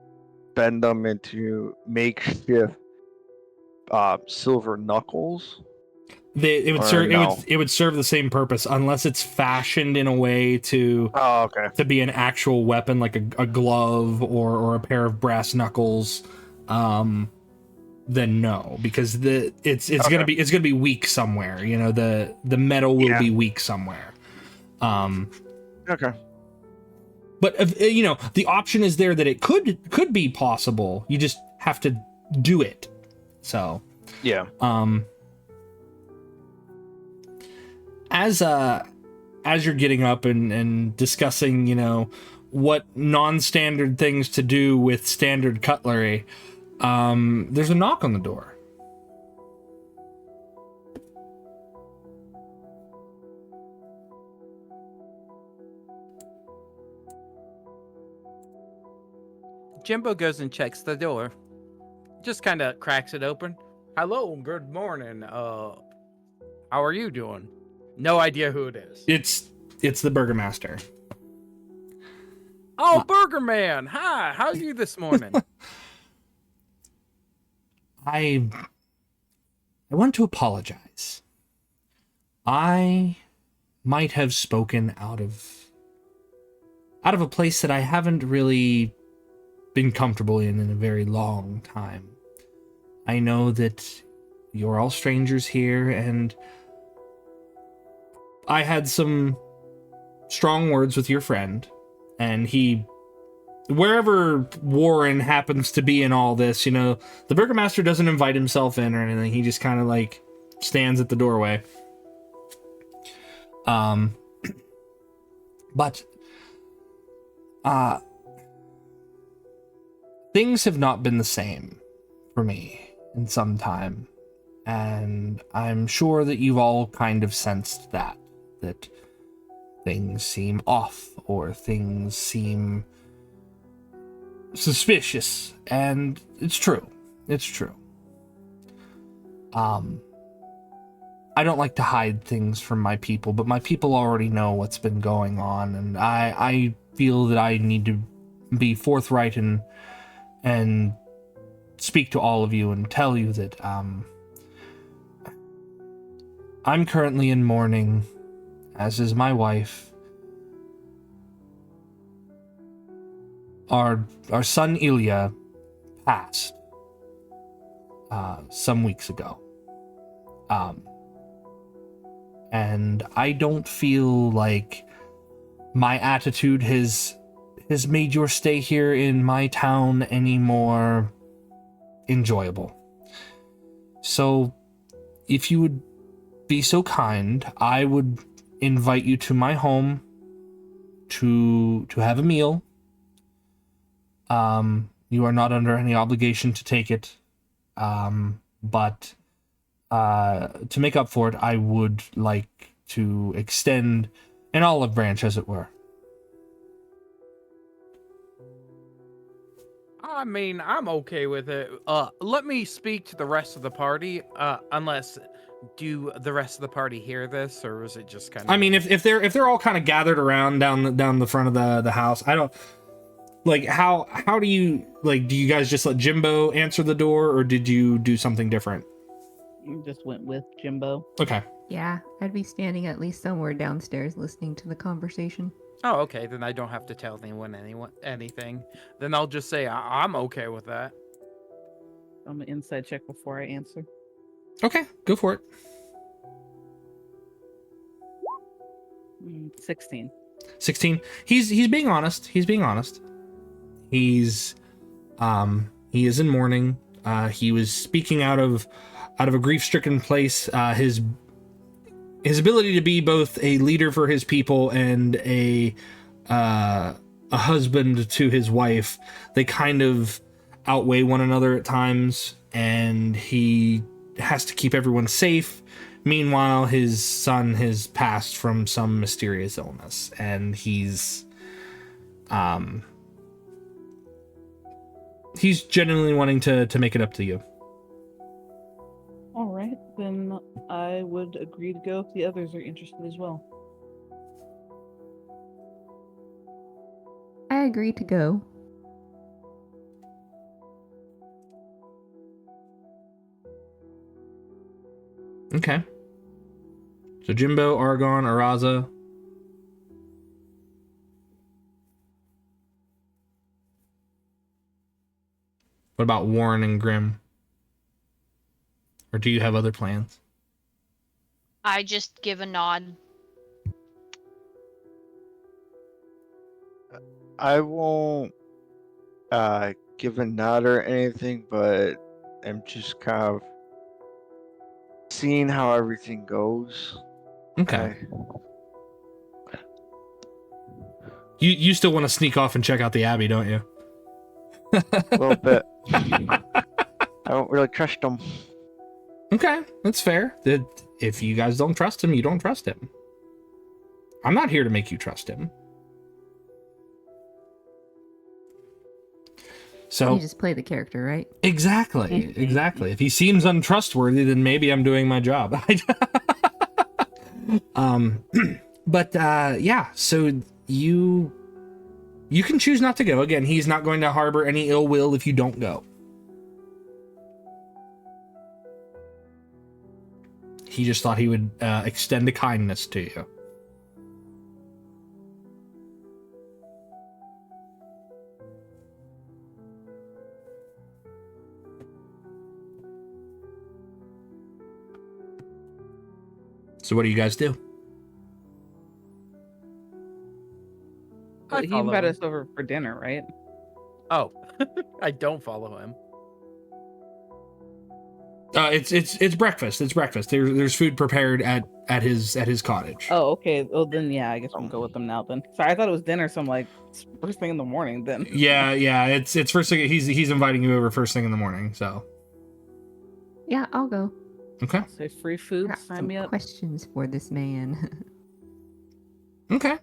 Speaker 7: them into makeshift silver knuckles?
Speaker 2: It would
Speaker 7: Or
Speaker 2: serve
Speaker 7: no?
Speaker 2: it would serve the same purpose unless it's fashioned in a way to be an actual weapon, like a glove or a pair of brass knuckles. Then no, because it's gonna be weak somewhere. You know, the metal will be weak somewhere.
Speaker 7: Okay.
Speaker 2: But if, the option is there that it could be possible. You just have to do it. So
Speaker 7: Yeah.
Speaker 2: As you're getting up and discussing, what non-standard things to do with standard cutlery, there's a knock on the door.
Speaker 5: Jymbo goes and checks the door. Just kind of cracks it open. Hello, good morning. How are you doing? No idea who it is.
Speaker 2: It's the Burgermaster.
Speaker 5: Oh, Burger Man! Hi, how are you this morning?
Speaker 2: I want to apologize. I might have spoken out of a place that I haven't really been comfortable in a very long time. I know that you're all strangers here, and I had some strong words with your friend, and wherever Warren happens to be in all this, the Burgomaster doesn't invite himself in or anything. He just kind of like stands at the doorway. But things have not been the same for me in some time, and I'm sure that you've all kind of sensed that things seem off or things seem suspicious, and it's true. I don't like to hide things from my people, but my people already know what's been going on, and I feel that I need to be forthright and speak to all of you and tell you that I'm currently in mourning, as is my wife. Our son Ilya passed some weeks ago. And I don't feel like my attitude has made your stay here in my town any more enjoyable. So, if you would be so kind, I would invite you to my home to have a meal. You are not under any obligation to take it, but to make up for it, I would like to extend an olive branch, as it were.
Speaker 5: I mean, I'm okay with it. Let me speak to the rest of the party. Unless, do the rest of the party hear this, or is it just kind of?
Speaker 2: I mean, if they're all kind of gathered around down the front of the house, I don't like how do you like? Do you guys just let Jymbo answer the door, or did you do something different?
Speaker 6: Just went with Jymbo.
Speaker 2: Okay.
Speaker 3: Yeah, I'd be standing at least somewhere downstairs listening to the conversation.
Speaker 5: Oh, okay. Then I don't have to tell anyone anything. Then I'll just say I'm okay with that.
Speaker 6: I'm an inside check before I answer.
Speaker 2: Okay, go for it.
Speaker 6: 16.
Speaker 2: 16. He's being honest. He is in mourning. He was speaking out of a grief-stricken place. His ability to be both a leader for his people and a husband to his wife, they kind of outweigh one another at times, and he has to keep everyone safe. Meanwhile, his son has passed from some mysterious illness, and he's genuinely wanting to make it up to you.
Speaker 6: All right, then I would agree to go if the others are interested as well.
Speaker 3: I agree to go.
Speaker 2: Okay. So Jymbo, Argon, Araza. What about Warren and Grimm? Or do you have other plans?
Speaker 4: I just give a nod.
Speaker 7: I won't give a nod or anything, but I'm just kind of seeing how everything goes.
Speaker 2: Okay. You still want to sneak off and check out the Abbey, don't you?
Speaker 7: A little bit. I don't really trust them.
Speaker 2: Okay, that's fair. If you guys don't trust him, you don't trust him. I'm not here to make you trust him. So
Speaker 3: You just play the character, right?
Speaker 2: exactly. If he seems untrustworthy, then maybe I'm doing my job. But yeah. So you can choose not to go. Again, he's not going to harbor any ill will if you don't go. He just thought he would extend a kindness to you. So what do you guys do?
Speaker 5: I
Speaker 6: He
Speaker 5: follow
Speaker 6: invited
Speaker 5: him.
Speaker 6: us over for dinner, right?
Speaker 5: Oh, I don't follow him.
Speaker 2: It's breakfast. It's breakfast. There's food prepared at his cottage.
Speaker 6: Oh, okay. Well, then yeah, I guess we'll go with them now. Then sorry, I thought it was dinner. So I'm like, it's first thing in the morning. Then
Speaker 2: Yeah. It's first thing. He's inviting you over first thing in the morning. So
Speaker 3: Yeah, I'll go.
Speaker 2: okay.
Speaker 6: say free
Speaker 3: I
Speaker 6: food.
Speaker 3: got
Speaker 6: Sign
Speaker 3: some
Speaker 6: me up.
Speaker 3: questions for this man.
Speaker 2: Okay.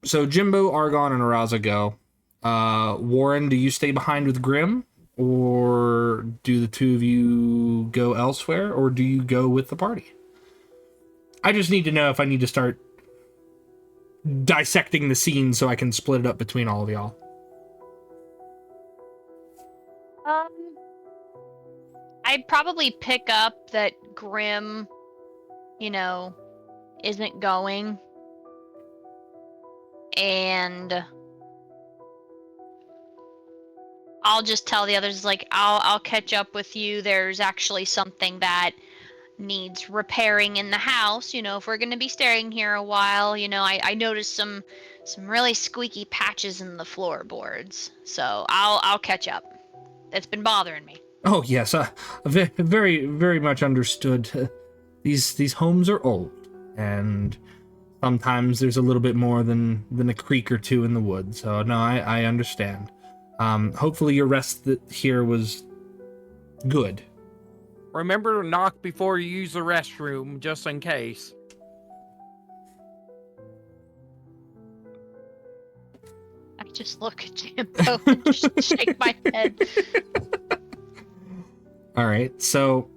Speaker 2: So Jymbo, Argon, and Araza go. Warren, do you stay behind with Grimm, or do the two of you go elsewhere, or do you go with the party? I just need to know if I need to start dissecting the scene so I can split it up between all of y'all.
Speaker 4: I'd probably pick up that Grimm, isn't going. And I'll just tell the others, like, I'll catch up with you. There's actually something that needs repairing in the house. If we're gonna be staying here a while, I noticed some really squeaky patches in the floorboards. So I'll catch up. It's been bothering me.
Speaker 2: Oh yes, very very much understood. These homes are old, and sometimes there's a little bit more than a creek or two in the woods. So no, I understand. Hopefully your rest here was good.
Speaker 5: Remember to knock before you use the restroom, just in case.
Speaker 4: I just look at Jymbo and just shake my head.
Speaker 2: All right, so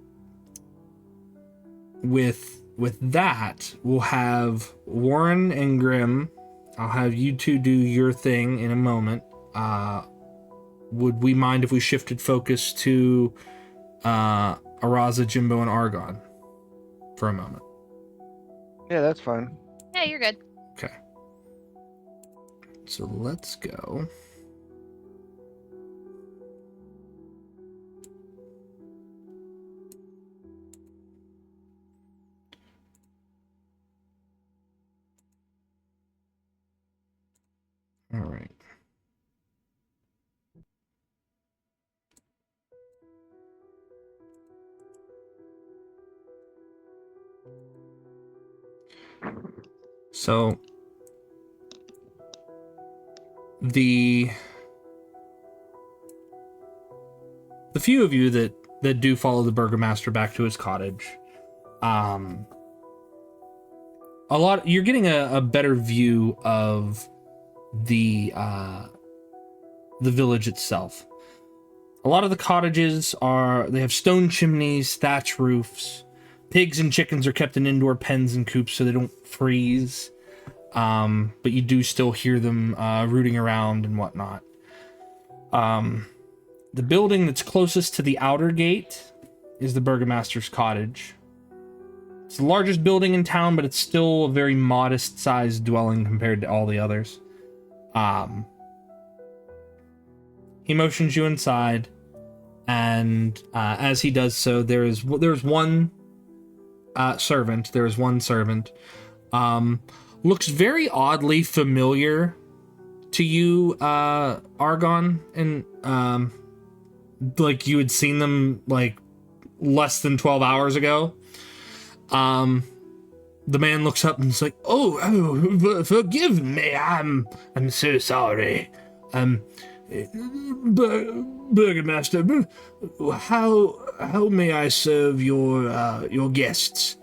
Speaker 2: with that, we'll have Warren and Grimm. I'll have you two do your thing in a moment. Would we mind if we shifted focus to Araza, Jymbo, and Argon for a moment?
Speaker 7: Yeah, that's fine.
Speaker 4: Yeah, you're good.
Speaker 2: Okay. So let's go. All right. So the few of you that do follow the burgomaster back to his cottage, you're getting a better view of the village itself. A lot of the cottages they have stone chimneys, thatch roofs. Pigs and chickens are kept in indoor pens and coops so they don't freeze. But you do still hear them rooting around and whatnot. The building that's closest to the outer gate is the burgomaster's cottage. It's the largest building in town, but it's still a very modest-sized dwelling compared to all the others. He motions you inside, and as he does so, there's one servant. There is one servant. Looks very oddly familiar to you, Argon, and like you had seen them like less than 12 hours ago. The man looks up and is like, "Oh, forgive me. I'm so sorry. Burgomaster, how may I serve your guests?"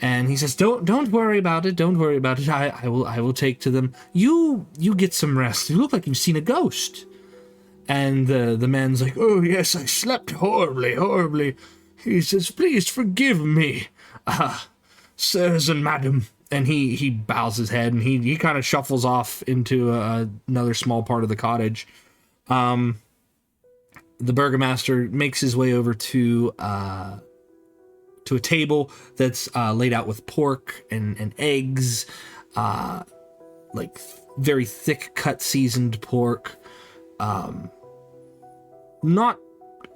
Speaker 2: And he says, "Don't worry about it. Don't worry about it. I will take to them. You get some rest. You look like you've seen a ghost." And the man's like, "Oh yes, I slept horribly. He says, "Please forgive me, sirs and madam." And he bows his head and he kind of shuffles off into another small part of the cottage. The burgomaster makes his way over to a table that's laid out with pork and eggs, like very thick cut seasoned pork. Not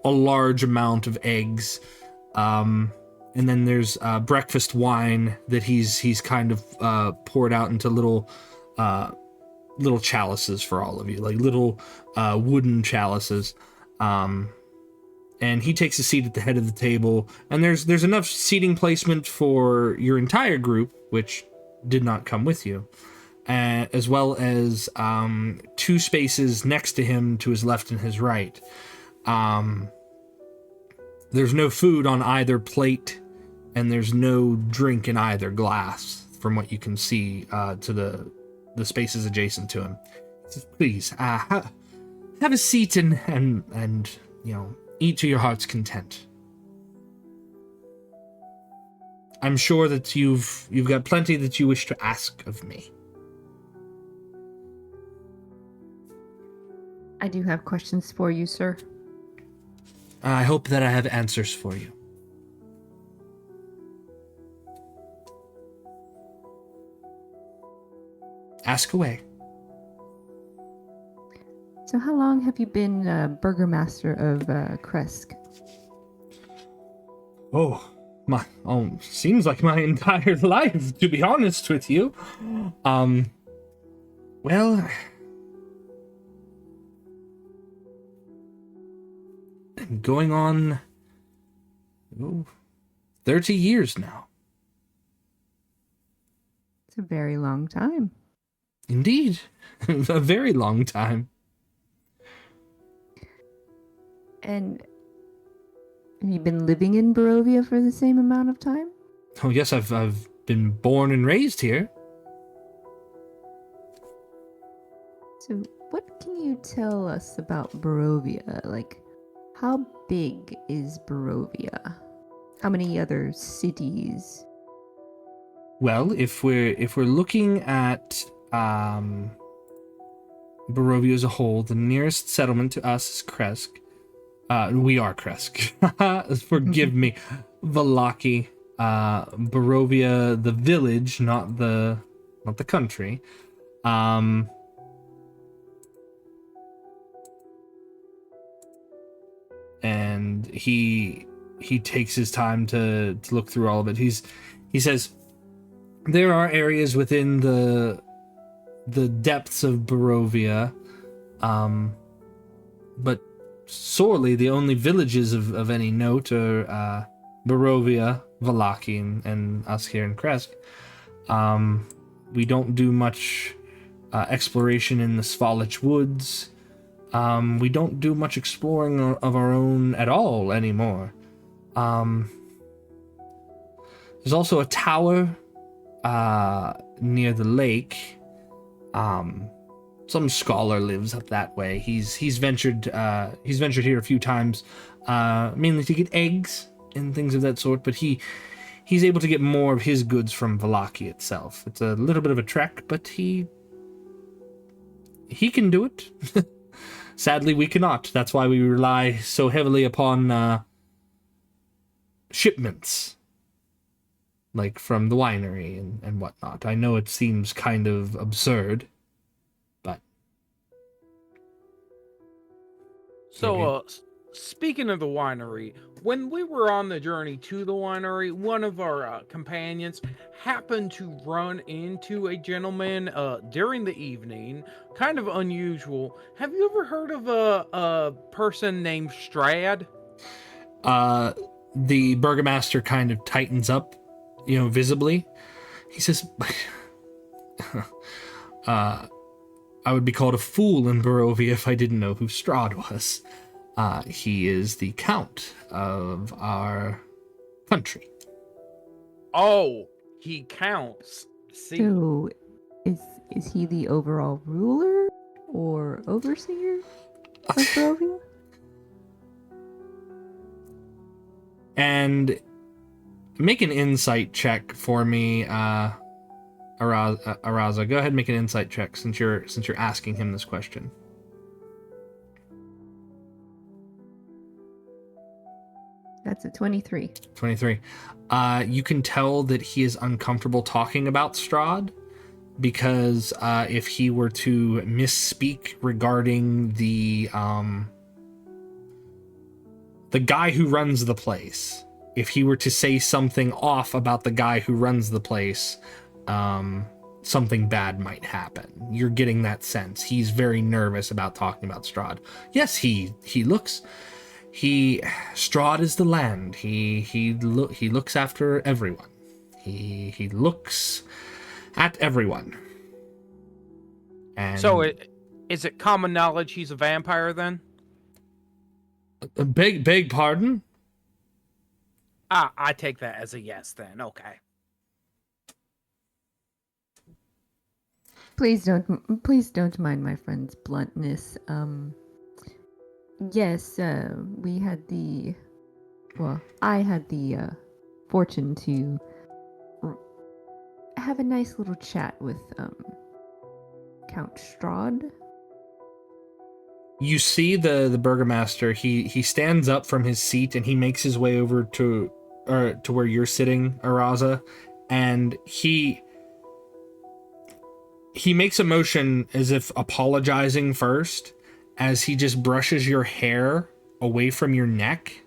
Speaker 2: a large amount of eggs, And then there's breakfast wine that he's kind of poured out into little chalices for all of you, like little wooden chalices. And he takes a seat at the head of the table, and there's enough seating placement for your entire group, which did not come with you, as well as 2 spaces next to him to his left and his right. There's no food on either plate, and there's no drink in either glass, from what you can see to the spaces adjacent to him. He says, please, have a seat and eat to your heart's content. I'm sure that you've got plenty that you wish to ask of me.
Speaker 3: I do have questions for you, sir.
Speaker 2: I hope that I have answers for you. Ask away.
Speaker 3: So how long have you been burgomaster of Krezk?
Speaker 2: Seems like my entire life, to be honest with you. Well, going on 30 years now.
Speaker 3: It's a very long time.
Speaker 2: Indeed, a very long time.
Speaker 3: And have you been living in Barovia for the same amount of time?
Speaker 2: Oh yes, I've been born and raised here.
Speaker 3: So what can you tell us about Barovia? Like, how big is Barovia? How many other cities?
Speaker 2: Well, if we're looking at Barovia as a whole, the nearest settlement to us is Krezk. We are Krezk. Forgive me, Vallaki. Barovia, the village, not the country. And he takes his time to look through all of it. He says there are areas within the depths of Barovia, but sorely the only villages of any note are Barovia, Vallaki, and us here in Krezk. We don't do much exploration in the Svalich woods. We don't do much exploring of our own at all anymore. There's also a tower near the lake. Some scholar lives up that way. He's ventured here a few times, mainly to get eggs and things of that sort. But he's able to get more of his goods from Vallaki itself. It's a little bit of a trek, but he can do it. Sadly, we cannot. That's why we rely so heavily upon shipments, like from the winery and whatnot. I know it seems kind of absurd, but...
Speaker 5: So, speaking of the winery, when we were on the journey to the winery, one of our companions happened to run into a gentleman during the evening. Kind of unusual. Have you ever heard of a person named Strahd?
Speaker 2: The burgomaster kind of tightens up, visibly. He says, I would be called a fool in Barovia if I didn't know who Strahd was. He is the count of our country.
Speaker 5: Oh, he counts. See?
Speaker 3: So, is he the overall ruler or overseer of Barovia?
Speaker 2: And make an insight check for me, Araza. Go ahead and make an insight check since you're asking him this question.
Speaker 3: That's a 23.
Speaker 2: 23. You can tell that he is uncomfortable talking about Strahd, because if he were to misspeak regarding the guy who runs the place, if he were to say something off about the guy who runs the place, something bad might happen. You're getting that sense. He's very nervous about talking about Strahd. Yes, he looks. Strahd is the land. He looks after everyone. He looks at everyone. And
Speaker 5: So, is it common knowledge he's a vampire then?
Speaker 2: beg pardon?
Speaker 5: I take that as a yes then. Okay.
Speaker 3: Please don't mind my friend's bluntness. Yes, I had the fortune to have a nice little chat with Count Strahd.
Speaker 2: You see the burgomaster. He stands up from his seat and he makes his way over to where you're sitting, Araza, and he makes a motion as if apologizing first, as he just brushes your hair away from your neck,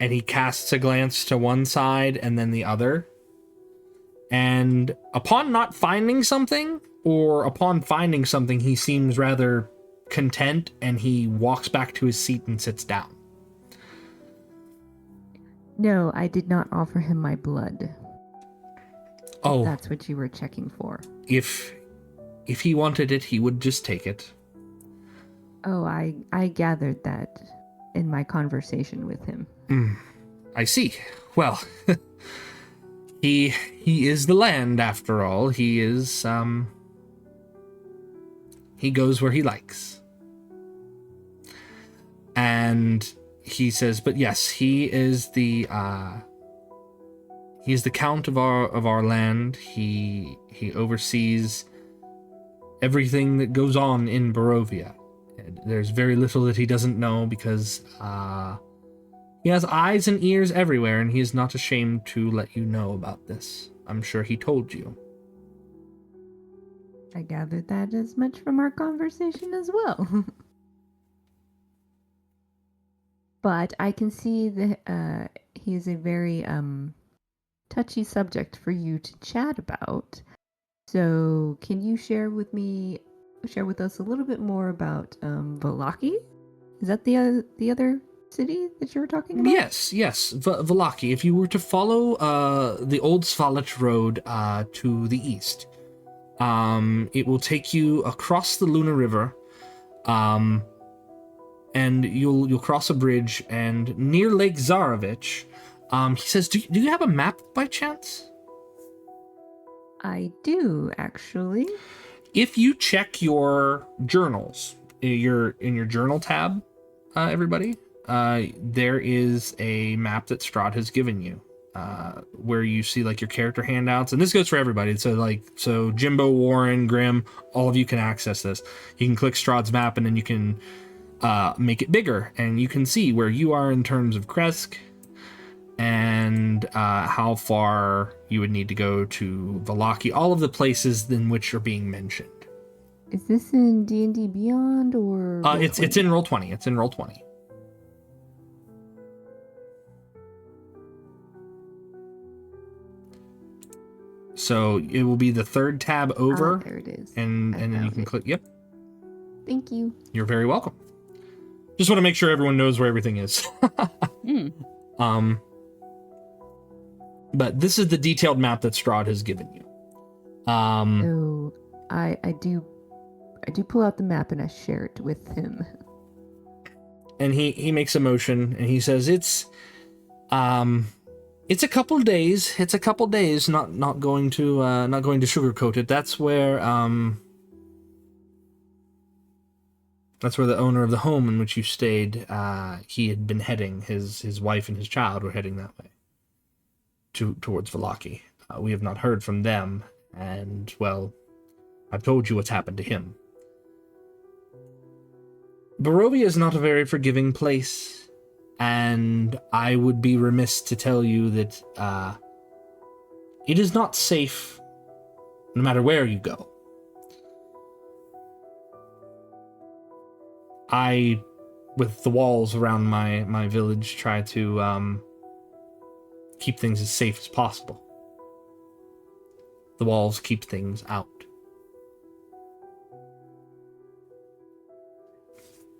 Speaker 2: and he casts a glance to one side and then the other. And upon not finding something, or upon finding something, he seems rather content, and he walks back to his seat and sits down.
Speaker 3: No, I did not offer him my blood.
Speaker 2: Oh,
Speaker 3: That's what you were checking for.
Speaker 2: if he wanted it, he would just take it.
Speaker 3: Oh, I gathered that in my conversation with him.
Speaker 2: I see. Well, he is the land after all. He is he goes where he likes. And he says, but yes, he is the count of our land. He oversees everything that goes on in Barovia. There's very little that he doesn't know because he has eyes and ears everywhere, and he is not ashamed to let you know about this. I'm sure he told you.
Speaker 3: I gathered that as much from our conversation as well. But I can see that he is a very touchy subject for you to chat about. So can you share with us a little bit more about Vallaki? Is that the other city that you were talking about?
Speaker 2: Yes. Vallaki. If you were to follow the Old Svalich Road to the east, it will take you across the Luna River, and you'll cross a bridge, and near Lake Zarovich, he says, do you have a map by chance?
Speaker 3: I do, actually.
Speaker 2: If you check your journals, in your journal tab, everybody, there is a map that Strahd has given you, where you see like your character handouts, and this goes for everybody. So Jymbo, Warren, Grimm, all of you can access this. You can click Strahd's map, and then you can make it bigger, and you can see where you are in terms of Krezk, and how far you would need to go to Vallaki, all of the places in which are being mentioned.
Speaker 3: Is this in D&D Beyond or?
Speaker 2: It's in Roll20. It's in Roll20. So it will be the third tab over.
Speaker 3: There it is.
Speaker 2: And then you can click. Yep.
Speaker 3: Thank you.
Speaker 2: You're very welcome. Just want to make sure everyone knows where everything is. But this is the detailed map that Strahd has given you.
Speaker 3: So I do pull out the map and I share it with him.
Speaker 2: And he makes a motion and he says, it's a couple days. It's a couple days. Not going to sugarcoat it. That's where the owner of the home in which you stayed, he had been heading. His wife and his child were heading that way towards Vallaki. We have not heard from them, and well, I've told you what's happened to him. Barovia is not a very forgiving place, and I would be remiss to tell you that it is not safe no matter where you go. I, with the walls around my village, try to keep things as safe as possible. The walls keep things out.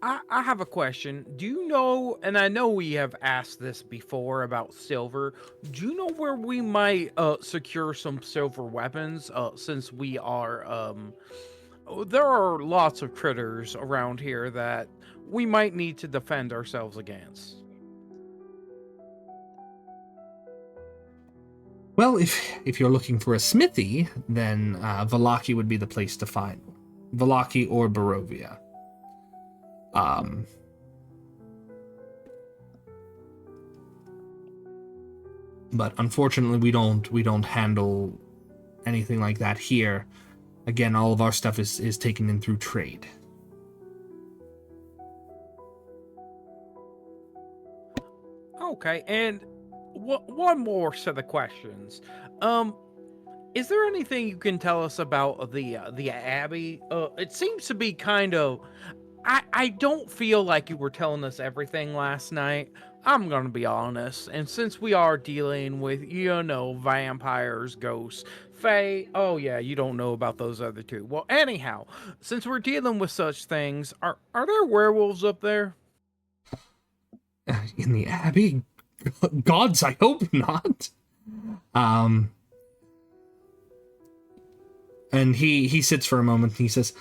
Speaker 5: I have a question. Do you know, and I know we have asked this before about silver, do you know where we might secure some silver weapons? Since we are, there are lots of critters around here that we might need to defend ourselves against.
Speaker 2: Well, if you're looking for a smithy, then Vallaki would be the place to find one. Vallaki or Barovia. But unfortunately, we don't handle anything like that here. Again, all of our stuff is taken in through trade.
Speaker 5: Okay, and one more set of questions. Is there anything you can tell us about the Abbey? It seems to be kind of. I don't feel like you were telling us everything last night. I'm gonna be honest, and since we are dealing with, vampires, ghosts, fae, oh yeah, you don't know about those other two. Well, anyhow, since we're dealing with such things, are there werewolves up there?
Speaker 2: In the Abbey? Gods, I hope not. And he sits for a moment and he says,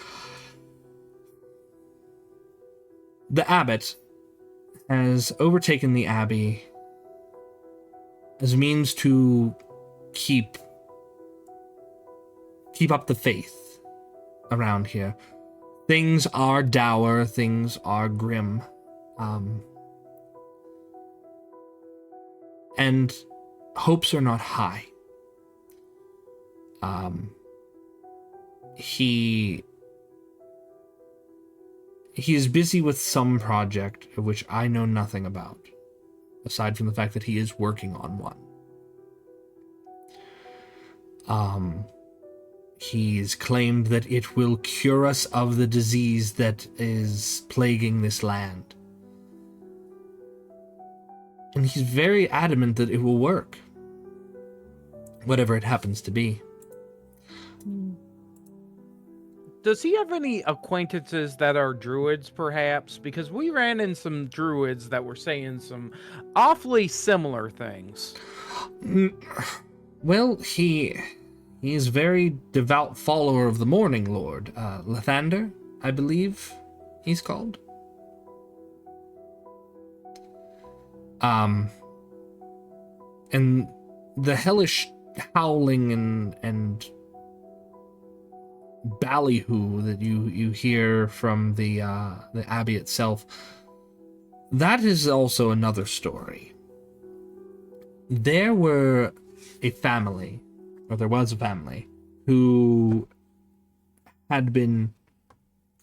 Speaker 2: the abbot has overtaken the Abbey as a means to keep up the faith around here. Things are dour, things are grim. And hopes are not high. He is busy with some project of which I know nothing about, aside from the fact that he is working on one. He's claimed that it will cure us of the disease that is plaguing this land. And he's very adamant that it will work. Whatever it happens to be.
Speaker 5: Does he have any acquaintances that are druids, perhaps? Because we ran in some druids that were saying some awfully similar things.
Speaker 2: Well, he is a very devout follower of the Morning Lord. Lathander, I believe he's called. And the hellish howling and ballyhoo that you hear from the Abbey itself, that is also another story. There was a family who had been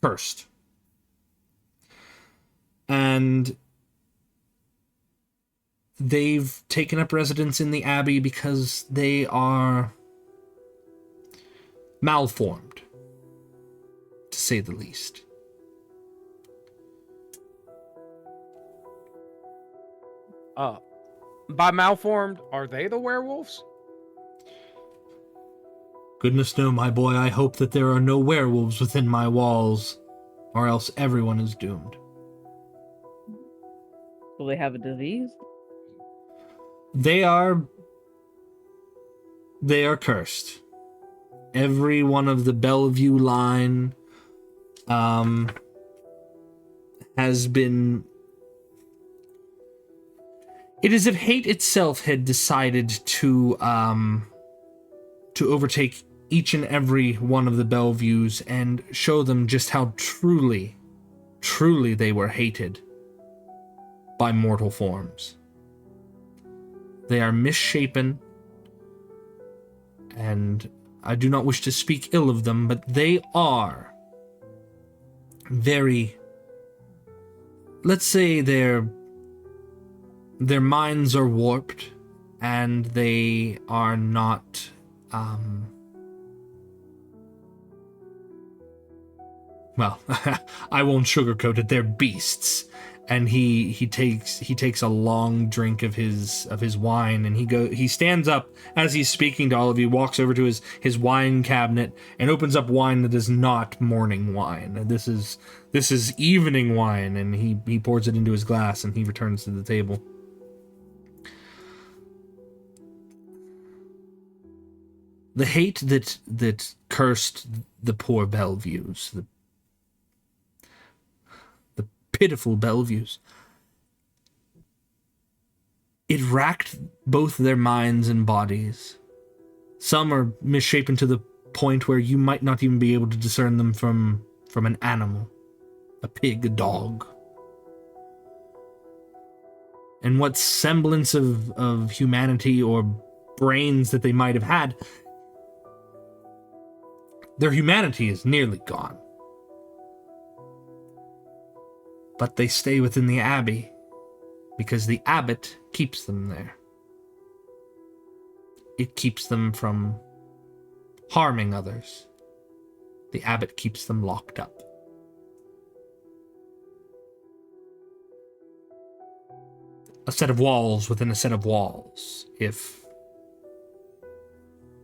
Speaker 2: cursed. And they've taken up residence in the Abbey because they are malformed, to say the least.
Speaker 5: By malformed, are they the werewolves?
Speaker 2: Goodness no, my boy, I hope that there are no werewolves within my walls, or else everyone is doomed.
Speaker 6: Will they have a disease?
Speaker 2: They are cursed. Every one of the Bellevue line has been... It is as if hate itself had decided to overtake each and every one of the Bellevues and show them just how truly they were hated by mortal forms. They are misshapen, and I do not wish to speak ill of them, but they are very... Let's say their minds are warped, and they are not... well, I won't sugarcoat it, they're beasts. and he takes a long drink of his wine, and he stands up as he's speaking to all of you, walks over to his wine cabinet and opens up wine that is not morning wine. This is evening wine, and he pours it into his glass, and he returns to the table. The hate that cursed the poor Bellevues, the pitiful Bellevues, it racked both their minds and bodies. Some are misshapen to the point where you might not even be able to discern them from an animal, a pig, a dog. And what semblance of humanity or brains that they might have had, their humanity is nearly gone. But they stay within the Abbey because the abbot keeps them there. It keeps them from harming others. The abbot keeps them locked up. A set of walls within a set of walls, if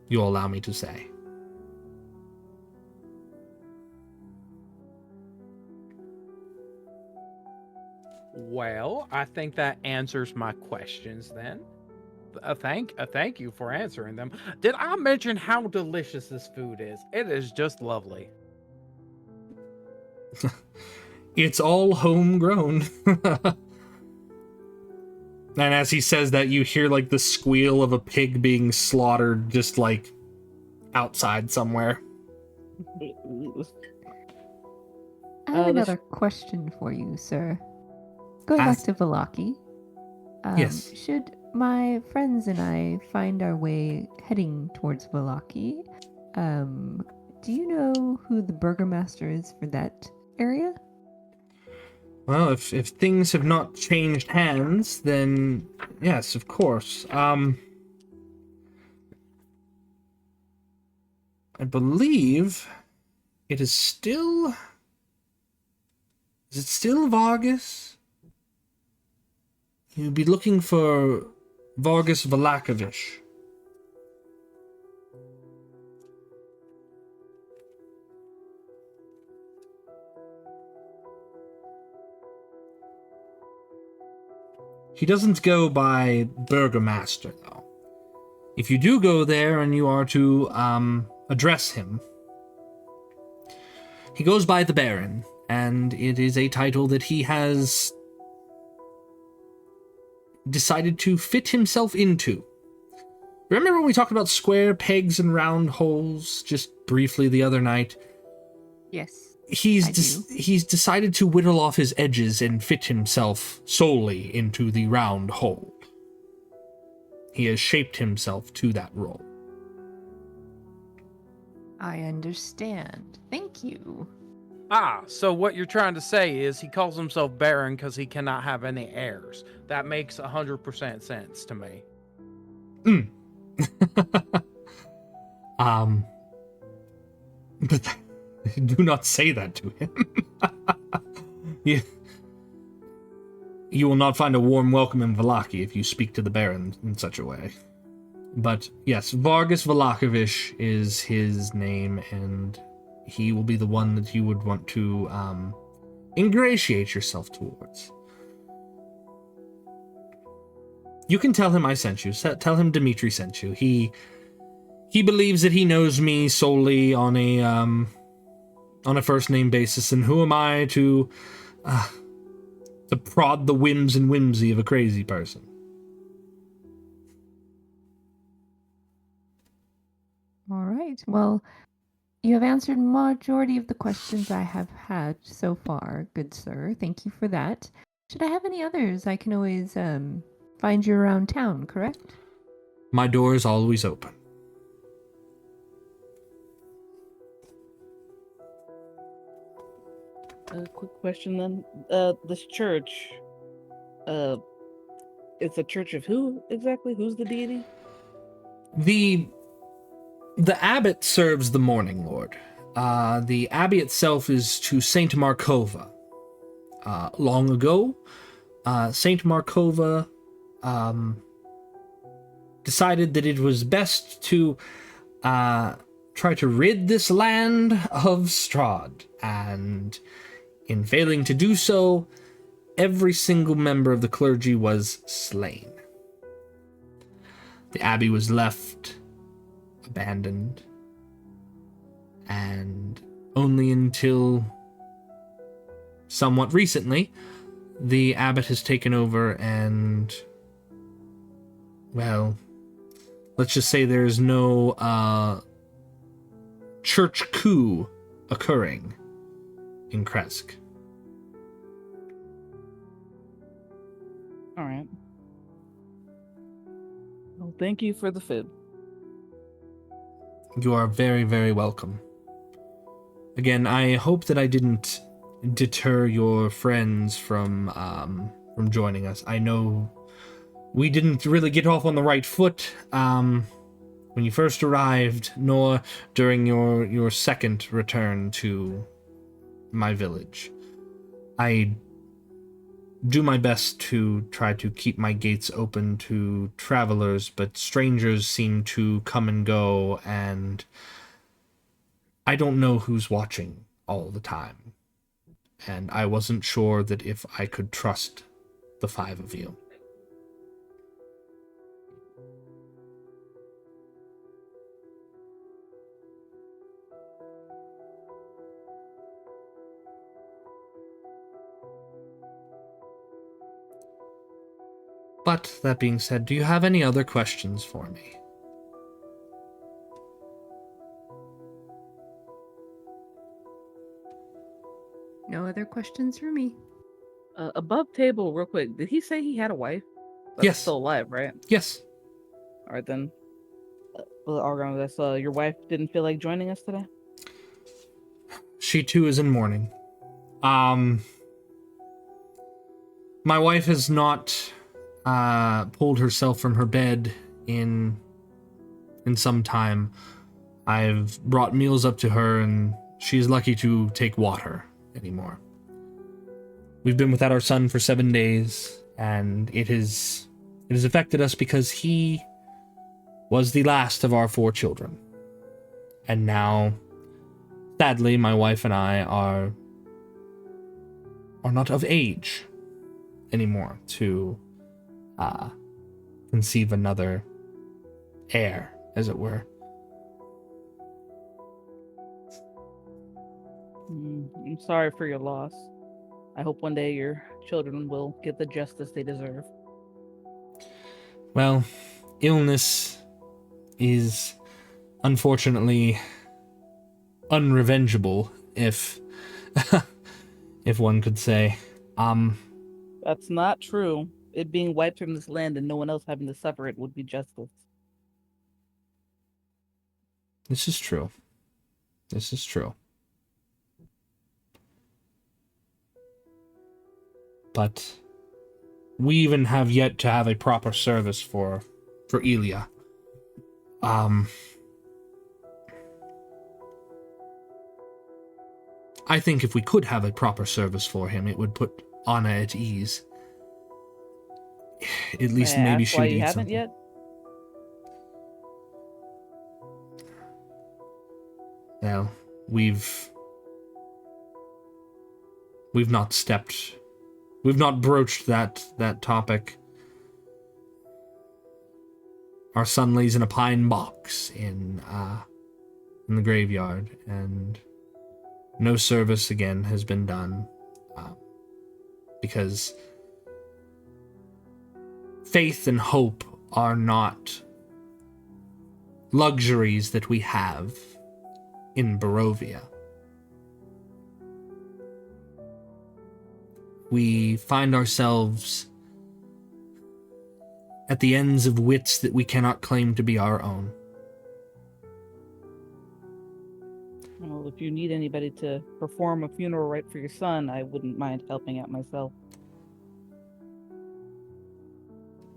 Speaker 2: you'll allow me to say.
Speaker 5: Well, I think that answers my questions then. Thank you for answering them. Did I mention how delicious this food is? It is just lovely.
Speaker 2: It's all homegrown. And as he says that, you hear like the squeal of a pig being slaughtered just like outside somewhere.
Speaker 3: I have another question for you, sir. Going back to Vallaki.
Speaker 2: Yes.
Speaker 3: Should my friends and I find our way heading towards Vallaki, do you know who the burgomaster is for that area?
Speaker 2: Well, if things have not changed hands, then yes, of course. I believe it is still... Is it still Vargas? You'd be looking for Vargas Valakovich. He doesn't go by Burgomaster, though. If you do go there and you are to address him, he goes by the Baron, and it is a title that he has decided to fit himself into. Remember when we talked about square pegs and round holes just briefly the other night?
Speaker 3: Yes.
Speaker 2: He's decided to whittle off his edges and fit himself solely into the round hole. He has shaped himself to that role.
Speaker 3: I understand. Thank you.
Speaker 5: So what you're trying to say is he calls himself Baron because he cannot have any heirs. That makes 100% sense to me.
Speaker 2: But do not say that to him. You will not find a warm welcome in Vallaki if you speak to the Baron in such a way. But yes, Vargas Valakovich is his name, and he will be the one that you would want to ingratiate yourself towards. You can tell him I sent you. Tell him Dimitri sent you. He believes that he knows me solely on a first name basis, and who am I to prod the whims and whimsy of a crazy person?
Speaker 3: All right. Well, you have answered majority of the questions I have had so far, good sir. Thank you for that. Should I have any others, I can always find you around town, correct?
Speaker 2: My door is always open.
Speaker 6: A quick question then. This church, it's a church of who exactly? Who's the deity?
Speaker 2: The abbot serves the Morning Lord. The abbey itself is to Saint Markova. long ago, Saint Markova decided that it was best to try to rid this land of Strahd, and in failing to do so, every single member of the clergy was slain. The abbey was left abandoned, and only until somewhat recently, the abbot has taken over and, well, let's just say there's no church coup occurring in Krezk.
Speaker 6: All right. Well, thank you for the fib.
Speaker 2: You are very, very welcome. Again, I hope that I didn't deter your friends from joining us. I know we didn't really get off on the right foot when you first arrived, nor during your second return to my village. I do my best to try to keep my gates open to travelers, but strangers seem to come and go, and I don't know who's watching all the time. And I wasn't sure that if I could trust the 5 of you. But, that being said, do you have any other questions for me?
Speaker 3: No other questions for me.
Speaker 6: Above table, real quick. Did he say he had a wife? That's
Speaker 2: Yes.
Speaker 6: still alive, right?
Speaker 2: Yes.
Speaker 6: All right then. Well, Argon, that's your wife didn't feel like joining us today.
Speaker 2: She too is in mourning. My wife has not pulled herself from her bed in some time. I've brought meals up to her, and she's lucky to take water anymore. We've been without our son for 7 days, and it has affected us because he was the last of our 4 children. And now, sadly, my wife and I are not of age anymore to conceive another heir, as it were.
Speaker 6: I'm sorry for your loss. I hope one day your children will get the justice they deserve.
Speaker 2: Well, illness is unfortunately unrevengeable, if if one could say.
Speaker 6: That's not true. It being wiped from this land and no one else having to suffer it would be justice.
Speaker 2: This is true. This is true. But we even have yet to have a proper service for Elia. I think if we could have a proper service for him, it would put Anna at ease. At least
Speaker 6: May I
Speaker 2: maybe
Speaker 6: ask
Speaker 2: she
Speaker 6: why
Speaker 2: would
Speaker 6: you
Speaker 2: eat
Speaker 6: haven't
Speaker 2: something.
Speaker 6: yet?
Speaker 2: Well, we've not broached that topic. Our son lays in a pine box in the graveyard, and no service again has been done because faith and hope are not luxuries that we have in Barovia. We find ourselves at the ends of wits that we cannot claim to be our own.
Speaker 6: Well, if you need anybody to perform a funeral rite for your son, I wouldn't mind helping out myself.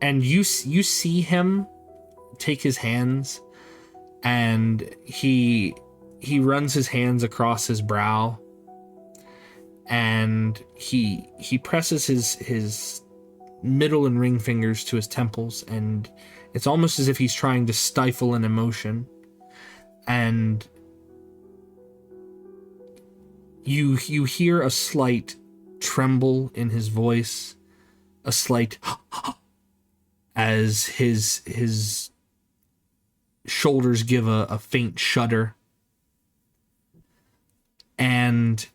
Speaker 2: And you see him take his hands, and he runs his hands across his brow, and he presses his middle and ring fingers to his temples, and it's almost as if he's trying to stifle an emotion. And you hear a slight tremble in his voice, a slight as his shoulders give a faint shudder. And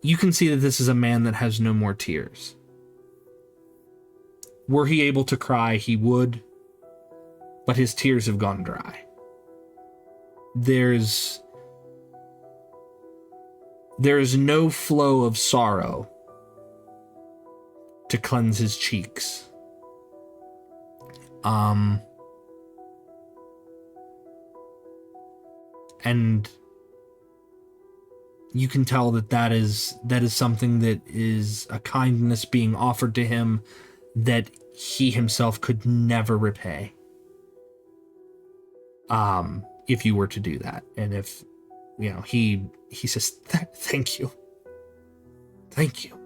Speaker 2: you can see that this is a man that has no more tears. Were he able to cry, he would, but his tears have gone dry. There is no flow of sorrow to cleanse his cheeks. And you can tell that is something that is a kindness being offered to him that he himself could never repay. If you were to do that. And if, he says, thank you. Thank you.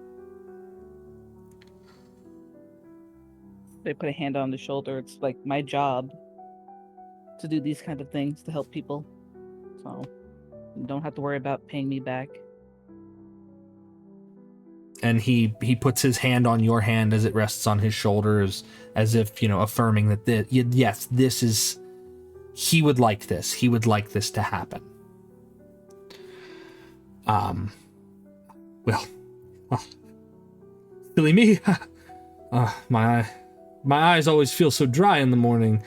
Speaker 6: They put a hand on the shoulder. It's like my job to do these kind of things to help people. So you don't have to worry about paying me back.
Speaker 2: And he puts his hand on your hand as it rests on his shoulders, as if, affirming that yes, this is, he would like this. He would like this to happen. Silly me. My eyes always feel so dry in the morning.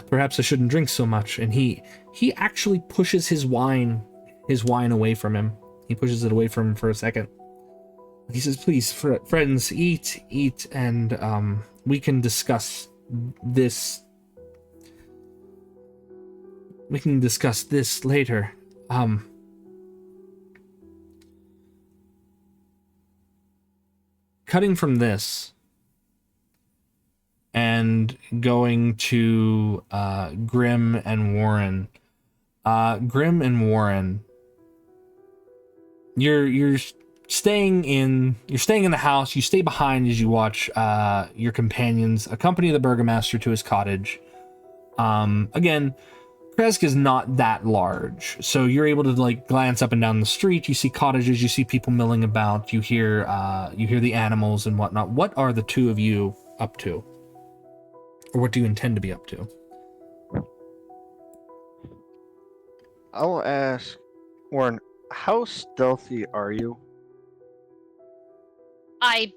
Speaker 2: Perhaps I shouldn't drink so much. And he actually pushes his wine away from him. He pushes it away from him for a second. He says, please, friends, eat, and we can discuss this. We can discuss this later. Cutting from this and going to Grimm and Warren. Grimm and Warren, you're staying in the house. You stay behind as you watch your companions accompany the burgomaster to his cottage. Again, Krezk is not that large, so you're able to glance up and down the street. You see cottages, you see people milling about, you hear the animals and whatnot. What are the two of you up to? Or what do you intend to be up to?
Speaker 7: I'll ask Warren, how stealthy are you?
Speaker 4: I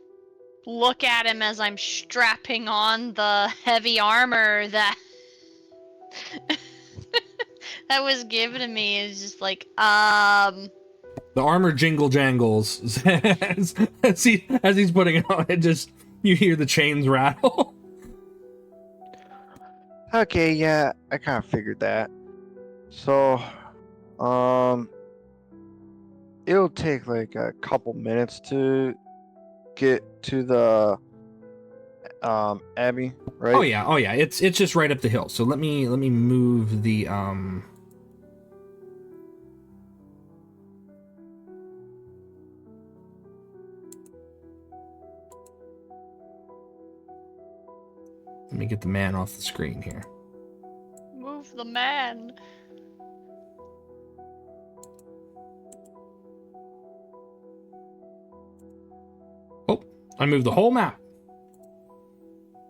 Speaker 4: look at him as I'm strapping on the heavy armor that that was given to me. Is just like,
Speaker 2: The armor jingle jangles as he's putting it on. It just, you hear the chains rattle.
Speaker 7: Okay, yeah, I kind of figured that. So, it'll take a couple minutes to get to the Abbey, right?
Speaker 2: Oh yeah. It's just right up the hill. So let me move the Let me get the man off the screen here.
Speaker 4: move the man.
Speaker 2: Oh, I moved the whole map.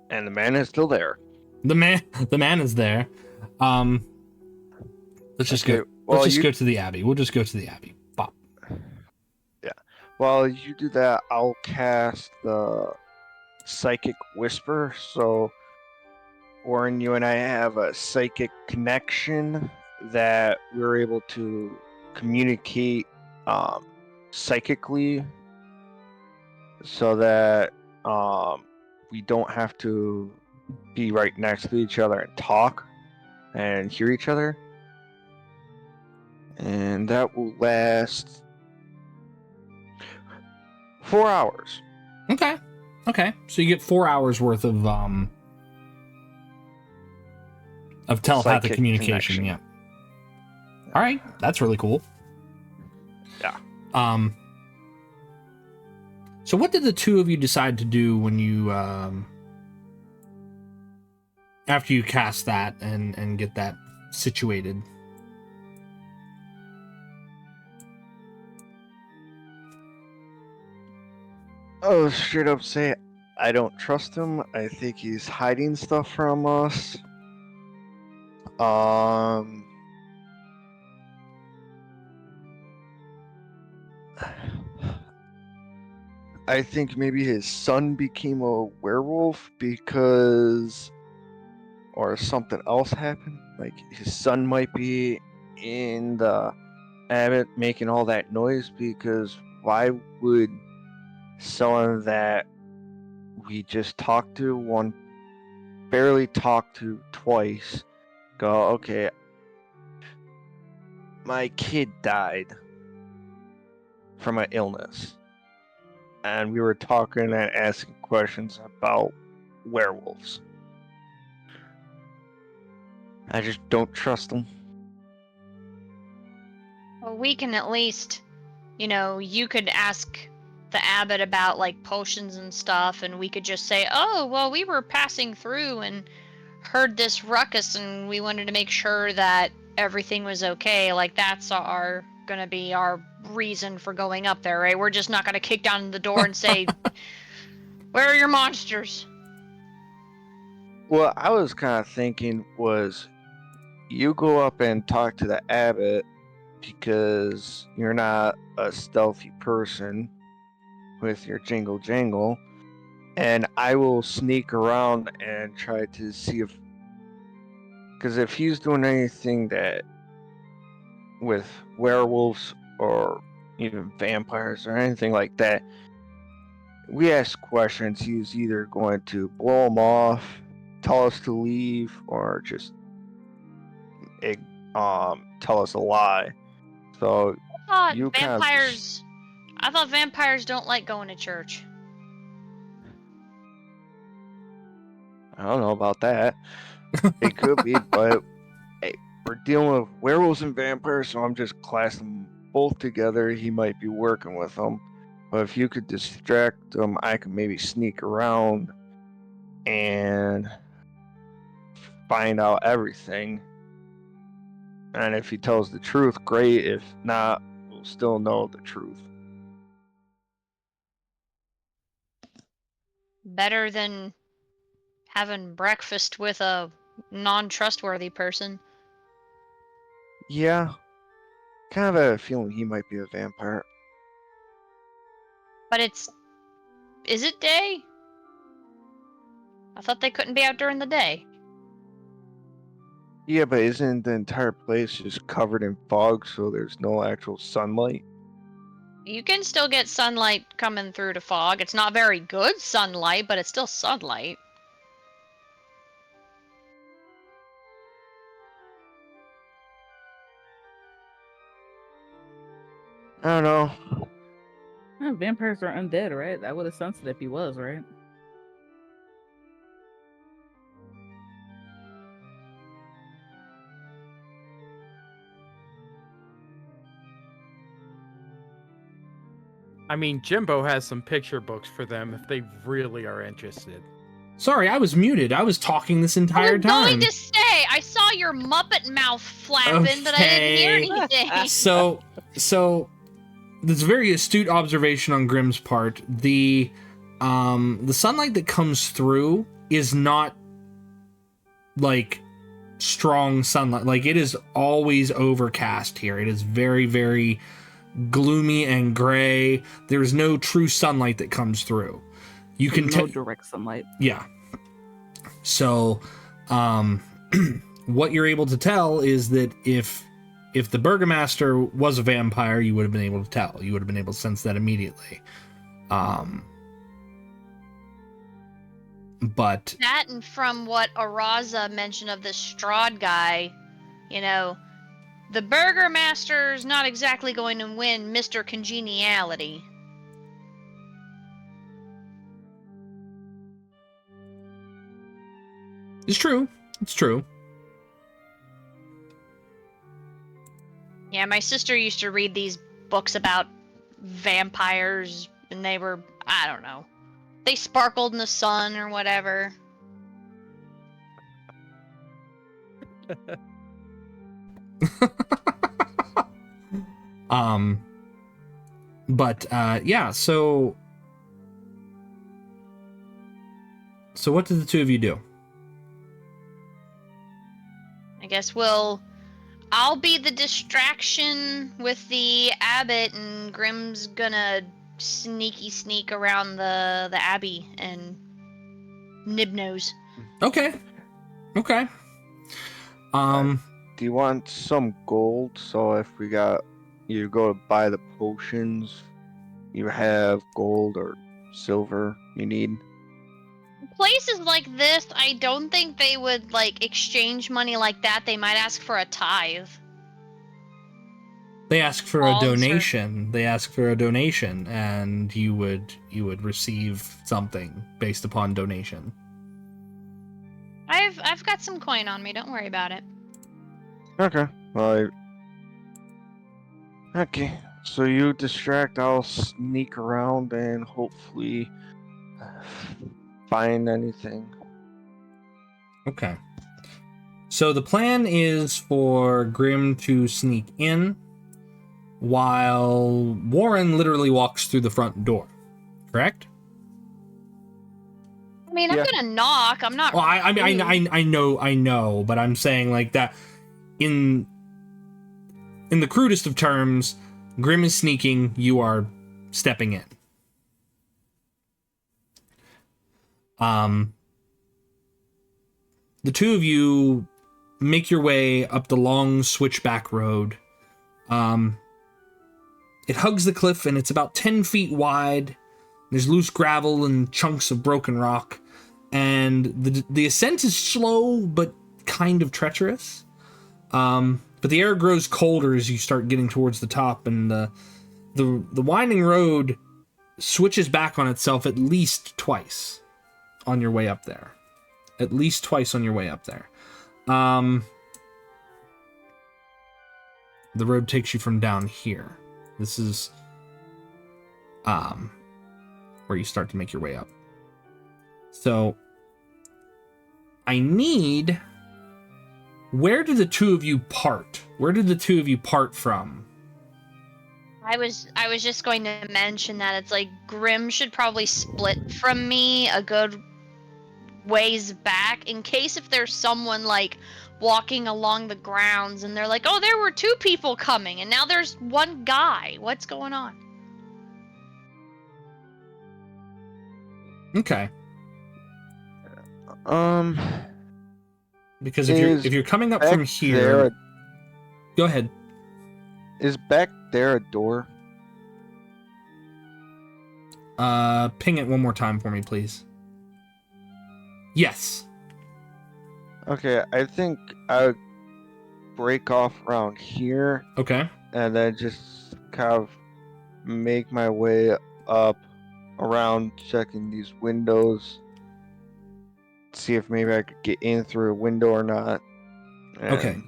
Speaker 7: And the man is still there.
Speaker 2: The man is there. Let's just
Speaker 7: Okay,
Speaker 2: go.
Speaker 7: well,
Speaker 2: Let's just go to the Abbey. We'll just go to the Abbey. Bop.
Speaker 7: Yeah. While you do that, I'll cast the Psychic Whisper. So, Warren, you and I have a psychic connection that we're able to communicate psychically, so that we don't have to be right next to each other and talk and hear each other. And that will last 4 hours.
Speaker 2: Okay. So you get 4 hours worth of telepathic
Speaker 7: Psychic
Speaker 2: communication.
Speaker 7: connection.
Speaker 2: Yeah. All right, that's really cool.
Speaker 7: Yeah.
Speaker 2: So what did the two of you decide to do when you after you cast that and get that situated?
Speaker 7: Oh, straight up say, I don't trust him. I think he's hiding stuff from us. I think maybe his son became a werewolf because, or something else happened. Like his son might be in the abbot making all that noise, because why would someone that we just talked to, barely talked to twice, go, okay, my kid died from an illness, and we were talking and asking questions about werewolves. I just don't trust them.
Speaker 4: Well, we can at least, you could ask the abbot about like potions and stuff, and we could just say, oh, well, we were passing through and heard this ruckus, and we wanted to make sure that everything was okay. Like, that's gonna be our reason for going up there, right? We're just not gonna kick down the door and say, where are your monsters?
Speaker 7: What I was kind of thinking was, you go up and talk to the abbot because you're not a stealthy person with your jingle jangle, and I will sneak around and try to see because if he's doing anything that with werewolves or even vampires or anything like that, we ask questions, he's either going to blow them off, tell us to leave, or just tell us a lie. So
Speaker 4: I
Speaker 7: you
Speaker 4: thought
Speaker 7: kind of
Speaker 4: vampires. I thought vampires don't like going to church.
Speaker 7: I don't know about that. It could be, but hey, we're dealing with werewolves and vampires, so I'm just classing them both together. He might be working with them, but if you could distract them, I could maybe sneak around and find out everything. And if he tells the truth, great. If not, we'll still know the truth.
Speaker 4: Better than having breakfast with a non-trustworthy person.
Speaker 7: Yeah, kind of have a feeling he might be a vampire.
Speaker 4: But is it day? I thought they couldn't be out during the day.
Speaker 7: Yeah, but isn't the entire place just covered in fog, so there's no actual sunlight?
Speaker 4: You can still get sunlight coming through the fog. It's not very good sunlight, but it's still sunlight.
Speaker 7: I don't know.
Speaker 6: Vampires are undead, right? I would have sensed it if he was, right?
Speaker 5: I mean, Jymbo has some picture books for them if they really are interested.
Speaker 2: Sorry, I was muted. I was talking this
Speaker 4: I
Speaker 2: entire
Speaker 4: was
Speaker 2: time.
Speaker 4: going to say, I saw your Muppet mouth flapping, but I didn't hear anything.
Speaker 2: So this is a very astute observation on Grimm's part. The sunlight that comes through is not like strong sunlight. Like, it is always overcast here. It is very, very gloomy and gray. There's no true sunlight that comes through. You can
Speaker 6: no direct sunlight.
Speaker 2: Yeah. So, what you're able to tell is that if the Burgomaster was a vampire, you would have been able to tell. You would have been able to sense that immediately. But
Speaker 4: That, and from what Araza mentioned of this Strahd guy, the Burgomaster's not exactly going to win Mr. Congeniality.
Speaker 2: it's true. It's true.
Speaker 4: Yeah, my sister used to read these books about vampires, and they were, I don't know, they sparkled in the sun or whatever.
Speaker 2: Yeah, so what did the two of you do?
Speaker 4: I guess I'll be the distraction with the abbot, and Grimm's gonna sneak around the Abbey and nibnose.
Speaker 2: Okay.
Speaker 7: Do you want some gold? So if you go to buy the potions, you have gold or silver you need.
Speaker 4: Places like this, I don't think they would like exchange money like that. They might ask for a tithe.
Speaker 2: They ask for
Speaker 4: Alms
Speaker 2: a
Speaker 4: or-
Speaker 2: donation. They ask for a donation, and you would receive something based upon donation.
Speaker 4: I've got some coin on me. Don't worry about it.
Speaker 7: Okay. Well, okay. So you distract. I'll sneak around and hopefully find anything.
Speaker 2: Okay. So the plan is for Grimm to sneak in while Warren literally walks through the front door. Correct?
Speaker 4: I mean,
Speaker 7: Yeah.
Speaker 4: I'm gonna knock. I'm not.
Speaker 2: Well, I know, but I'm saying like that in the crudest of terms, Grimm is sneaking, you are stepping in. The two of you make your way up the long switchback road. It hugs the cliff and it's about 10 feet wide. There's loose gravel and chunks of broken rock. And the ascent is slow, but kind of treacherous. But the air grows colder as you start getting towards the top, and the winding road switches back on itself at least twice on your way up there. At least twice on your way up there. The road takes you from down here. This is where you start to make your way up. So where did the two of you part? Where did the two of you part from?
Speaker 4: I was just going to mention that it's like Grimm should probably split from me a good ways back in case if there's someone like walking along the grounds and they're like, oh, there were two people coming and now there's one guy. What's going on?
Speaker 7: Okay.
Speaker 2: Because if you're coming up from here, go ahead.
Speaker 7: Is back there a door?
Speaker 2: Ping it one more time for me, please. Yes.
Speaker 7: Okay, I think I would break off around here.
Speaker 2: Okay.
Speaker 7: And then just kind of make my way up around checking these windows. See if maybe I could get in through a window or not.
Speaker 2: Okay.
Speaker 7: Go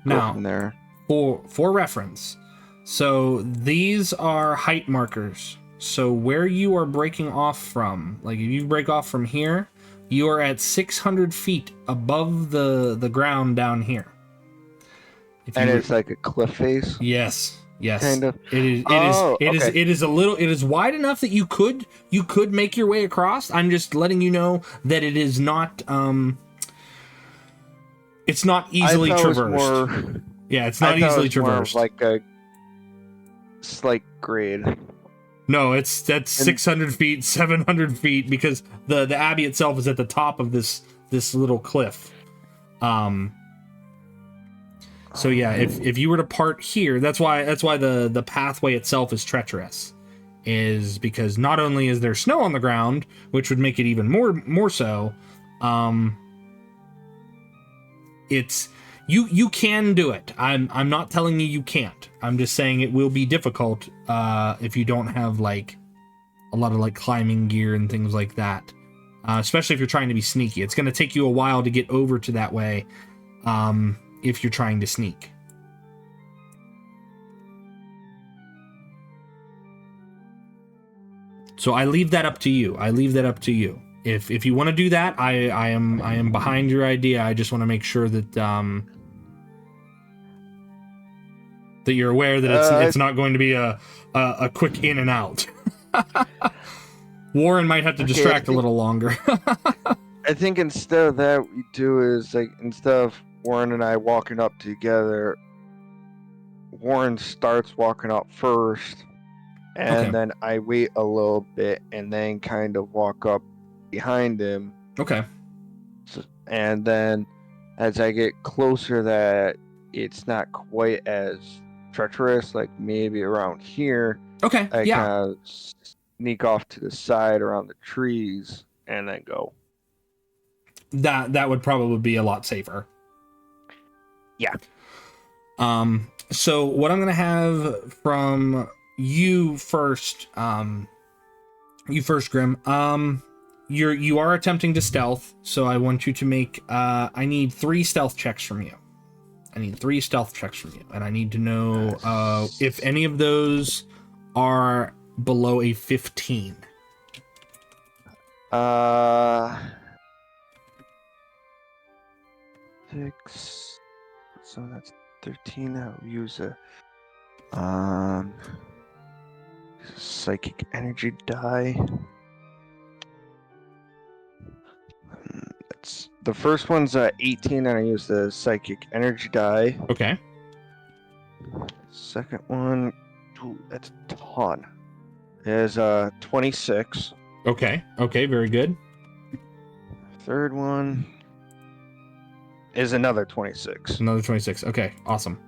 Speaker 2: Now,
Speaker 7: from there.
Speaker 2: For reference, so these are height markers. So where you are breaking off from, like if you break off from here, you are at 600 feet above the ground down here.
Speaker 7: And it's like a cliff face?
Speaker 2: Yes.
Speaker 7: Kind of.
Speaker 2: It is wide enough that you could make your way across. I'm just letting you know that it is not it's not easily traversed. It's not easily traversed.
Speaker 7: Like a slight grade.
Speaker 2: No, that's 600 feet, 700 feet, because the Abbey itself is at the top of this little cliff. So yeah, if you were to part here, that's why the pathway itself is treacherous, is because not only is there snow on the ground, which would make it even more so, it's you can do it. I'm not telling you can't. I'm just saying it will be difficult if you don't have like a lot of like climbing gear and things like that. Especially if you're trying to be sneaky. It's going to take you a while to get over to that way. If you're trying to sneak. So I leave that up to you. If you want to do that, I am behind your idea. I just want to make sure that that you're aware that it's not going to be a quick in and out. Warren might have to distract a little longer.
Speaker 7: I think instead of that, what we do is, like, instead of Warren and I walking up together, Warren starts walking up first, and then I wait a little bit, and then kind of walk up behind him.
Speaker 2: Okay.
Speaker 7: So, and then as I get closer that it's not quite as treacherous, like maybe around here,
Speaker 2: Okay.
Speaker 7: I kind of sneak off to the side around the trees and then go.
Speaker 2: That would probably be a lot safer.
Speaker 7: Yeah.
Speaker 2: So what I'm gonna have from you first, Grim. You are attempting to stealth, so I want you to make. I need 3 stealth checks from you. And I need to know if any of those are below a 15.
Speaker 7: 6. So that's 13. I'll use a psychic energy die. That's the first one's 18, and I use the psychic energy die.
Speaker 2: Okay.
Speaker 7: Second one, ooh, that's a ton. Is 26.
Speaker 2: Okay, very good.
Speaker 7: Third one is another 26.
Speaker 2: Another 26. Okay, awesome.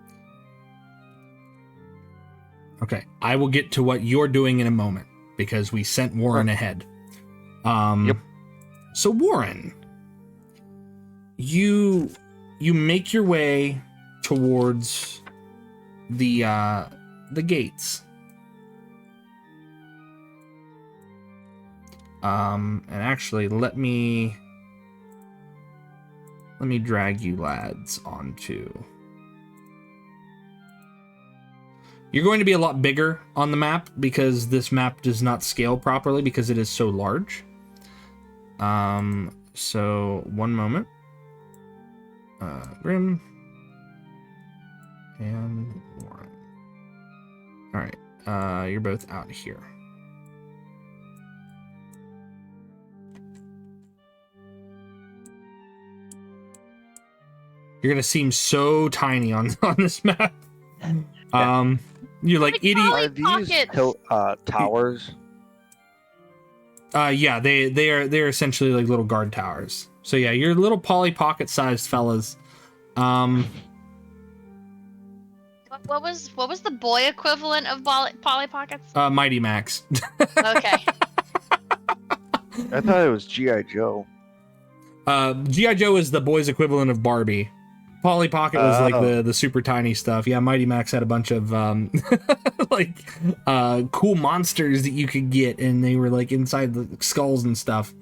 Speaker 2: Okay, I will get to what you're doing in a moment because we sent Warren ahead.
Speaker 7: Yep.
Speaker 2: So Warren, you make your way towards the gates. And actually, let me drag you lads onto. You're going to be a lot bigger on the map because this map does not scale properly because it is so large. So one moment. Grimm and Warren. All right. You're both out here. You're gonna seem so tiny on this map. You're like idiot.
Speaker 7: Are these towers?
Speaker 2: Yeah, they're essentially like little guard towers. So yeah, you're little Polly Pocket sized fellas.
Speaker 4: What was the boy equivalent of Polly Pockets?
Speaker 2: Mighty Max.
Speaker 4: Okay.
Speaker 7: I thought it was G.I. Joe.
Speaker 2: G.I. Joe is the boy's equivalent of Barbie. Polly Pocket was like the super tiny stuff. Yeah, Mighty Max had a bunch of cool monsters that you could get, and they were like inside the skulls and stuff.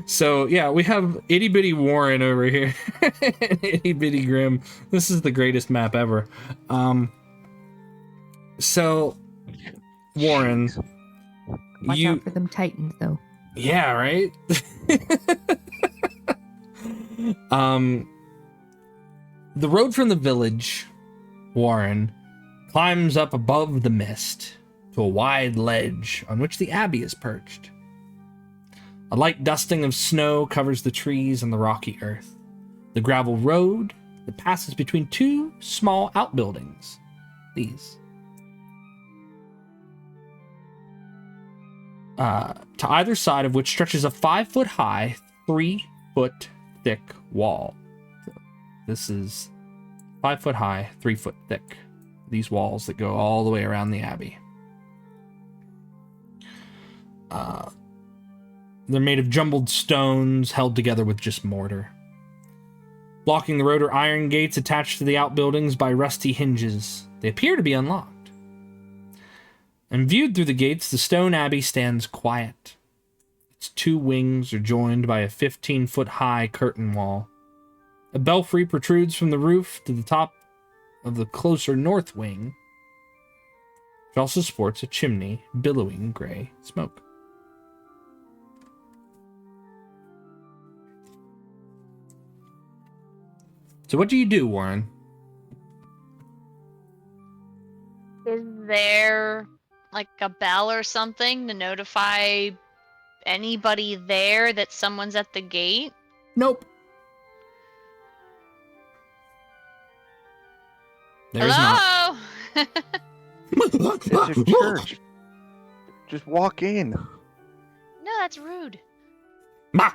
Speaker 2: So yeah, we have itty bitty Warren over here, itty bitty Grimm. This is the greatest map ever. So Warren,
Speaker 3: Watch out for them Titans, though.
Speaker 2: Yeah, right. The road from the village, Warren, climbs up above the mist to a wide ledge on which the Abbey is perched. A light dusting of snow covers the trees and the rocky earth. The gravel road that passes between 2 small outbuildings. These. To either side of which stretches a 5-foot-high, 3-foot-thick wall. This is 5-foot-high, 3-foot-thick. These walls that go all the way around the Abbey. They're made of jumbled stones held together with just mortar. Blocking the road are iron gates attached to the outbuildings by rusty hinges. They appear to be unlocked. And viewed through the gates, the stone abbey stands quiet. Its 2 wings are joined by a 15-foot-high curtain wall. A belfry protrudes from the roof to the top of the closer north wing. It also sports a chimney billowing gray smoke. So what do you do, Warren?
Speaker 4: Is there like a bell or something to notify anybody there that someone's at the gate?
Speaker 2: Nope. There's not.
Speaker 4: Hello?
Speaker 7: It's a church. Just walk in.
Speaker 4: No, that's rude.
Speaker 2: Ma,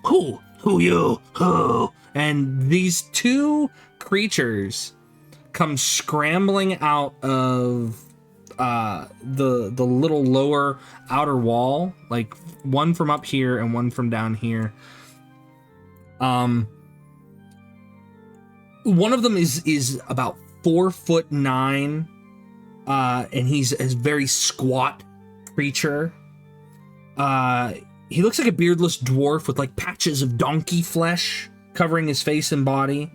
Speaker 2: who you, who? And these two creatures come scrambling out of the little lower outer wall, like one from up here and one from down here. One of them is about 4'9", and he's a very squat creature. He looks like a beardless dwarf with like patches of donkey flesh covering his face and body.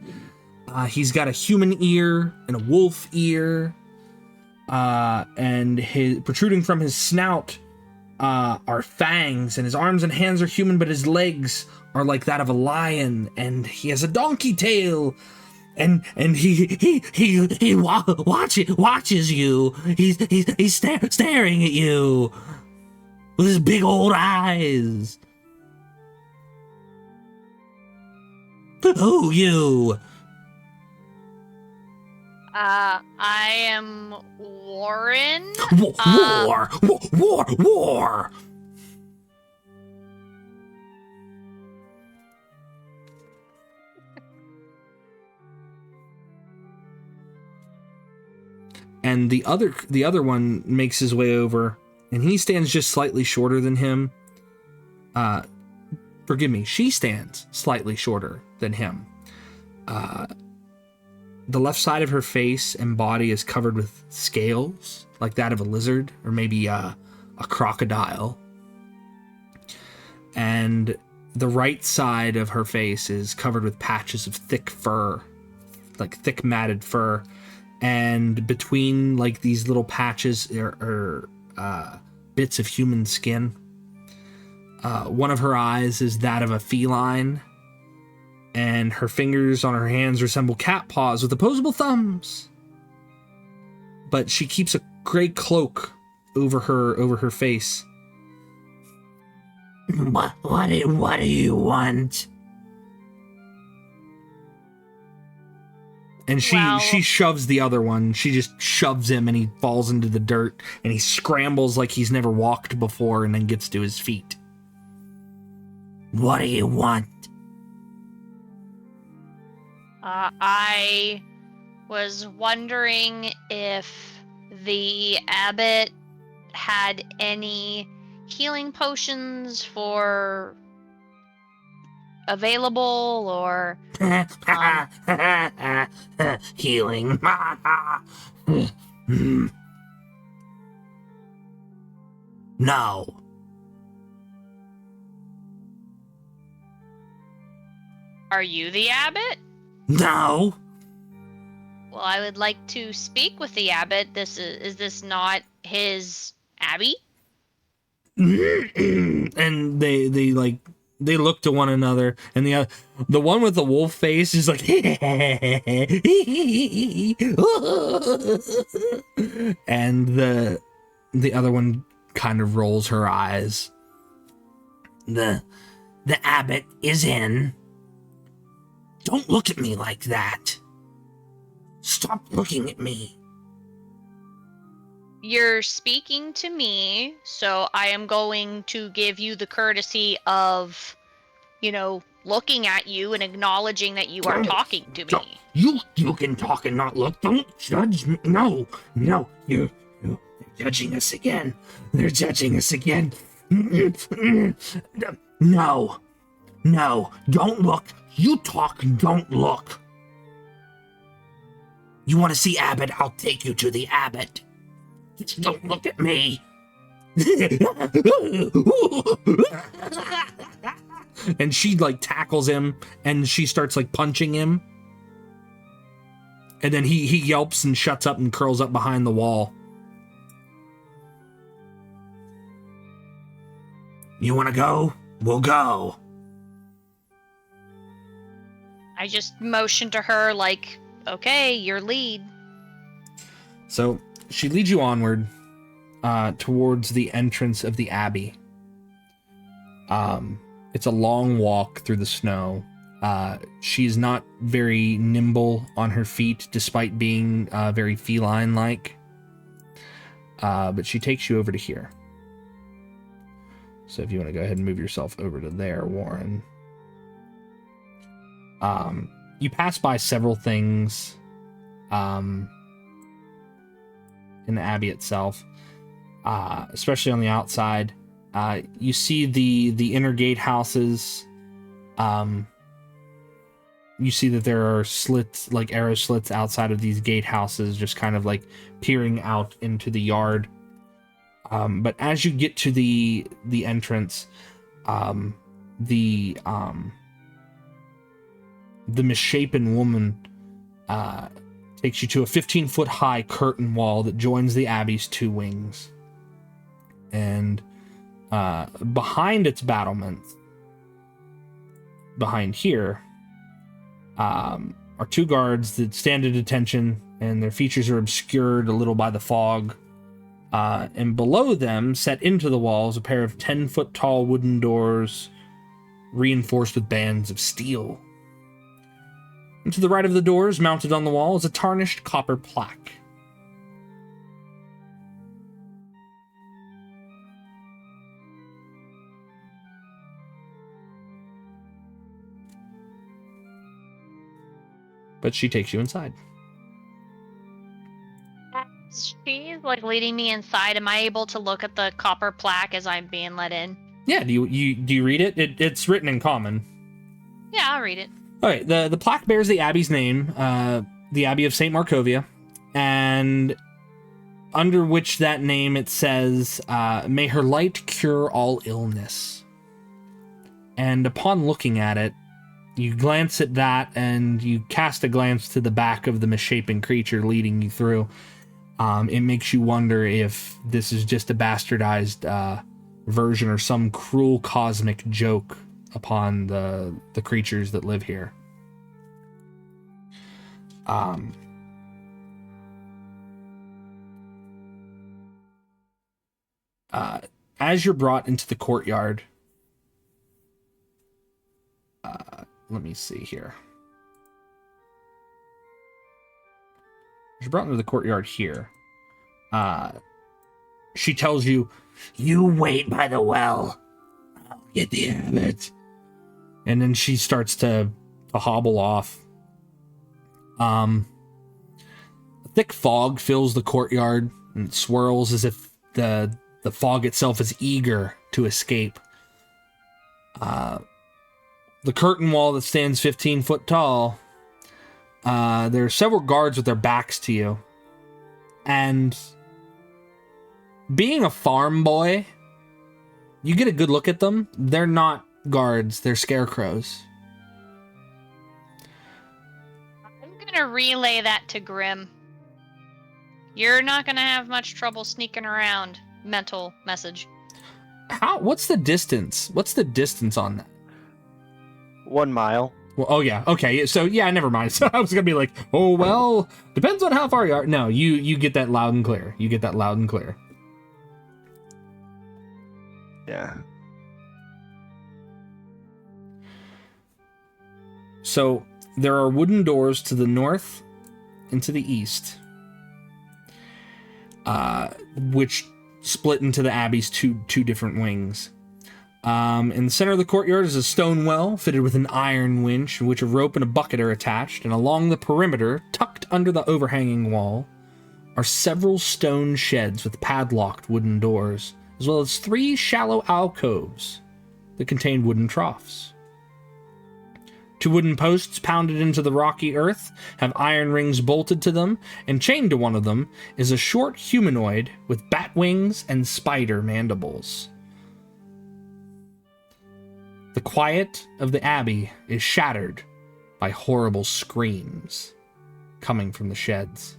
Speaker 2: He's got a human ear and a wolf ear, and his protruding from his snout are fangs, and his arms and hands are human, but his legs are like that of a lion, and he has a donkey tail, and he watches you. He's staring at you with his big old eyes. Who you?
Speaker 4: I am Warren.
Speaker 2: War. And the other one makes his way over, and he stands just slightly shorter than him. Forgive me, she stands slightly shorter than him. The left side of her face and body is covered with scales, like that of a lizard, or maybe a crocodile. And the right side of her face is covered with patches of thick fur, like thick matted fur. And between like these little patches are bits of human skin. One of her eyes is that of a feline, and her fingers on her hands resemble cat paws with opposable thumbs. But she keeps a gray cloak over her face. What do you want? And she shoves the other one. She just shoves him, and he falls into the dirt, and he scrambles like he's never walked before, and then gets to his feet. What do you want?
Speaker 4: I was wondering if the abbot had any healing potions for available, or
Speaker 2: healing. No.
Speaker 4: Are you the abbot?
Speaker 2: No.
Speaker 4: Well, I would like to speak with the abbot. Is this not his abbey?
Speaker 2: And they look to one another, and the one with the wolf face is like, and the other one kind of rolls her eyes. The abbot is in. Don't look at me like that. Stop looking at me.
Speaker 4: You're speaking to me, so I am going to give you the courtesy of, looking at you and acknowledging that you are talking to me.
Speaker 2: You can talk and not look. Don't judge me. No, you're judging us again. They're judging us again. No, don't look. You talk, don't look. You want to see Abbott? I'll take you to the Abbot. Just don't look at me. And she tackles him, and she starts punching him. And then he yelps and shuts up and curls up behind the wall. You want to go? We'll go.
Speaker 4: I just motioned to her like, okay, your lead.
Speaker 2: So she leads you onward towards the entrance of the Abbey. It's a long walk through the snow. She's not very nimble on her feet, despite being very feline-like. But she takes you over to here. So if you want to go ahead and move yourself over to there, Warren. You pass by several things in the Abbey itself, especially on the outside. You see the inner gatehouses. You see that there are slits, like arrow slits outside of these gatehouses, just kind of like peering out into the yard. But as you get to the entrance, the misshapen woman takes you to a 15-foot high curtain wall that joins the Abbey's two wings. And behind its battlements, behind here, are two guards that stand at attention, and their features are obscured a little by the fog. And below them, set into the walls, a pair of 10-foot tall wooden doors reinforced with bands of steel. And to the right of the doors, mounted on the wall, is a tarnished copper plaque. But she takes you inside.
Speaker 4: She's like leading me inside. Am I able to look at the copper plaque as I'm being let in?
Speaker 2: Yeah, do you read it? It's written in common.
Speaker 4: Yeah, I'll read it.
Speaker 2: Okay, the plaque bears the Abbey's name, the Abbey of St. Markovia, and under which that name it says, may her light cure all illness. And upon looking at it, you glance at that, and you cast a glance to the back of the misshapen creature leading you through. It makes you wonder if this is just a bastardized version or some cruel cosmic joke upon the creatures that live here. As you're brought into the courtyard, let me see here. You're brought into the courtyard here. She tells you, "You wait by the well. I'll get the abbot." And then she starts to hobble off. A thick fog fills the courtyard and it swirls as if the fog itself is eager to escape. The curtain wall that stands 15 foot tall, there are several guards with their backs to you. And being a farm boy, you get a good look at them. They're not guards, they're scarecrows.
Speaker 4: I'm gonna relay that to Grimm. You're not gonna have much trouble sneaking around. Mental message.
Speaker 2: What's the distance? What's the distance on that?
Speaker 7: 1 mile.
Speaker 2: Well, oh yeah, okay. So yeah, never mind. So I was gonna be like, oh well, depends on how far you are. No, you get that loud and clear. You get that loud and clear.
Speaker 7: Yeah.
Speaker 2: So there are wooden doors to the north and to the east, which split into the Abbey's two different wings. In the center of the courtyard is a stone well fitted with an iron winch in which a rope and a bucket are attached, and along the perimeter, tucked under the overhanging wall, are several stone sheds with padlocked wooden doors, as well as 3 shallow alcoves that contain wooden troughs. 2 wooden posts pounded into the rocky earth have iron rings bolted to them, and chained to one of them is a short humanoid with bat wings and spider mandibles. The quiet of the Abbey is shattered by horrible screams coming from the sheds.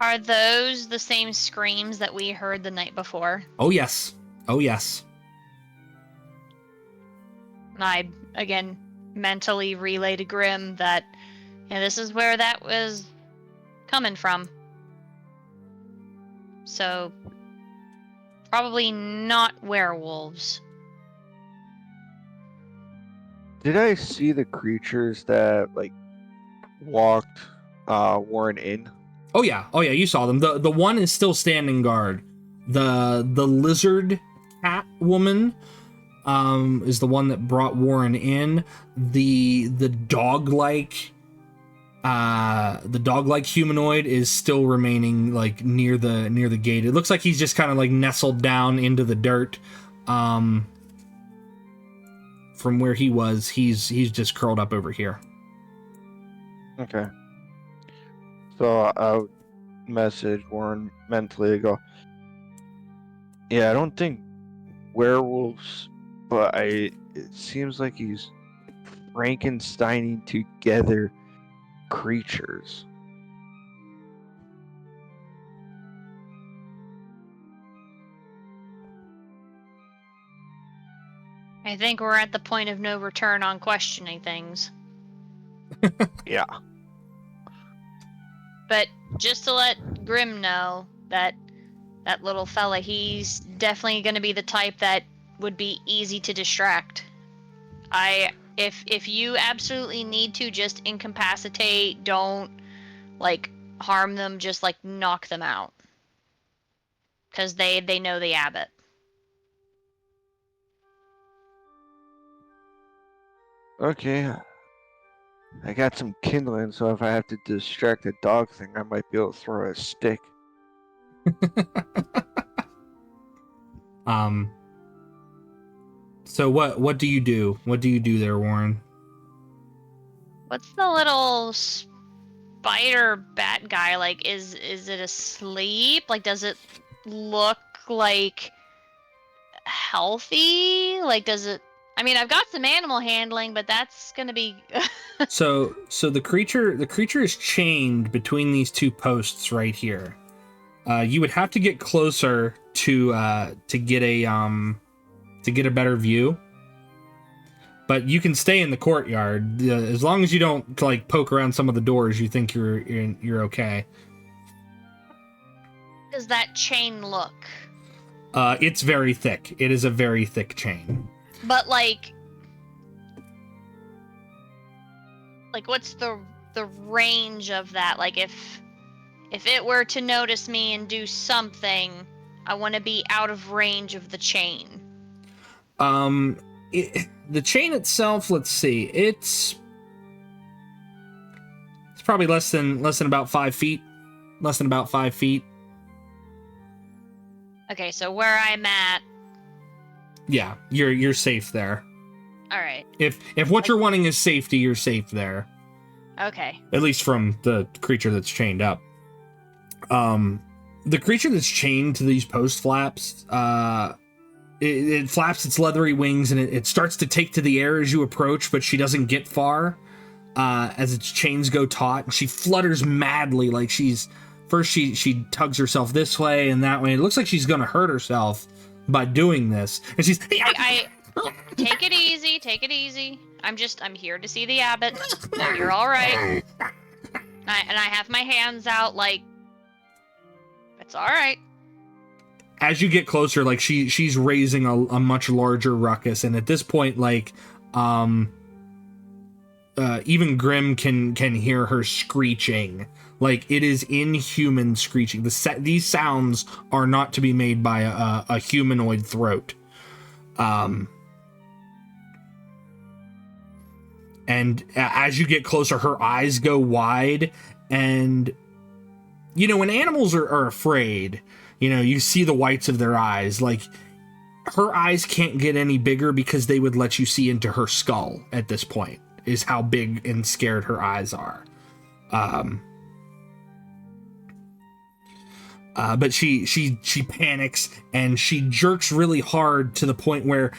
Speaker 4: Are those the same screams that we heard the night before?
Speaker 2: Oh yes. Oh yes.
Speaker 4: And I, again, mentally relay to Grimm that this is where that was coming from. So, probably not werewolves.
Speaker 7: Did I see the creatures that like walked Warren in?
Speaker 2: Oh yeah, you saw them. The one is still standing guard. The lizard cat woman is the one that brought Warren in. The dog-like humanoid is still remaining like near the gate. It looks like he's just kind of like nestled down into the dirt. From where he was, he's just curled up over here.
Speaker 7: Okay. So I'll message Warren mentally. Go. Yeah, I don't think werewolves, but it seems like he's Frankensteining together creatures.
Speaker 4: I think we're at the point of no return on questioning things.
Speaker 7: Yeah.
Speaker 4: But just to let Grimm know that that little fella, he's definitely going to be the type that would be easy to distract. If you absolutely need to, just incapacitate, don't like harm them, just like knock them out. Because they know the abbot.
Speaker 7: Okay. I got some kindling, so if I have to distract the dog thing, I might be able to throw a stick.
Speaker 2: So what do you do? What do you do there, Warren?
Speaker 4: What's the little spider bat guy like? Is it asleep? Like, does it look like healthy? Like, does it? I mean, I've got some animal handling, but that's gonna be.
Speaker 2: So the creature is chained between these two posts right here. You would have to get closer to get a better view. But you can stay in the courtyard as long as you don't like poke around some of the doors. You think you're okay.
Speaker 4: Does that chain look?
Speaker 2: It's very thick. It is a very thick chain.
Speaker 4: But like what's the range of that? Like if it were to notice me and do something, I want to be out of range of the chain.
Speaker 2: The chain itself, let's see, it's probably less than about 5 feet. Less than about 5 feet.
Speaker 4: Okay, so where I'm at.
Speaker 2: Yeah, you're safe there.
Speaker 4: All right.
Speaker 2: If what you're wanting is safety, you're safe there.
Speaker 4: Okay.
Speaker 2: At least from the creature that's chained up. The creature that's chained to these post flaps, it flaps its leathery wings and it starts to take to the air as you approach, but she doesn't get far as its chains go taut. And she flutters madly, like she tugs herself this way and that way. It looks like she's gonna hurt herself by doing this. And she's
Speaker 4: I take it easy. I'm here to see the abbot. You're all right. And I have my hands out like it's all right.
Speaker 2: As you get closer, like she's raising a much larger ruckus, and at this point, like even Grimm can hear her screeching. Like it is inhuman screeching. These sounds are not to be made by a humanoid throat. And as you get closer, her eyes go wide, and when animals are afraid. You see the whites of their eyes. Like, her eyes can't get any bigger because they would let you see into her skull at this point, is how big and scared her eyes are. But she panics and she jerks really hard to the point where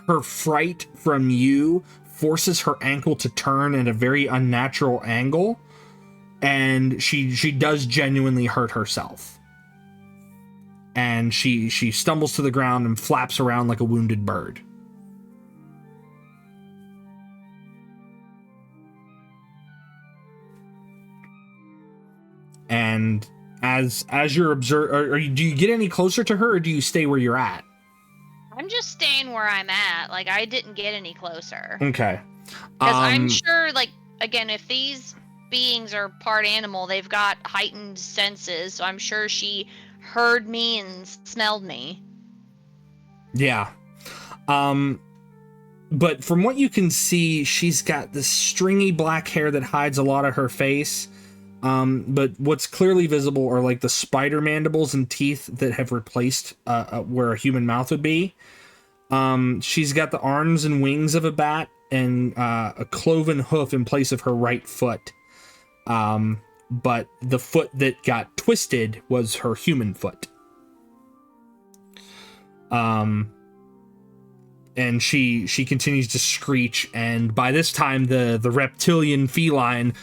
Speaker 2: her fright from you forces her ankle to turn at a very unnatural angle. and she does genuinely hurt herself. And she stumbles to the ground and flaps around like a wounded bird. And as you're observing, do you get any closer to her, or do you stay where you're at?
Speaker 4: I'm just staying where I'm at. Like, I didn't get any closer.
Speaker 2: Okay.
Speaker 4: Because I'm sure, like, again, if these beings are part animal, they've got heightened senses, so I'm sure she heard me and smelled me.
Speaker 2: Yeah. But from what you can see, she's got this stringy black hair that hides a lot of her face. But what's clearly visible are like the spider mandibles and teeth that have replaced where a human mouth would be. She's got the arms and wings of a bat and a cloven hoof in place of her right foot. But the foot that got twisted was her human foot. And she continues to screech, and by this time the reptilian feline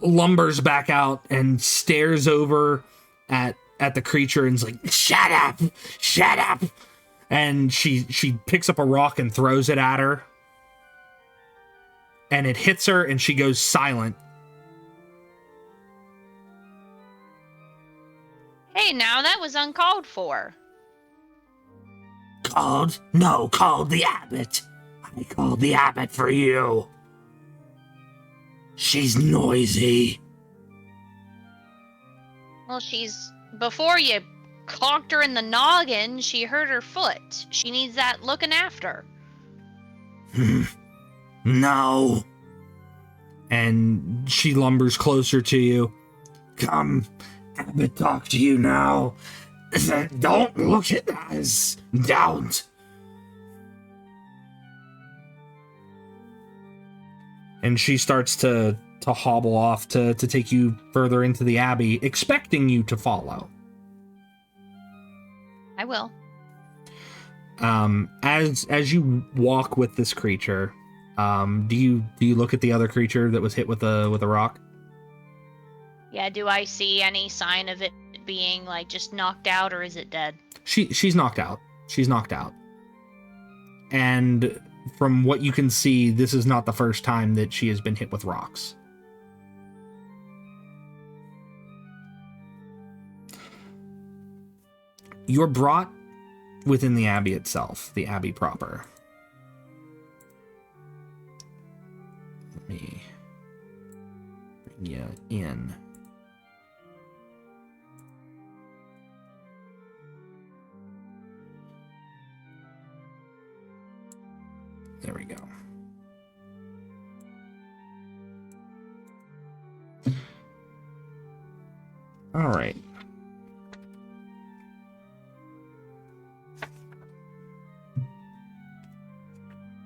Speaker 2: lumbers back out and stares over at the creature and is like, shut up, and she picks up a rock and throws it at her, and it hits her and she goes silent.
Speaker 4: Hey, now that was uncalled for.
Speaker 1: Called? No, called the abbot. I called the abbot for you. She's noisy.
Speaker 4: Well, before you conked her in the noggin, she hurt her foot. She needs that looking after.
Speaker 1: No.
Speaker 2: And she lumbers closer to you.
Speaker 1: Come, abbot, talk to you now. Don't look at us. Don't.
Speaker 2: And she starts to hobble off to take you further into the Abbey, expecting you to follow.
Speaker 4: I will.
Speaker 2: As you walk with this creature, do you look at the other creature that was hit with a rock?
Speaker 4: Yeah, do I see any sign of it being like just knocked out, or is it dead?
Speaker 2: She's knocked out. She's knocked out. And from what you can see, this is not the first time that she has been hit with rocks. You're brought within the Abbey itself, the Abbey proper. Let me bring you in. There we go. All right.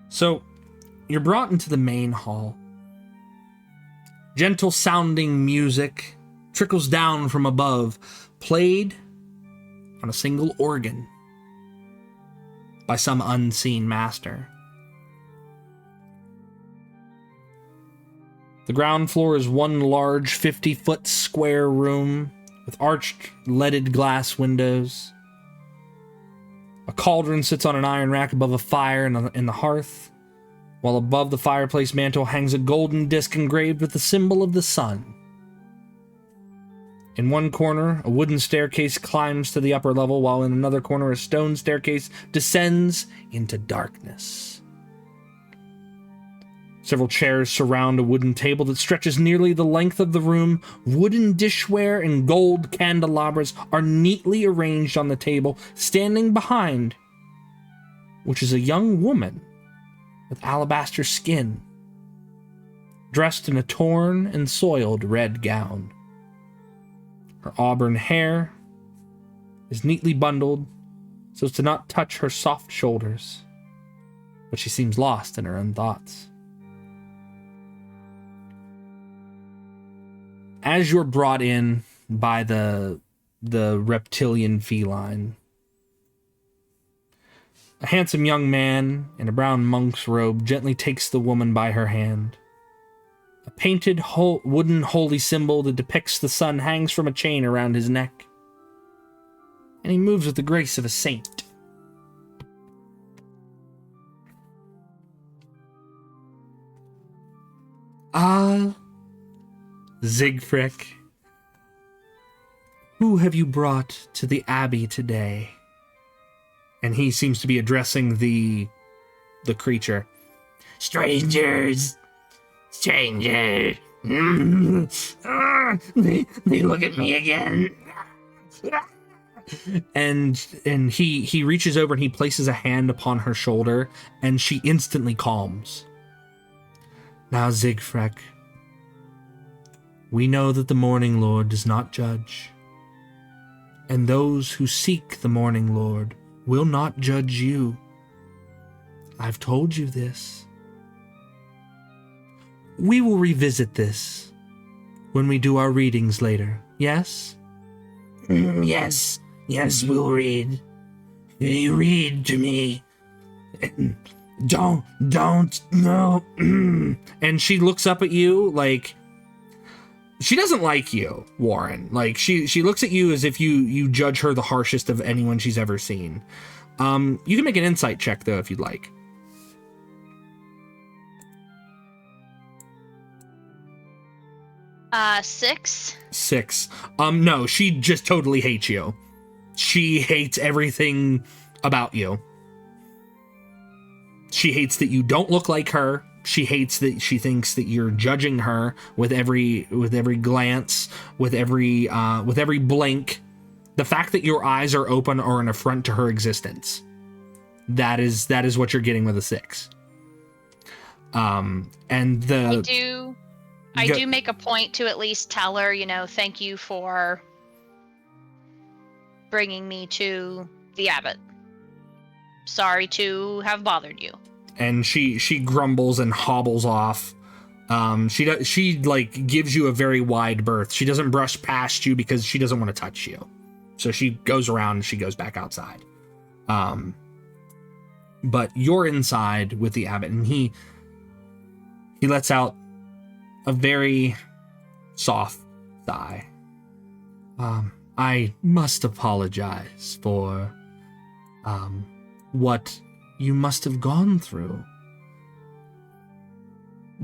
Speaker 2: So, you're brought into the main hall. Gentle sounding music trickles down from above, played on a single organ by some unseen master. The ground floor is one large 50-foot square room with arched leaded glass windows. A cauldron sits on an iron rack above a fire in the hearth, while above the fireplace mantel hangs a golden disc engraved with the symbol of the sun. In one corner, a wooden staircase climbs to the upper level, while in another corner, a stone staircase descends into darkness. Several chairs surround a wooden table that stretches nearly the length of the room. Wooden dishware and gold candelabras are neatly arranged on the table. Standing behind, which is a young woman with alabaster skin, dressed in a torn and soiled red gown. Her auburn hair is neatly bundled so as to not touch her soft shoulders, but she seems lost in her own thoughts. As you're brought in by the reptilian feline, a handsome young man in a brown monk's robe gently takes the woman by her hand. A painted wooden holy symbol that depicts the sun hangs from a chain around his neck. And he moves with the grace of a saint. Siegfried, who have you brought to the Abbey today? And he seems to be addressing the creature.
Speaker 1: Strangers! Strangers! They look at me again.
Speaker 2: And he reaches over and he places a hand upon her shoulder, and she instantly calms. Now, Siegfried, we know that the Morning Lord does not judge, and those who seek the Morning Lord will not judge you. I've told you this. We will revisit this when we do our readings later, yes?
Speaker 1: Yes, we'll read. You read to me. Don't, no.
Speaker 2: And she looks up at you like... She doesn't like you, Warren. Like, she looks at you as if you judge her the harshest of anyone she's ever seen. You can make an insight check, though, if you'd like.
Speaker 4: 6.
Speaker 2: 6. No, she just totally hates you. She hates everything about you. She hates that you don't look like her. She hates that she thinks that you're judging her with every glance, with every blink. The fact that your eyes are open are an affront to her existence. That is what you're getting with a 6.
Speaker 4: I do make a point to at least tell her, thank you for bringing me to the abbot. Sorry to have bothered you.
Speaker 2: And she grumbles and hobbles off. She gives you a very wide berth. She doesn't brush past you because she doesn't want to touch you. So she goes around and she goes back outside. But you're inside with the abbot, and he lets out a very soft sigh. I must apologize for what you must have gone through.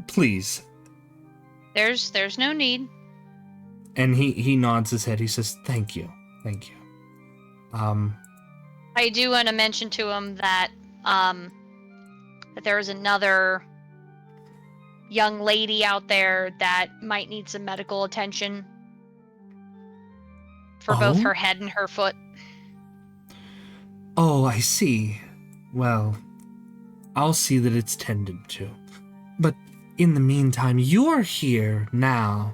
Speaker 2: Please.
Speaker 4: There's no need.
Speaker 2: And he nods his head. He says, Thank you.
Speaker 4: I do want to mention to him that there is another young lady out there that might need some medical attention for both her head and her foot.
Speaker 2: Oh, I see. Well, I'll see that it's tended to. But in the meantime, you're here now.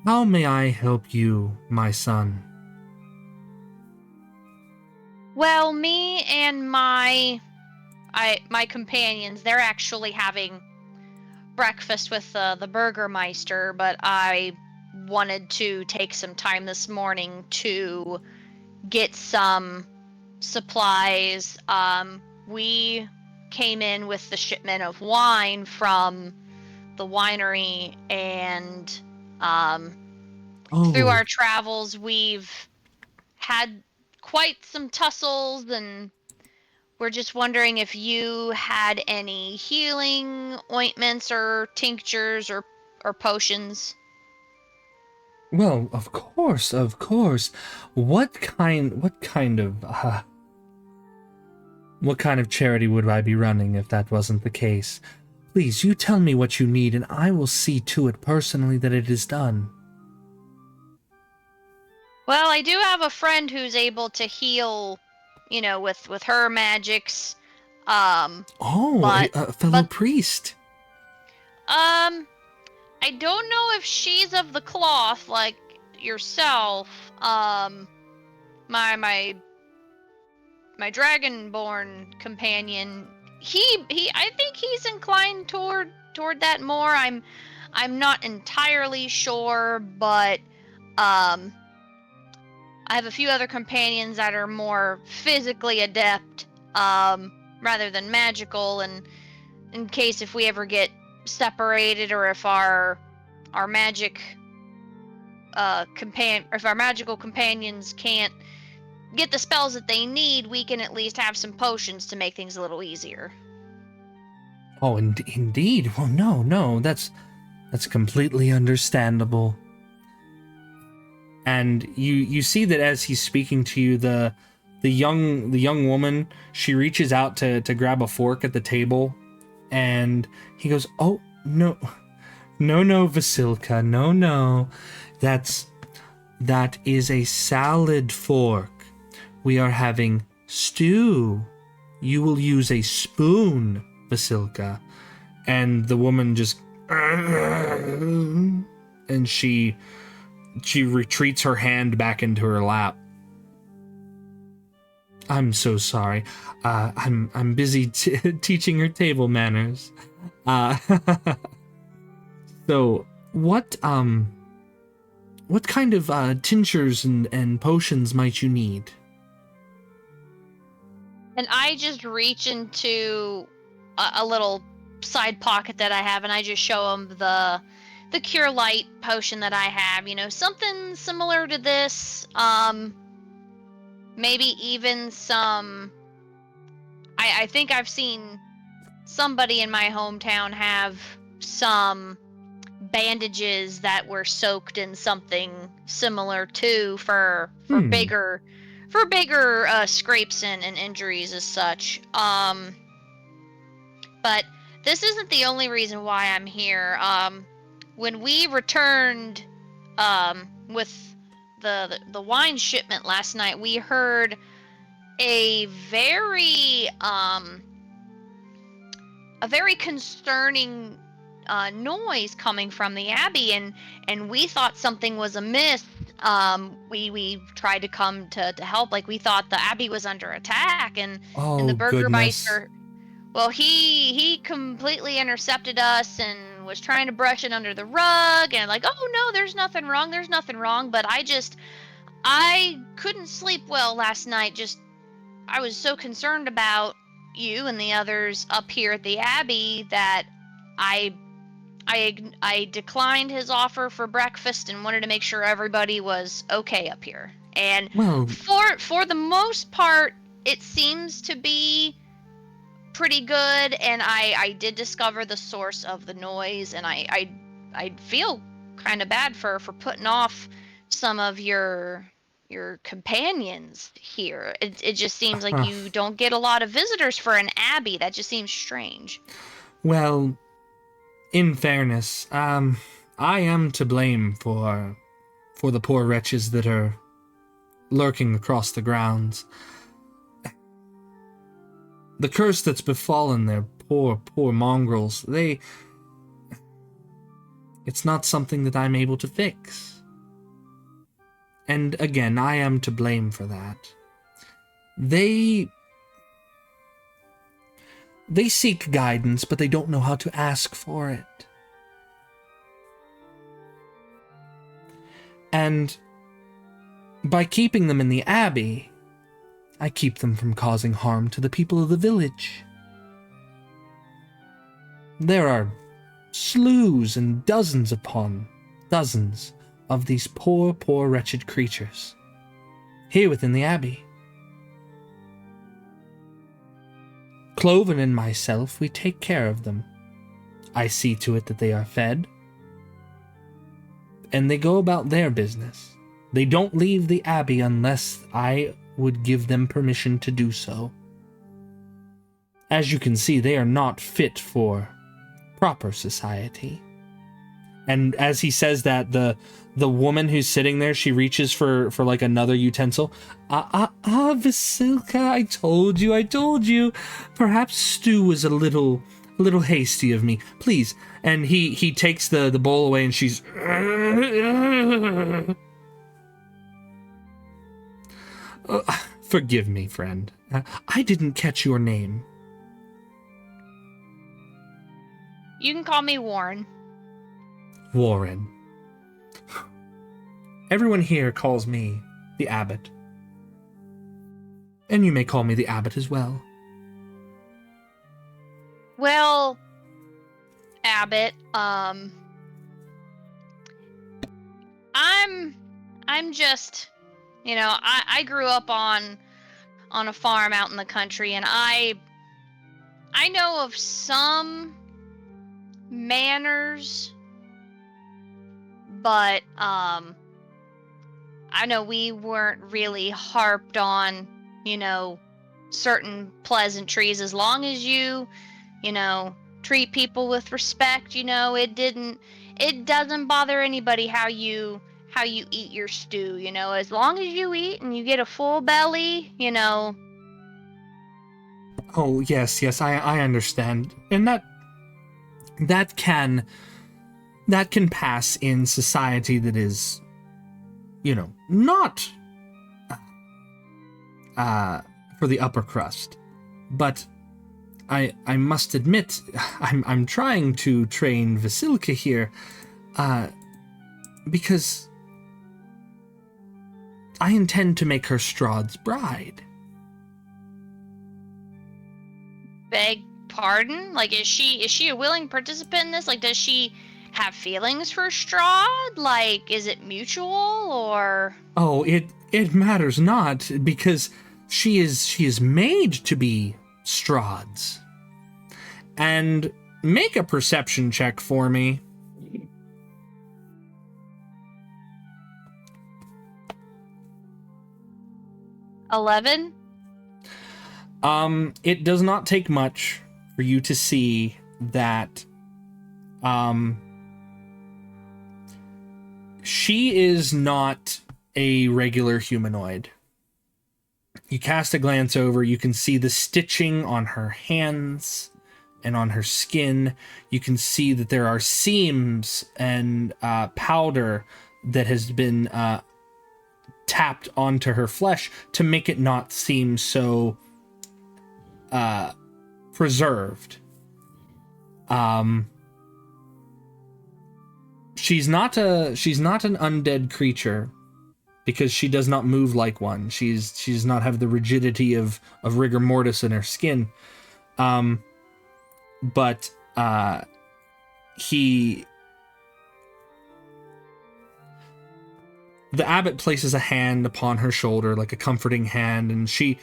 Speaker 2: How may I help you, my son?
Speaker 4: Well, me and my companions, they're actually having breakfast with the Burgermeister, but I wanted to take some time this morning to get some supplies. We came in with the shipment of wine from the winery, and through our travels, we've had quite some tussles, and we're just wondering if you had any healing ointments or tinctures or potions.
Speaker 2: Well, of course. What kind of charity would I be running if that wasn't the case? Please, you tell me what you need, and I will see to it personally that it is done.
Speaker 4: Well, I do have a friend who's able to heal, with her magics.
Speaker 2: A fellow priest.
Speaker 4: I don't know if she's of the cloth like yourself. My Dragonborn companion, I think he's inclined toward that more. I'm not entirely sure, but I have a few other companions that are more physically adept, rather than magical, and in case if we ever get separated or if our our magic if our magical companions can't get the spells that they need, we can at least have some potions to make things a little easier.
Speaker 2: Oh, indeed. Well, no, that's completely understandable. And you see that as he's speaking to you, the young woman, she reaches out to grab a fork at the table, and he goes, "Oh, no, Vasilka, no, that is a salad fork. We are having stew. You will use a spoon, Vasilka." And the woman just, and she retreats her hand back into her lap. "I'm so sorry. I'm busy teaching her table manners. So what kind of tinctures and potions might you need?"
Speaker 4: And I just reach into a little side pocket that I have, and I just show him the Cure Light potion that I have. Something similar to this. Maybe even some. I think I've seen somebody in my hometown have some bandages that were soaked in something similar too for bigger scrapes and injuries as such. But this isn't the only reason why I'm here. When we returned with the wine shipment last night, we heard a very concerning noise coming from the Abbey, and we thought something was amiss. We tried to come to help. Like, we thought the Abbey was under attack, and the Burgermeister. Well, he completely intercepted us and was trying to brush it under the rug, and like, "Oh no, there's nothing wrong. But I couldn't sleep well last night. I was so concerned about you and the others up here at the Abbey that I declined his offer for breakfast and wanted to make sure everybody was okay up here. And for the most part, it seems to be pretty good. And I did discover the source of the noise, and I feel kind of bad for putting off some of your companions here. It just seems like you don't get a lot of visitors for an abbey. That just seems strange."
Speaker 2: Well, in fairness, I am to blame for the poor wretches that are lurking across the grounds. The curse that's befallen their poor mongrels, it's not something that I'm able to fix. And again, I am to blame for that. They seek guidance, but they don't know how to ask for it. And by keeping them in the Abbey, I keep them from causing harm to the people of the village. There are slews and dozens upon dozens of these poor wretched creatures here within the Abbey. Cloven and myself, we take care of them. I see to it that they are fed, and they go about their business. They don't leave the Abbey unless I would give them permission to do so. As you can see, they are not fit for proper society. And as he says that, the woman who's sitting there, she reaches for like another utensil. Vasilka, I told you. Perhaps stew was a little hasty of me. Please. And he takes the bowl away, and she's forgive me, friend. I didn't catch your name.
Speaker 4: You can call me Warren.
Speaker 2: Warren. Everyone here calls me the Abbot. And you may call me the Abbot as well.
Speaker 4: Well, Abbot, I'm just, I grew up on a farm out in the country, and I know of some manners, but I know we weren't really harped on, certain pleasantries. As long as you treat people with respect, it doesn't bother anybody how you eat your stew, as long as you eat and you get a full belly,
Speaker 2: Oh, yes, I understand. And that can pass in society that is, not for the upper crust. But I must admit, I'm trying to train Vasilka here, because I intend to make her Strahd's bride.
Speaker 4: Beg pardon? Like, is she a willing participant in this? Like, does she have feelings for Strahd? Like, is it mutual, or?
Speaker 2: Oh, it matters not, because she is made to be Strahd's. And make a perception check for me.
Speaker 4: $11?
Speaker 2: It does not take much for you to see that, she is not a regular humanoid. You cast a glance over, you can see the stitching on her hands and on her skin. You can see that there are seams and powder that has been tapped onto her flesh to make it not seem so preserved. She's not an undead creature, because she does not move like one. She does not have the rigidity of rigor mortis in her skin. But the abbot places a hand upon her shoulder, like a comforting hand, and she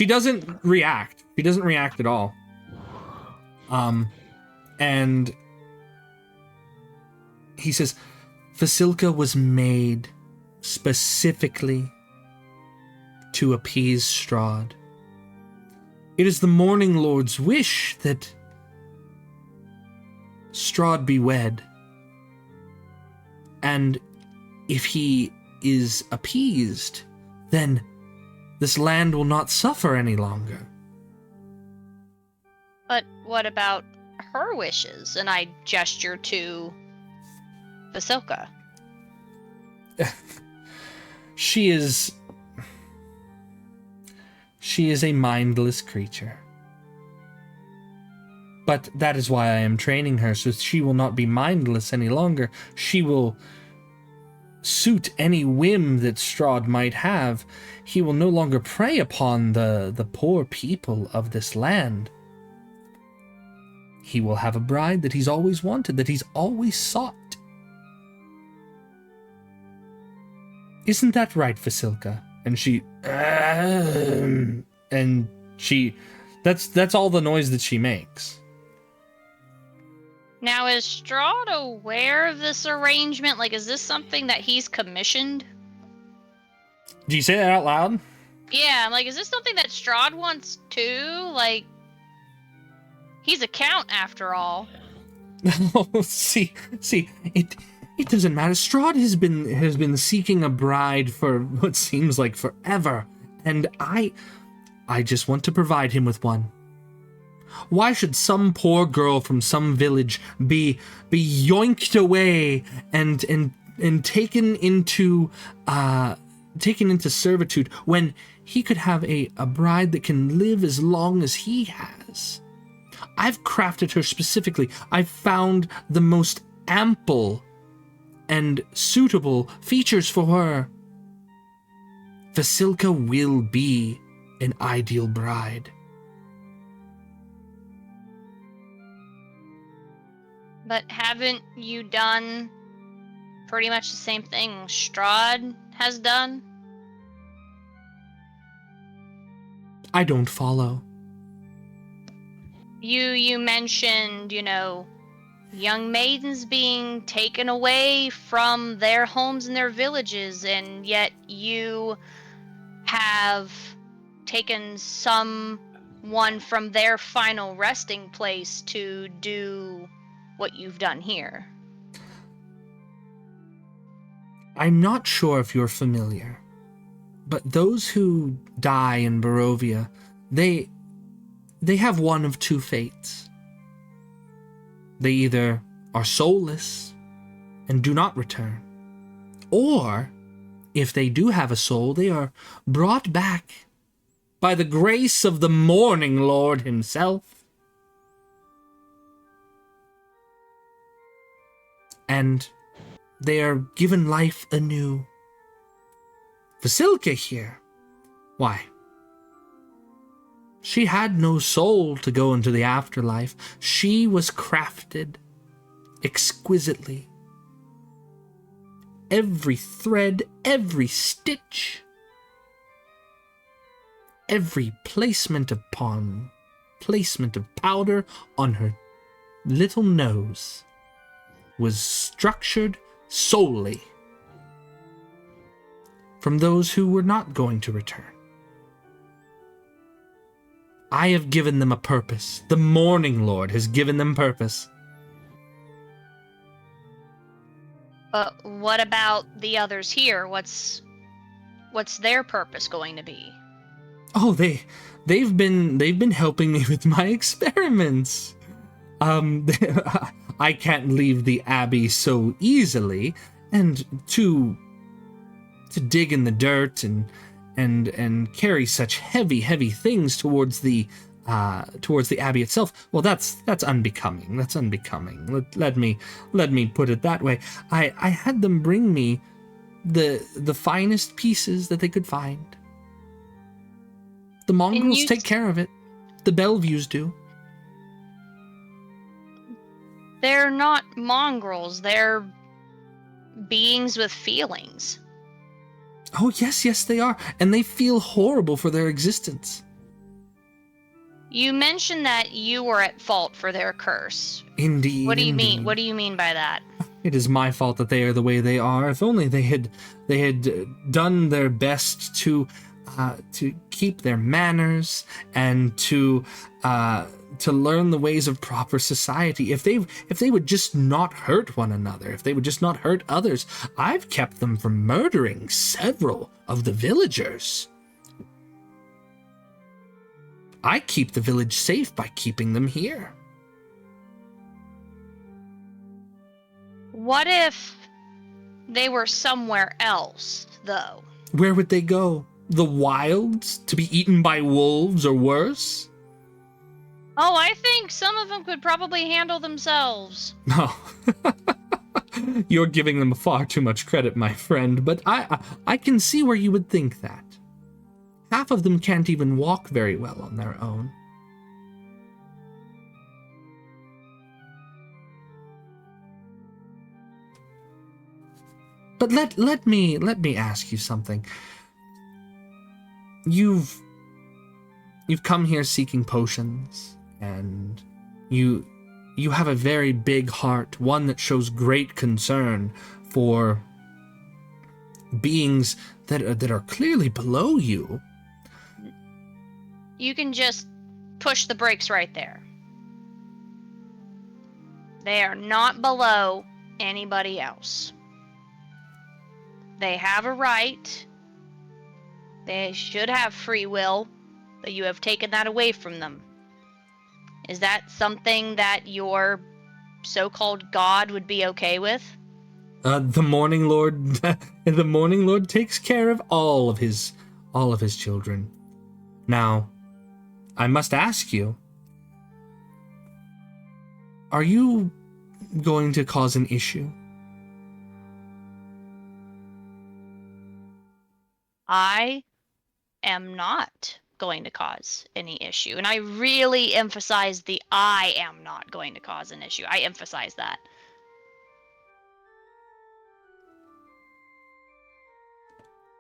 Speaker 2: doesn't react. She doesn't react at all. And he says, Vasilka was made specifically to appease Strahd. It is the Morning Lord's wish that Strahd be wed. And if he is appeased, then this land will not suffer any longer.
Speaker 4: But what about her wishes? And I gesture to Vasilka.
Speaker 2: She is a mindless creature. But that is why I am training her, so she will not be mindless any longer. She will suit any whim that Strahd might have. He will no longer prey upon the poor people of this land. He will have a bride that he's always wanted, that he's always sought. Isn't that right, Vasilka? And that's all the noise that she makes.
Speaker 4: Now, is Strahd aware of this arrangement? Like, is this something that he's commissioned?
Speaker 2: Do you say that out loud?
Speaker 4: Yeah, I'm like, is this something that Strahd wants too? Like, he's a count after all.
Speaker 2: Oh, see, it doesn't matter. Strahd has been seeking a bride for what seems like forever, and I just want to provide him with one. Why should some poor girl from some village be yoinked away and taken into servitude when he could have a bride that can live as long as he has? I've crafted her specifically. I've found the most ample and suitable features for her. Vasilka will be an ideal bride.
Speaker 4: But haven't you done pretty much the same thing Strahd has done?
Speaker 2: I don't follow.
Speaker 4: You mentioned, young maidens being taken away from their homes and their villages, and yet you have taken someone from their final resting place to do what you've done here.
Speaker 2: I'm not sure if you're familiar, but those who die in Barovia, they have one of two fates. They either are soulless and do not return, or if they do have a soul, they are brought back by the grace of the Morning Lord himself. And they are given life anew. Vasilka here, why? She had no soul to go into the afterlife. She was crafted exquisitely. Every thread, every stitch, every placement of powder on her little nose was structured solely from those who were not going to return. I have given them a purpose. The Morning Lord has given them purpose.
Speaker 4: But what about the others here? What's their purpose going to be?
Speaker 2: Oh, they've been helping me with my experiments. I can't leave the Abbey so easily, and to dig in the dirt and carry such heavy things towards the Abbey itself. Well, that's unbecoming. That's unbecoming. Let me put it that way. I had them bring me the finest pieces that they could find. The mongrels take care of it. The Belleviews do.
Speaker 4: They're not mongrels. They're beings with feelings.
Speaker 2: Oh, yes, they are. And they feel horrible for their existence.
Speaker 4: You mentioned that you were at fault for their curse.
Speaker 2: Indeed.
Speaker 4: What do you
Speaker 2: indeed.
Speaker 4: mean? What do you mean by that?
Speaker 2: It is my fault that they are the way they are. If only they had done their best to keep their manners and to learn the ways of proper society. If they would just not hurt one another, if they would just not hurt others. I've kept them from murdering several of the villagers. I keep the village safe by keeping them here.
Speaker 4: What if they were somewhere else, though?
Speaker 2: Where would they go? The wilds, to be eaten by wolves or worse?
Speaker 4: Oh, I think some of them could probably handle themselves.
Speaker 2: No. You're giving them far too much credit, my friend, but I can see where you would think that. Half of them can't even walk very well on their own. But let me ask you something. You've come here seeking potions, and you have a very big heart, one that shows great concern for beings that are clearly below you.
Speaker 4: You can just push the brakes right there. They are not below anybody else. They have a right. They should have free will, but you have taken that away from them. Is that something that your so-called God would be okay with?
Speaker 2: The Morning Lord, the Morning Lord takes care of all of his children. Now, I must ask you, are you going to cause an issue?
Speaker 4: I am not going to cause any issue. And I really emphasize the I am not going to cause an issue. I emphasize that.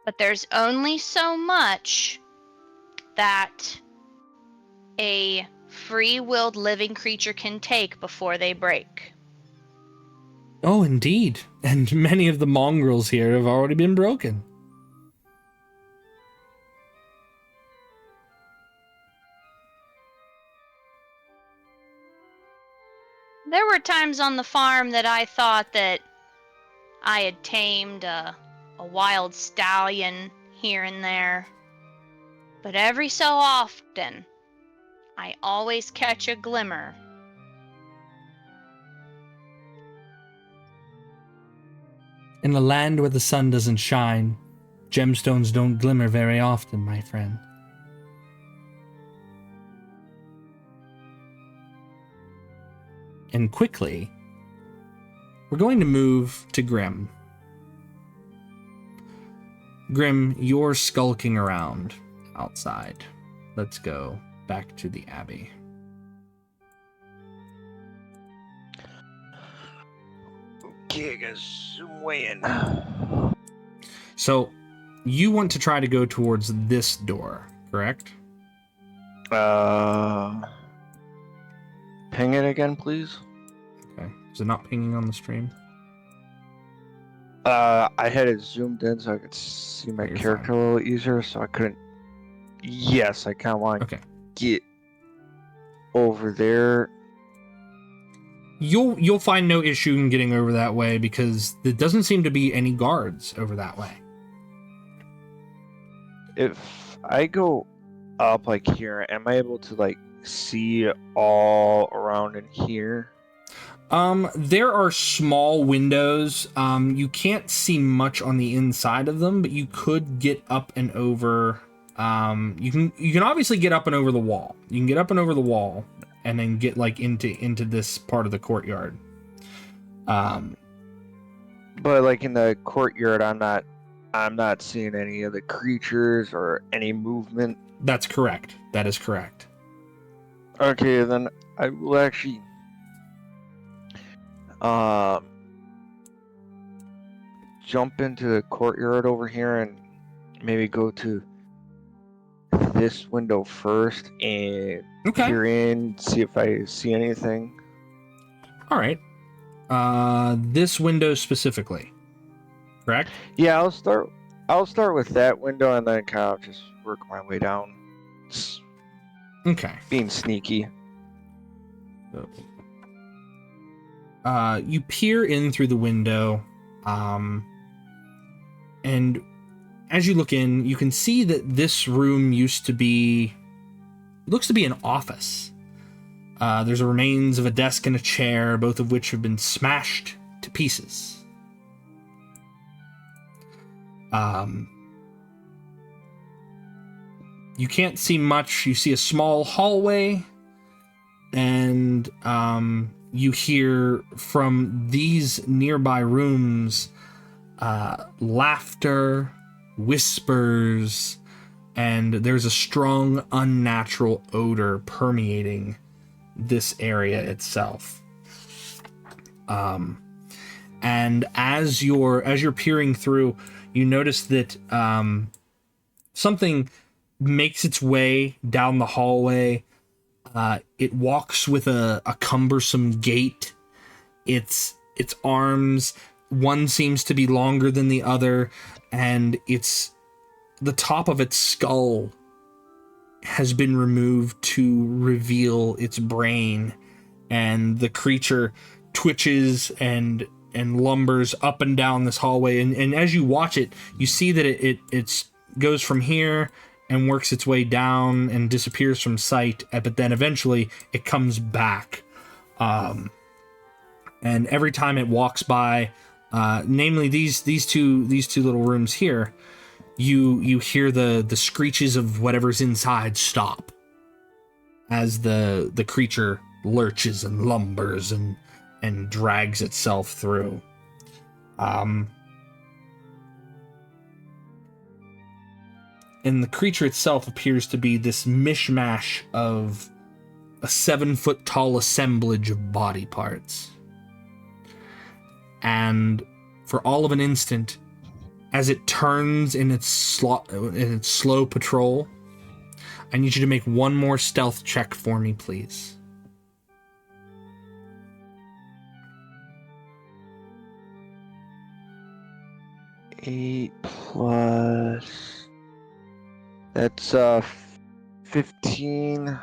Speaker 4: But there's only so much that a free-willed living creature can take before they break.
Speaker 2: Oh, indeed. And many of the mongrels here have already been broken.
Speaker 4: There were times on the farm that I thought that I had tamed a wild stallion here and there. But every so often, I always catch a glimmer.
Speaker 2: In a land where the sun doesn't shine, gemstones don't glimmer very often, my friend. And quickly, we're going to move to Grimm. Grimm, you're skulking around outside. Let's go back to the Abbey.
Speaker 7: Okay, I guess zoom way in.
Speaker 2: So, you want to try to go towards this door, correct?
Speaker 7: Ping it again, please.
Speaker 2: Okay. Is it not pinging on the stream?
Speaker 7: I had it zoomed in so I could see my
Speaker 2: You're
Speaker 7: character
Speaker 2: fine.
Speaker 7: a little easier, so I couldn't. Yes, I kind of want to
Speaker 2: Okay.
Speaker 7: get over there.
Speaker 2: You'll find no issue in getting over that way because there doesn't seem to be any guards over that way.
Speaker 7: If I go up like here, am I able to like see all around in here?
Speaker 2: There are small windows. You can't see much on the inside of them, but you could get up and over. You can obviously get up and over the wall. You can get up and over the wall, and then get like into this part of the courtyard.
Speaker 7: But like in the courtyard, I'm not seeing any of the creatures or any movement.
Speaker 2: That's correct. That is correct.
Speaker 7: Okay, then I will actually jump into the courtyard over here and maybe go to this window first and peer in, see if I see anything.
Speaker 2: All right. This window specifically, correct?
Speaker 7: Yeah, I'll start with that window and then kind of just work my way down.
Speaker 2: Okay.
Speaker 7: Being sneaky.
Speaker 2: You peer in through the window, and as you look in, you can see that this room looks to be an office. There's remains of a desk and a chair, both of which have been smashed to pieces. You can't see much. You see a small hallway, and you hear from these nearby rooms laughter, whispers, and there's a strong unnatural odor permeating this area itself. And as you're peering through, you notice that something makes its way down the hallway. It walks with a cumbersome gait. Its arms, one seems to be longer than the other, and the top of its skull has been removed to reveal its brain, and the creature twitches and lumbers up and down this hallway, and as you watch it, you see that it goes from here and works its way down and disappears from sight, but then eventually it comes back. And every time it walks by, namely these two little rooms here, you hear the screeches of whatever's inside stop as the creature lurches and lumbers and drags itself through. And the creature itself appears to be this mishmash of a 7-foot tall assemblage of body parts. And for all of an instant, as it turns in its slow patrol, I need you to make one more stealth check for me, please.
Speaker 7: 8 plus. That's 15.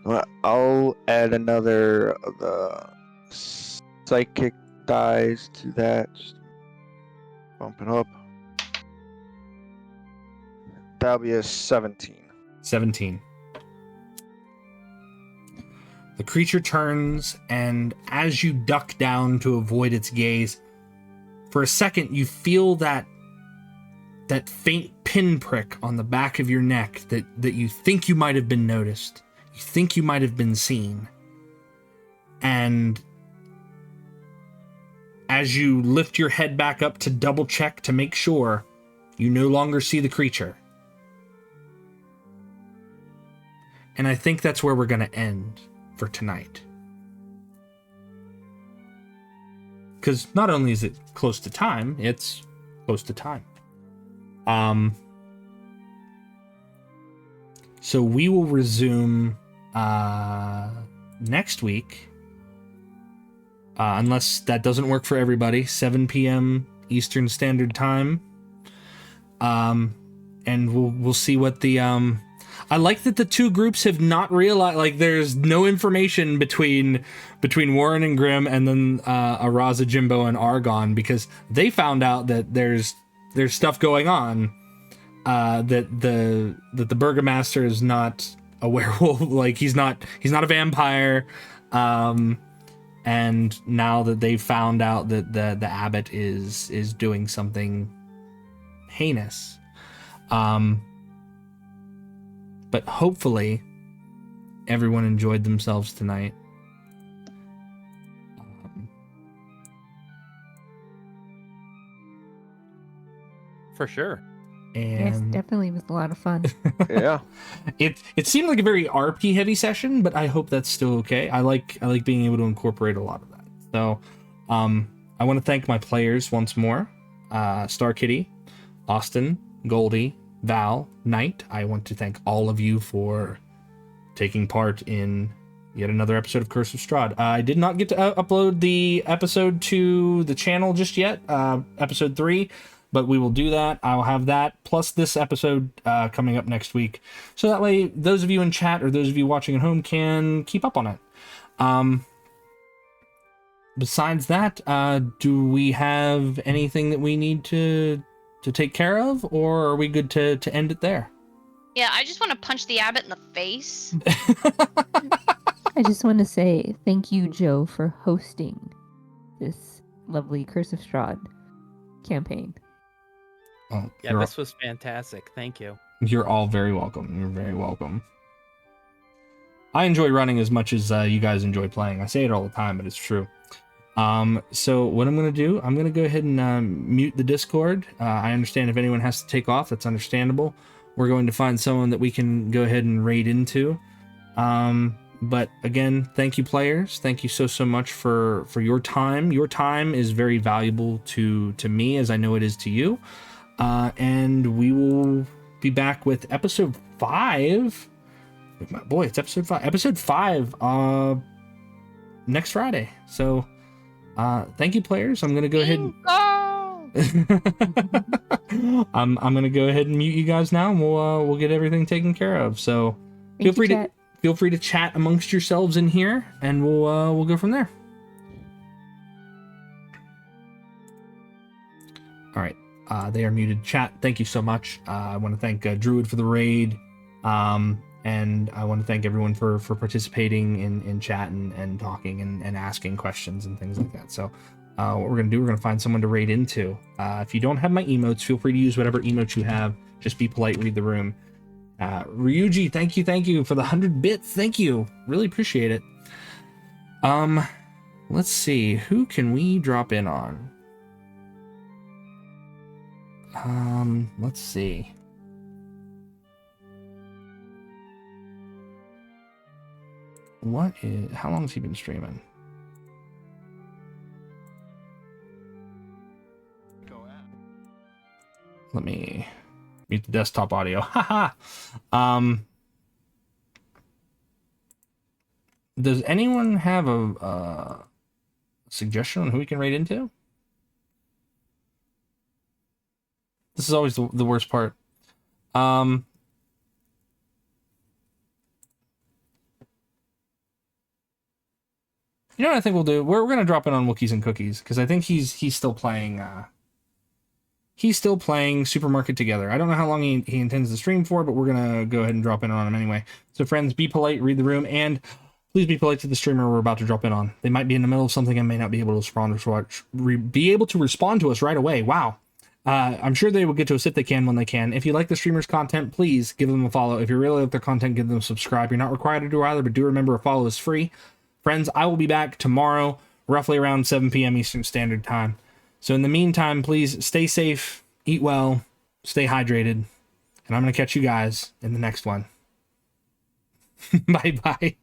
Speaker 7: Well, I'll add another of the psychic dice to that. Just bump it up. That'll be a 17.
Speaker 2: 17. The creature turns, and as you duck down to avoid its gaze, for a second you feel that faint pinprick on the back of your neck that you think you might have been noticed. You think you might have been seen. And as you lift your head back up to double check to make sure, you no longer see the creature. And I think that's where we're going to end for tonight. Because not only is it close to time, it's close to time. So we will resume next week, unless that doesn't work for everybody, 7 p.m. Eastern Standard Time. And we'll see what the I like that the two groups have not realized, like, there's no information between Warren and Grimm and then Araza, Jymbo, and Argon, because they found out that there's stuff going on, that the Burgomaster is not a werewolf, like he's not a vampire, and now that they've found out that the abbot is doing something heinous, but hopefully everyone enjoyed themselves tonight.
Speaker 5: For sure.
Speaker 2: And
Speaker 3: Yes, definitely was a lot of fun.
Speaker 7: Yeah.
Speaker 2: It seemed like a very RP heavy session, but I hope that's still okay. I like being able to incorporate a lot of that. So I want to thank my players once more. Star Kitty, Austin, Goldie, Val, Knight. I want to thank all of you for taking part in yet another episode of Curse of Strahd. I did not get to upload the episode to the channel just yet, episode 3, but we will do that. I'll have that plus this episode coming up next week, so that way those of you in chat or those of you watching at home can keep up on it. Besides that, do we have anything that we need to take care of, or are we good to end it there?
Speaker 4: Yeah, I just want to punch the abbot in the face.
Speaker 3: I just want to say thank you, Joe, for hosting this lovely Curse of Strahd campaign.
Speaker 2: Oh,
Speaker 5: Yeah, this was fantastic. Thank you.
Speaker 2: You're all very welcome. You're very welcome. I enjoy running as much as you guys enjoy playing. I say it all the time, but it's true. So what I'm going to do, I'm going to go ahead and mute the Discord. I understand if anyone has to take off, that's understandable. We're going to find someone that we can go ahead and raid into. But again, thank you, players. Thank you so much for your time. Your time is very valuable to me, as I know it is to you. And we will be back with episode 5. Boy, it's episode 5. Episode 5 next Friday. So thank you, players. I'm gonna go ahead and I'm gonna go ahead and mute you guys now, and we'll get everything taken care of. So feel free to chat amongst yourselves in here, and we'll go from there. All right, they are muted. Chat, thank you so much. I want to thank Druid for the raid, and I want to thank everyone for participating in chat and talking and asking questions and things like that. So what we're going to do, we're going to find someone to raid into. If you don't have my emotes, feel free to use whatever emote you have. Just be polite, read the room. Ryuji, thank you for the 100 bits. Thank you. Really appreciate it. Let's see. Who can we drop in on? Let's see. How long has he been streaming? Let me mute the desktop audio. Haha. Does anyone have a suggestion on who we can raid into? This is always the worst part. You know what I think we'll do? We're gonna drop in on Wookiees and Cookies because I think he's still playing. He's still playing Supermarket Together. I don't know how long he intends to stream for, but we're gonna go ahead and drop in on him anyway. So friends, be polite, read the room, and please be polite to the streamer we're about to drop in on. They might be in the middle of something and may not be able to respond to us right away. Wow. I'm sure they will get to us if they can when they can. If you like the streamer's content, please give them a follow. If you really like their content, give them a subscribe. You're not required to do either, but do remember a follow is free. Friends, I will be back tomorrow, roughly around 7 p.m. Eastern Standard Time. So in the meantime, please stay safe, eat well, stay hydrated, and I'm going to catch you guys in the next one. Bye-bye.